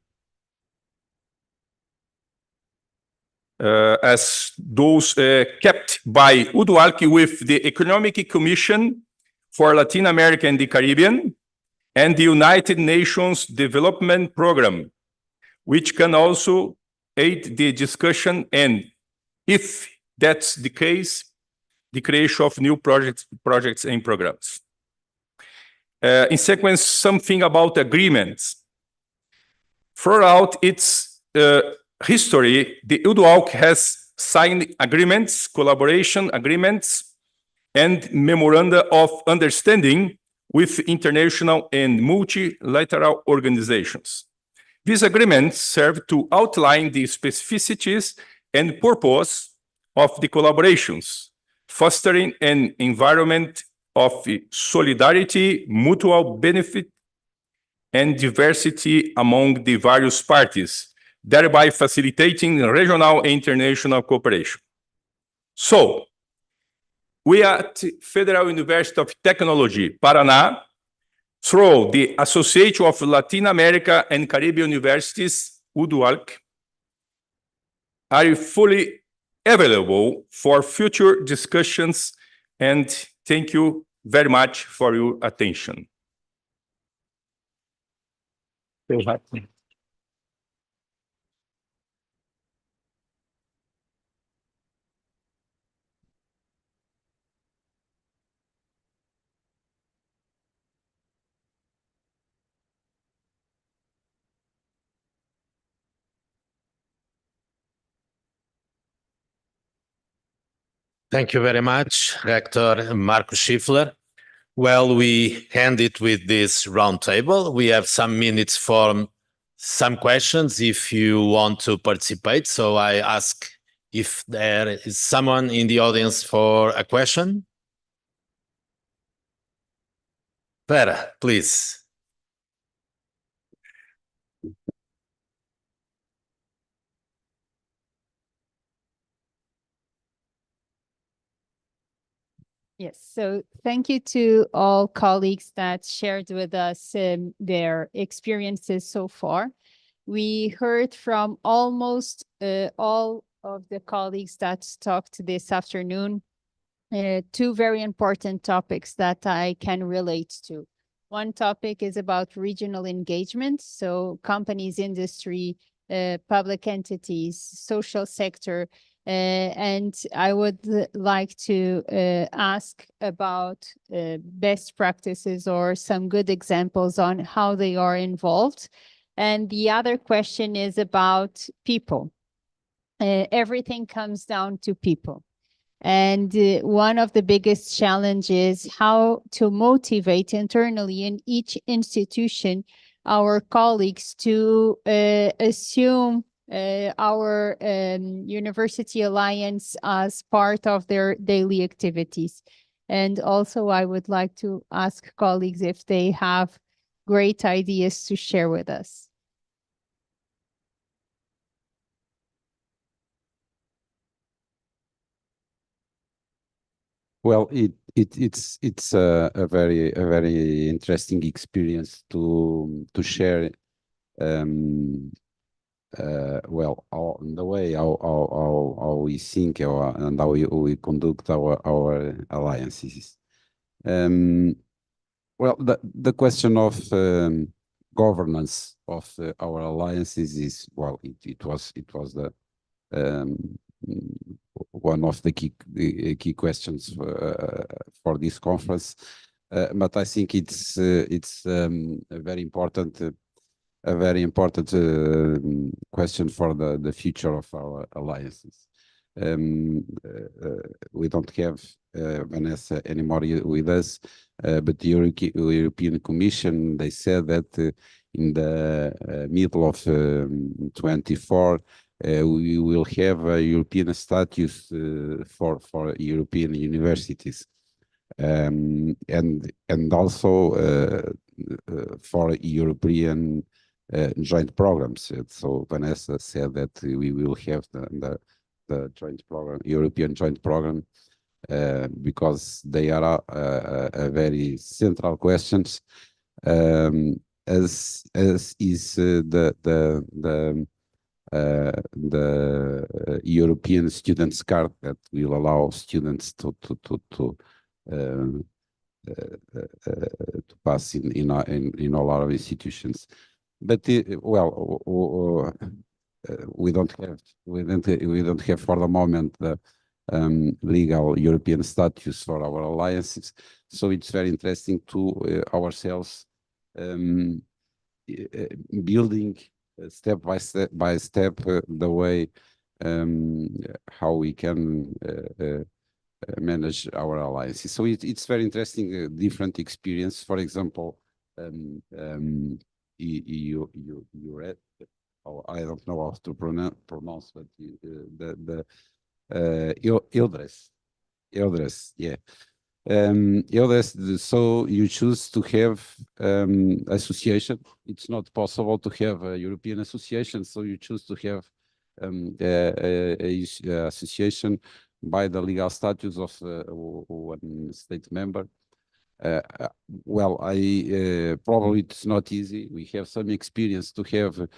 As those kept by UDWALC with the Economic Commission for Latin America and the Caribbean and the United Nations Development Program, which can also aid the discussion and, if that's the case, the creation of new projects and programs. In sequence, something about agreements. Throughout its history, the UDWALC has signed agreements, collaboration agreements, and memoranda of understanding with international and multilateral organizations. These agreements serve to outline the specificities and purpose of the collaborations, fostering an environment of solidarity, mutual benefit, and diversity among the various parties, thereby facilitating regional and international cooperation. So, we at Federal University of Technology, Paraná, through the Association of Latin America and Caribbean Universities, UDUALC, are fully available for future discussions, and thank you very much for your attention. Thank you very much, Rector Marco Schiffler. Well, we end it with this roundtable. We have some minutes for some questions if you want to participate. So I ask if there is someone in the audience for a question. Vera, please. Yes, so thank you to all colleagues that shared with us their experiences so far. We heard from almost all of the colleagues that talked this afternoon, two very important topics that I can relate to. One topic is about regional engagement, so companies, industry, public entities, social sector, and I would like to ask about best practices or some good examples on how they are involved. And the other question is about people. Everything comes down to people. And one of the biggest challenges is how to motivate internally in each institution our colleagues to assume our University Alliance as part of their daily activities. And also, I would like to ask colleagues if they have great ideas to share with us. Well, it's a very interesting experience to share. Well, the way how we think and how we conduct our alliances. Well, the question of governance of our alliances is, well, it was the one of the key questions for this conference, but I think it's a very important question for the future of our alliances. We don't have Vanessa anymore with us, but the European Commission, they said that in the middle of 24, we will have a European status for European universities, and also for European joint programs. So Vanessa said that we will have the joint program, European joint program, because they are a very central questions, as is the European students card that will allow students to pass in all our institutions. But we don't have for the moment the legal European status for our alliances. So it's very interesting to ourselves building step by step the way how we can manage our alliances. So it's very interesting, different experience. For example, you read, oh, I don't know how to pronounce, but Ildres, yeah. So you choose to have association. It's not possible to have a European association, so you choose to have association by the legal status of one state member. Well, probably it's not easy. We have some experience to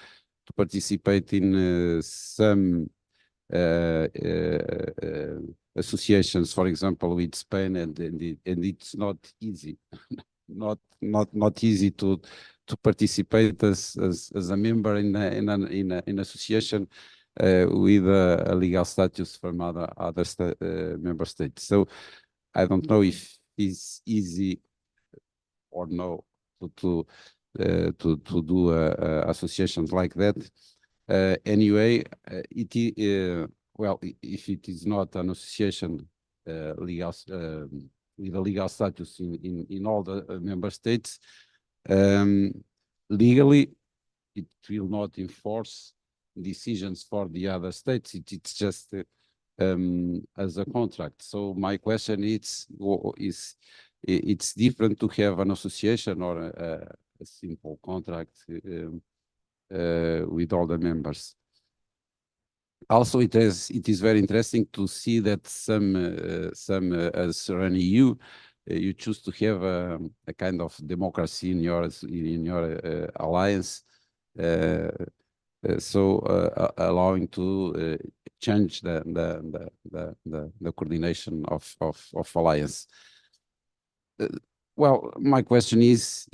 participate in some associations, for example, with Spain, and it's not easy, not easy to participate as a member in an association with a legal status from other member states. So I don't know if it's easy or no to do associations like that. Anyway, well, if it is not an association legal with a legal status in all the member states, legally it will not enforce decisions for the other states. It's just as a contract. So my question is it's different to have an association or a simple contract with all the members. Also, it is very interesting to see that some as an EU, you choose to have a kind of democracy in your alliance, so allowing to change the coordination of alliance. Well, my question is,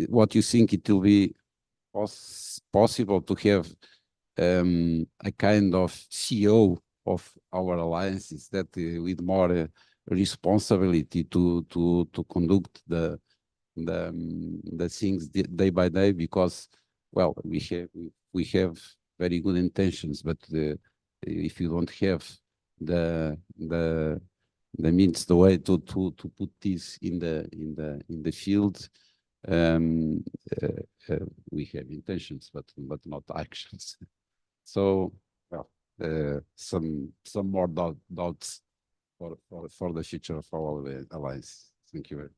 what you think it will be possible to have a kind of CEO of our alliances that with more responsibility to conduct the things day by day, because well, we have very good intentions, but if you don't have the means, the way to put this in the field, we have intentions, but not actions. So, well, some more doubts for the future of our alliance. Thank you very much.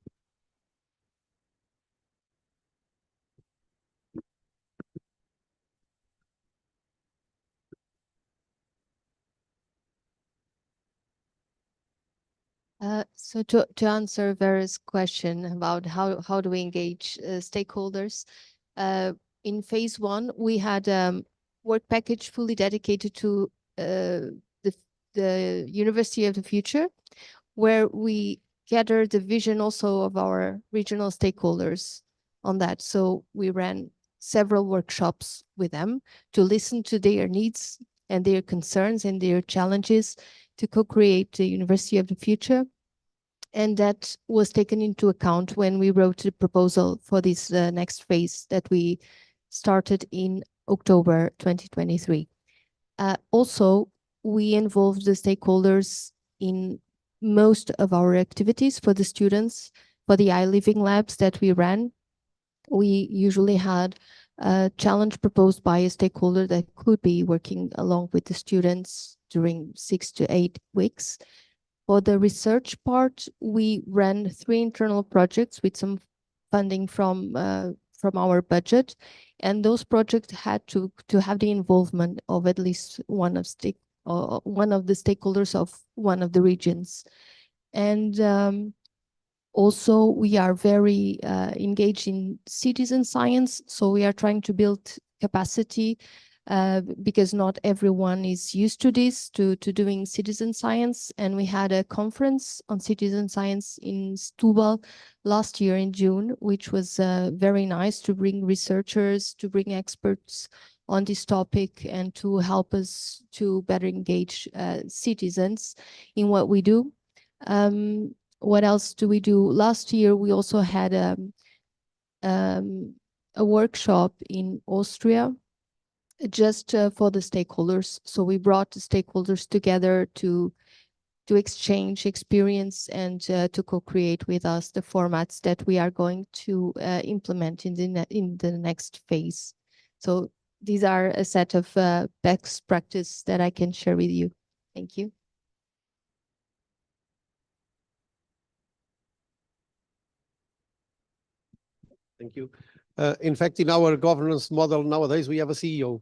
So to answer Vera's question about how do we engage stakeholders, in phase one, we had work package fully dedicated to the University of the Future, where we gathered the vision also of our regional stakeholders on that. So we ran several workshops with them to listen to their needs and their concerns and their challenges to co-create the University of the Future. And that was taken into account when we wrote the proposal for this next phase that we started in October 2023. Also, we involved the stakeholders in most of our activities for the students, for the iLiving labs that we ran. We usually had a challenge proposed by a stakeholder that could be working along with the students during 6 to 8 weeks. For the research part, we ran 3 internal projects with some funding from our budget, and those projects had to have the involvement of at least one of the stakeholders of one of the regions. And also, we are very engaged in citizen science, so we are trying to build capacity because not everyone is used to this, to doing citizen science. And we had a conference on citizen science in Setúbal last year in June, which was very nice to bring researchers, to bring experts on this topic and to help us to better engage citizens in what we do. What else do we do? Last year, we also had a workshop in Austria just for the stakeholders. So we brought the stakeholders together to exchange experience and to co-create with us the formats that we are going to implement in the next phase. So these are a set of best practice that I can share with you. Thank you. Thank you. In fact, in our governance model nowadays, we have a CEO.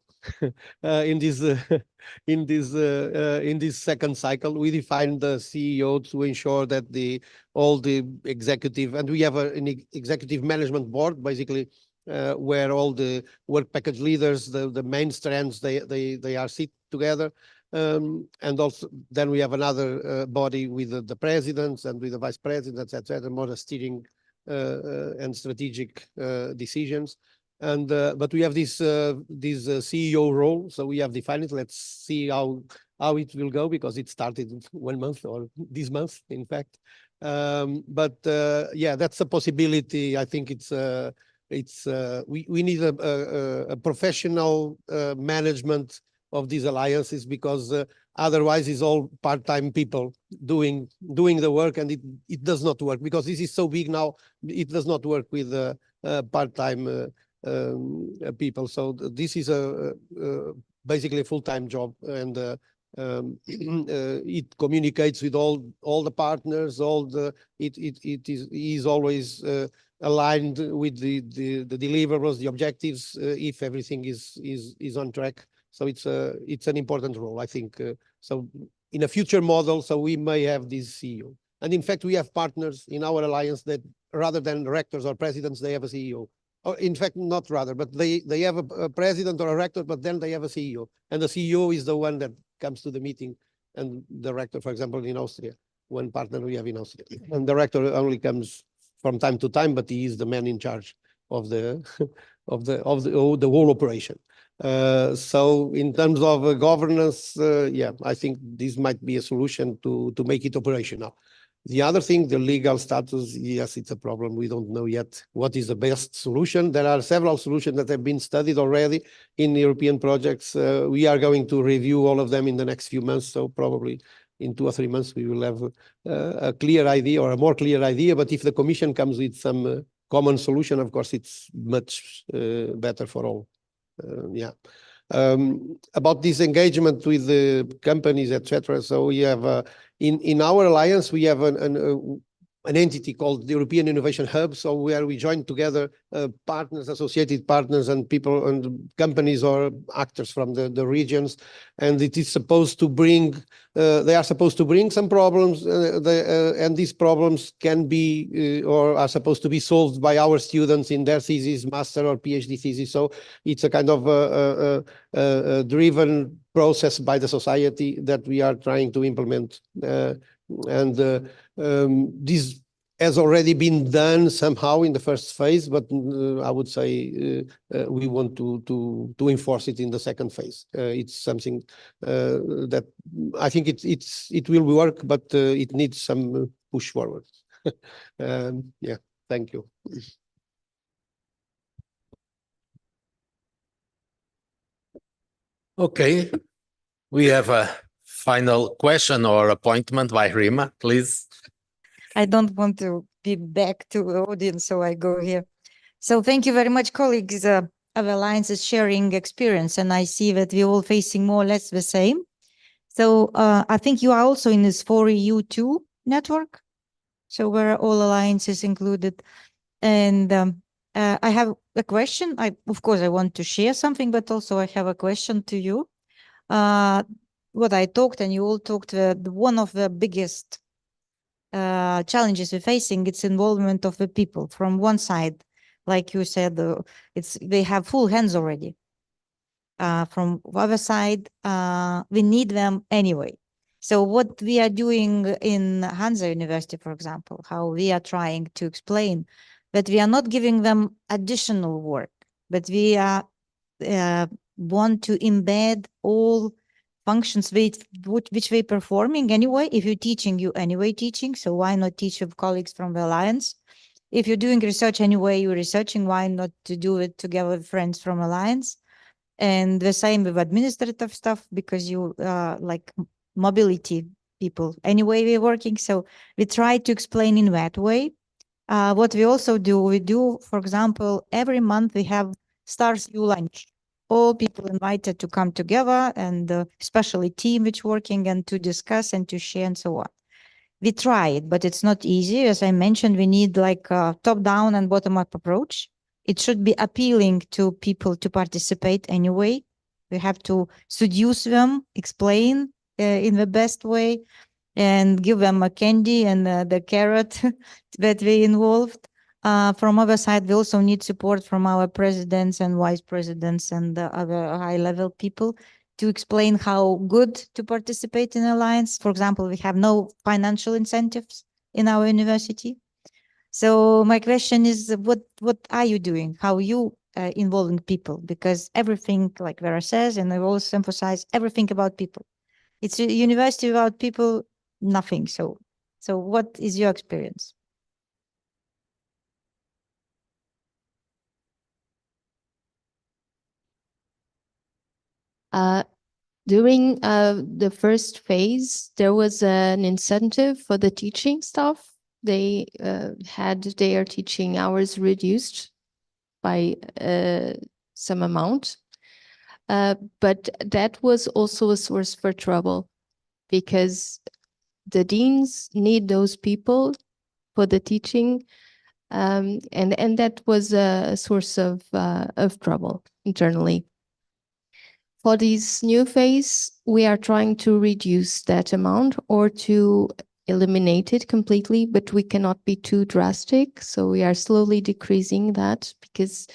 In this second cycle, we defined the CEO to ensure that all the executive, and we have an executive management board, basically, where all the work package leaders, the main strands, they are sit together. And also then we have another body with the presidents and with the vice presidents, etc., more the steering and strategic decisions. And but we have this CEO role, so we have defined it. Let's see how it will go, because it started 1 month or this month, in fact. But yeah, that's a possibility. I think we need a professional management of these alliances, because otherwise it's all part-time people doing the work, and it does not work, because this is so big now. It does not work with part-time people. So this is basically a full-time job, and it communicates with all the partners. It is always aligned with the deliverables, the objectives, if everything is on track. So it's an important role, I think. So in a future model, so we may have this CEO. And in fact, we have partners in our alliance that rather than rectors or presidents, they have a CEO. Or in fact, not rather, but they have a president or a rector, but then they have a CEO. And the CEO is the one that comes to the meeting, and the rector, for example, in Austria, one partner we have in Austria. And the rector only comes from time to time, but he is the man in charge of the whole operation. So in terms of governance, yeah, I think this might be a solution to make it operational. The other thing, the legal status, yes, it's a problem. We don't know yet what is the best solution. There are several solutions that have been studied already in European projects. We are going to review all of them in the next few months. So probably in 2 or 3 months, we will have a clear idea, or a more clear idea. But if the Commission comes with some common solution, of course, it's much better for all. Yeah. About this engagement with the companies, etc. So we have in our alliance, we have an entity called the European Innovation Hub. So where we join together partners, associated partners, and people and companies or actors from the regions, and it is supposed to bring. They are supposed to bring some problems, and these problems can be or are supposed to be solved by our students in their thesis, master or PhD thesis. So it's a kind of a driven process by the society that we are trying to implement, and this has already been done somehow in the first phase, but I would say we want to enforce it in the second phase. It's something that I think it will work, but it needs some push forward. Yeah, thank you. Okay, we have a final question or appointment by Rima, please. I don't want to be back to the audience, so I go here. So thank you very much, colleagues of Alliances sharing experience, and I see that we're all facing more or less the same. So I think you are also in this 4EU2 network, so where all alliances included. And I have a question. Of course, I want to share something, but also I have a question to you. What I talked and you all talked, one of the biggest challenges we're facing, it's involvement of the people. From one side, like you said, they have full hands already. From the other side, we need them anyway. So what we are doing in Hansa University, for example, how we are trying to explain that we are not giving them additional work, but we are want to embed all functions which we're performing anyway. If you're teaching, you anyway teaching, so why not teach with colleagues from the Alliance? If you're doing research anyway, you're researching, why not to do it together with friends from Alliance? And the same with administrative stuff, because you like mobility people anyway we're working. So we try to explain in that way. What we also do, for example, every month we have Stars U lunch. All people invited to come together, and especially team which working, and to discuss and to share and so on. We try it, but it's not easy. As I mentioned, we need like a top-down and bottom-up approach. it should be appealing to people to participate anyway. We have to seduce them, explain in the best way, and give them a candy and the carrot that we involved. From our side, we also need support from our presidents and vice presidents and the other high-level people to explain how good to participate in Alliance. For example, we have no financial incentives in our university. So my question is, what are you doing? How are you involving people? Because everything, like Vera says, and I always emphasize, everything about people. It's a university without people, nothing. So what is your experience? During the first phase, there was an incentive for the teaching staff. They had their teaching hours reduced by some amount. But that was also a source for trouble because the deans need those people for the teaching. And that was a source of trouble internally. For this new phase, we are trying to reduce that amount or to eliminate it completely, but we cannot be too drastic. So we are slowly decreasing that because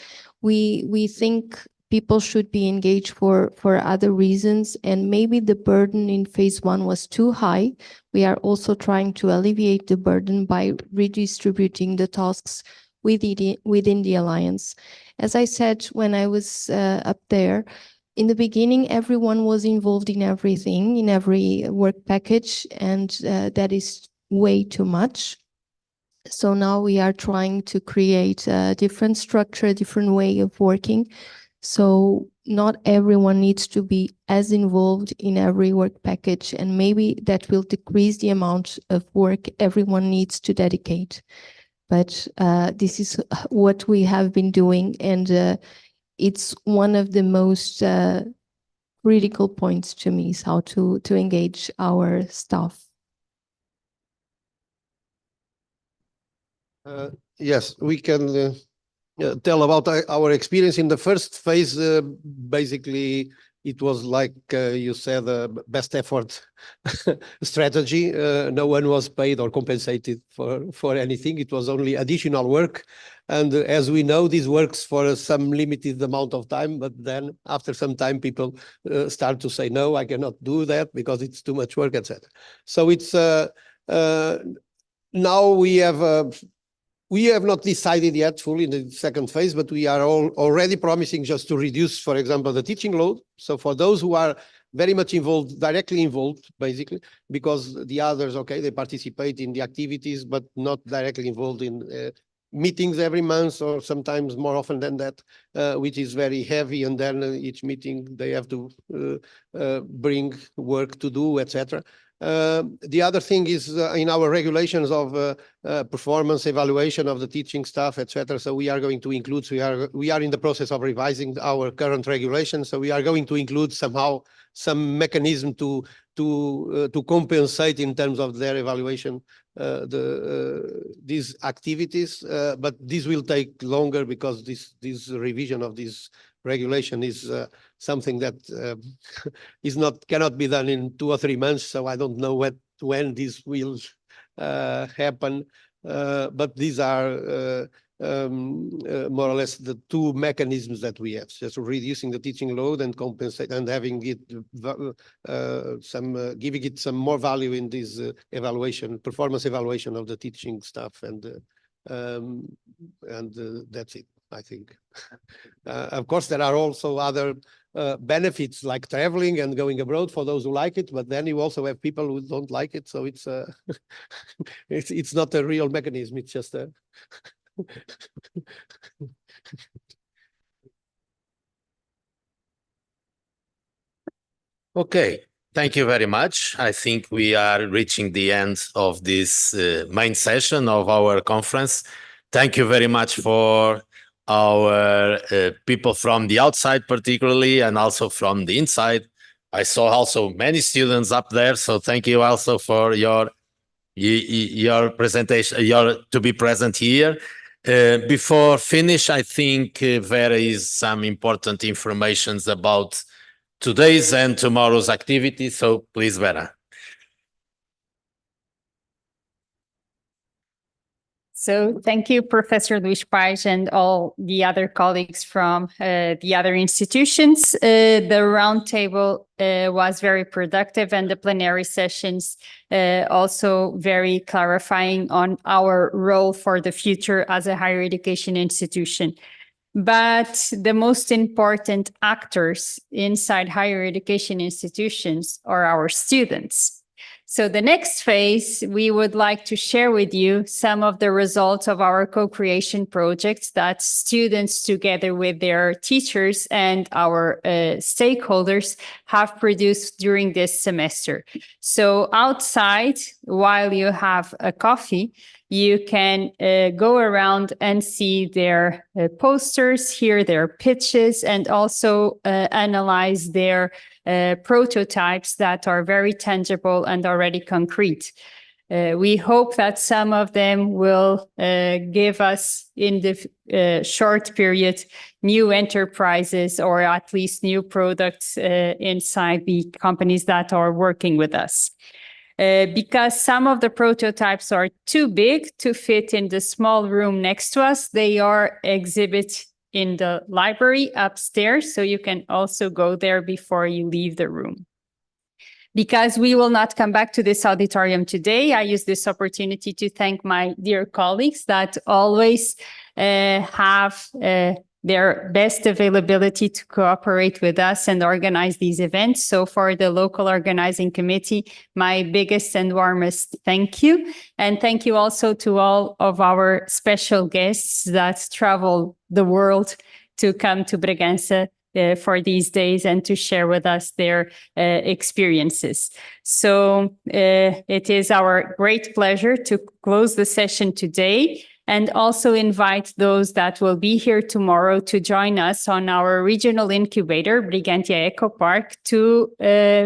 we think people should be engaged for other reasons, and maybe the burden in phase 1 was too high. We are also trying to alleviate the burden by redistributing the tasks within the Alliance. As I said, when I was up there, in the beginning, everyone was involved in everything, in every work package, and that is way too much. So now we are trying to create a different structure, a different way of working. So not everyone needs to be as involved in every work package, and maybe that will decrease the amount of work everyone needs to dedicate. But this is what we have been doing, and it's one of the most critical points to me, is how to engage our staff. Yes, we can tell about our experience in the first phase. Basically, it was like you said, best effort strategy. No one was paid or compensated for anything. It was only additional work. And as we know, this works for some limited amount of time, but then after some time, people start to say, no, I cannot do that because it's too much work, etc. So it's now we have not decided yet fully in the second phase, but we are already promising just to reduce, for example, the teaching load. So for those who are very much involved, directly involved, basically, because the others, okay, they participate in the activities, but not directly involved in meetings every month or sometimes more often than that, which is very heavy. And then each meeting they have to bring work to do, etc. The other thing is in our regulations of performance evaluation of the teaching staff, etc. So we are going to include, we are in the process of revising our current regulations. So we are going to include somehow some mechanism to compensate in terms of their evaluation these activities, but this will take longer because this revision of this regulation is something that cannot be done in 2 or 3 months. So I don't know when this will happen, but these are more or less the two mechanisms that we have: just reducing the teaching load and compensate and having it giving it some more value in this performance evaluation of the teaching staff, and that's it, I think. Of course, there are also other benefits like traveling and going abroad for those who like it, but then you also have people who don't like it. So it's it's not a real mechanism. It's just a Okay, thank you very much. I think we are reaching the end of this main session of our conference. Thank you very much for our people from the outside particularly, and also from the inside. I saw also many students up there, so thank you also for your presentation, to be present here. Before finish, I think there is some important information about today's and tomorrow's activity. So please, Vera. So thank you, Professor Luís Pais and all the other colleagues from the other institutions. The roundtable was very productive, and the plenary sessions also very clarifying on our role for the future as a higher education institution. But the most important actors inside higher education institutions are our students. So the next phase, we would like to share with you some of the results of our co-creation projects that students, together with their teachers and our stakeholders, have produced during this semester. So outside, while you have a coffee, you can go around and see their posters, hear their pitches, and also analyze their prototypes that are very tangible and already concrete. We hope that some of them will give us, in the short period, new enterprises or at least new products inside the companies that are working with us. Because some of the prototypes are too big to fit in the small room next to us, they are exhibited in the library upstairs, so you can also go there before you leave the room. Because we will not come back to this auditorium today, I use this opportunity to thank my dear colleagues that always have their best availability to cooperate with us and organize these events. So for the local organizing committee, my biggest and warmest thank you. And thank you also to all of our special guests that travel the world to come to Bragança for these days and to share with us their experiences. So it is our great pleasure to close the session today, and also invite those that will be here tomorrow to join us on our regional incubator, Brigantia Eco Park, to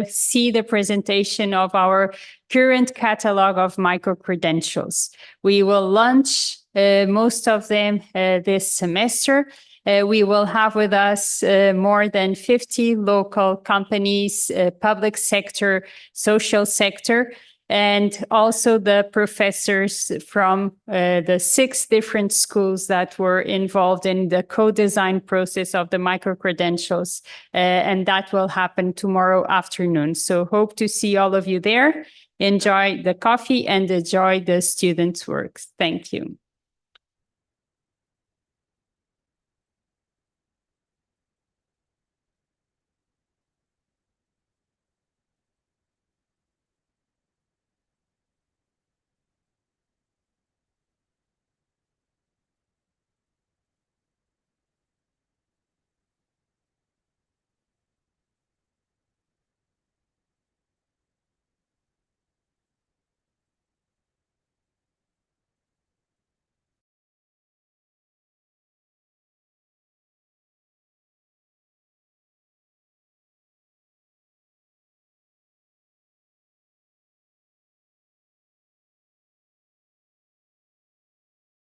see the presentation of our current catalog of micro-credentials. We will launch most of them this semester. We will have with us more than 50 local companies, public sector, social sector, and also the professors from the 6 different schools that were involved in the co-design process of the micro-credentials. And that will happen tomorrow afternoon. So hope to see all of you there. Enjoy the coffee and enjoy the students' work. Thank you.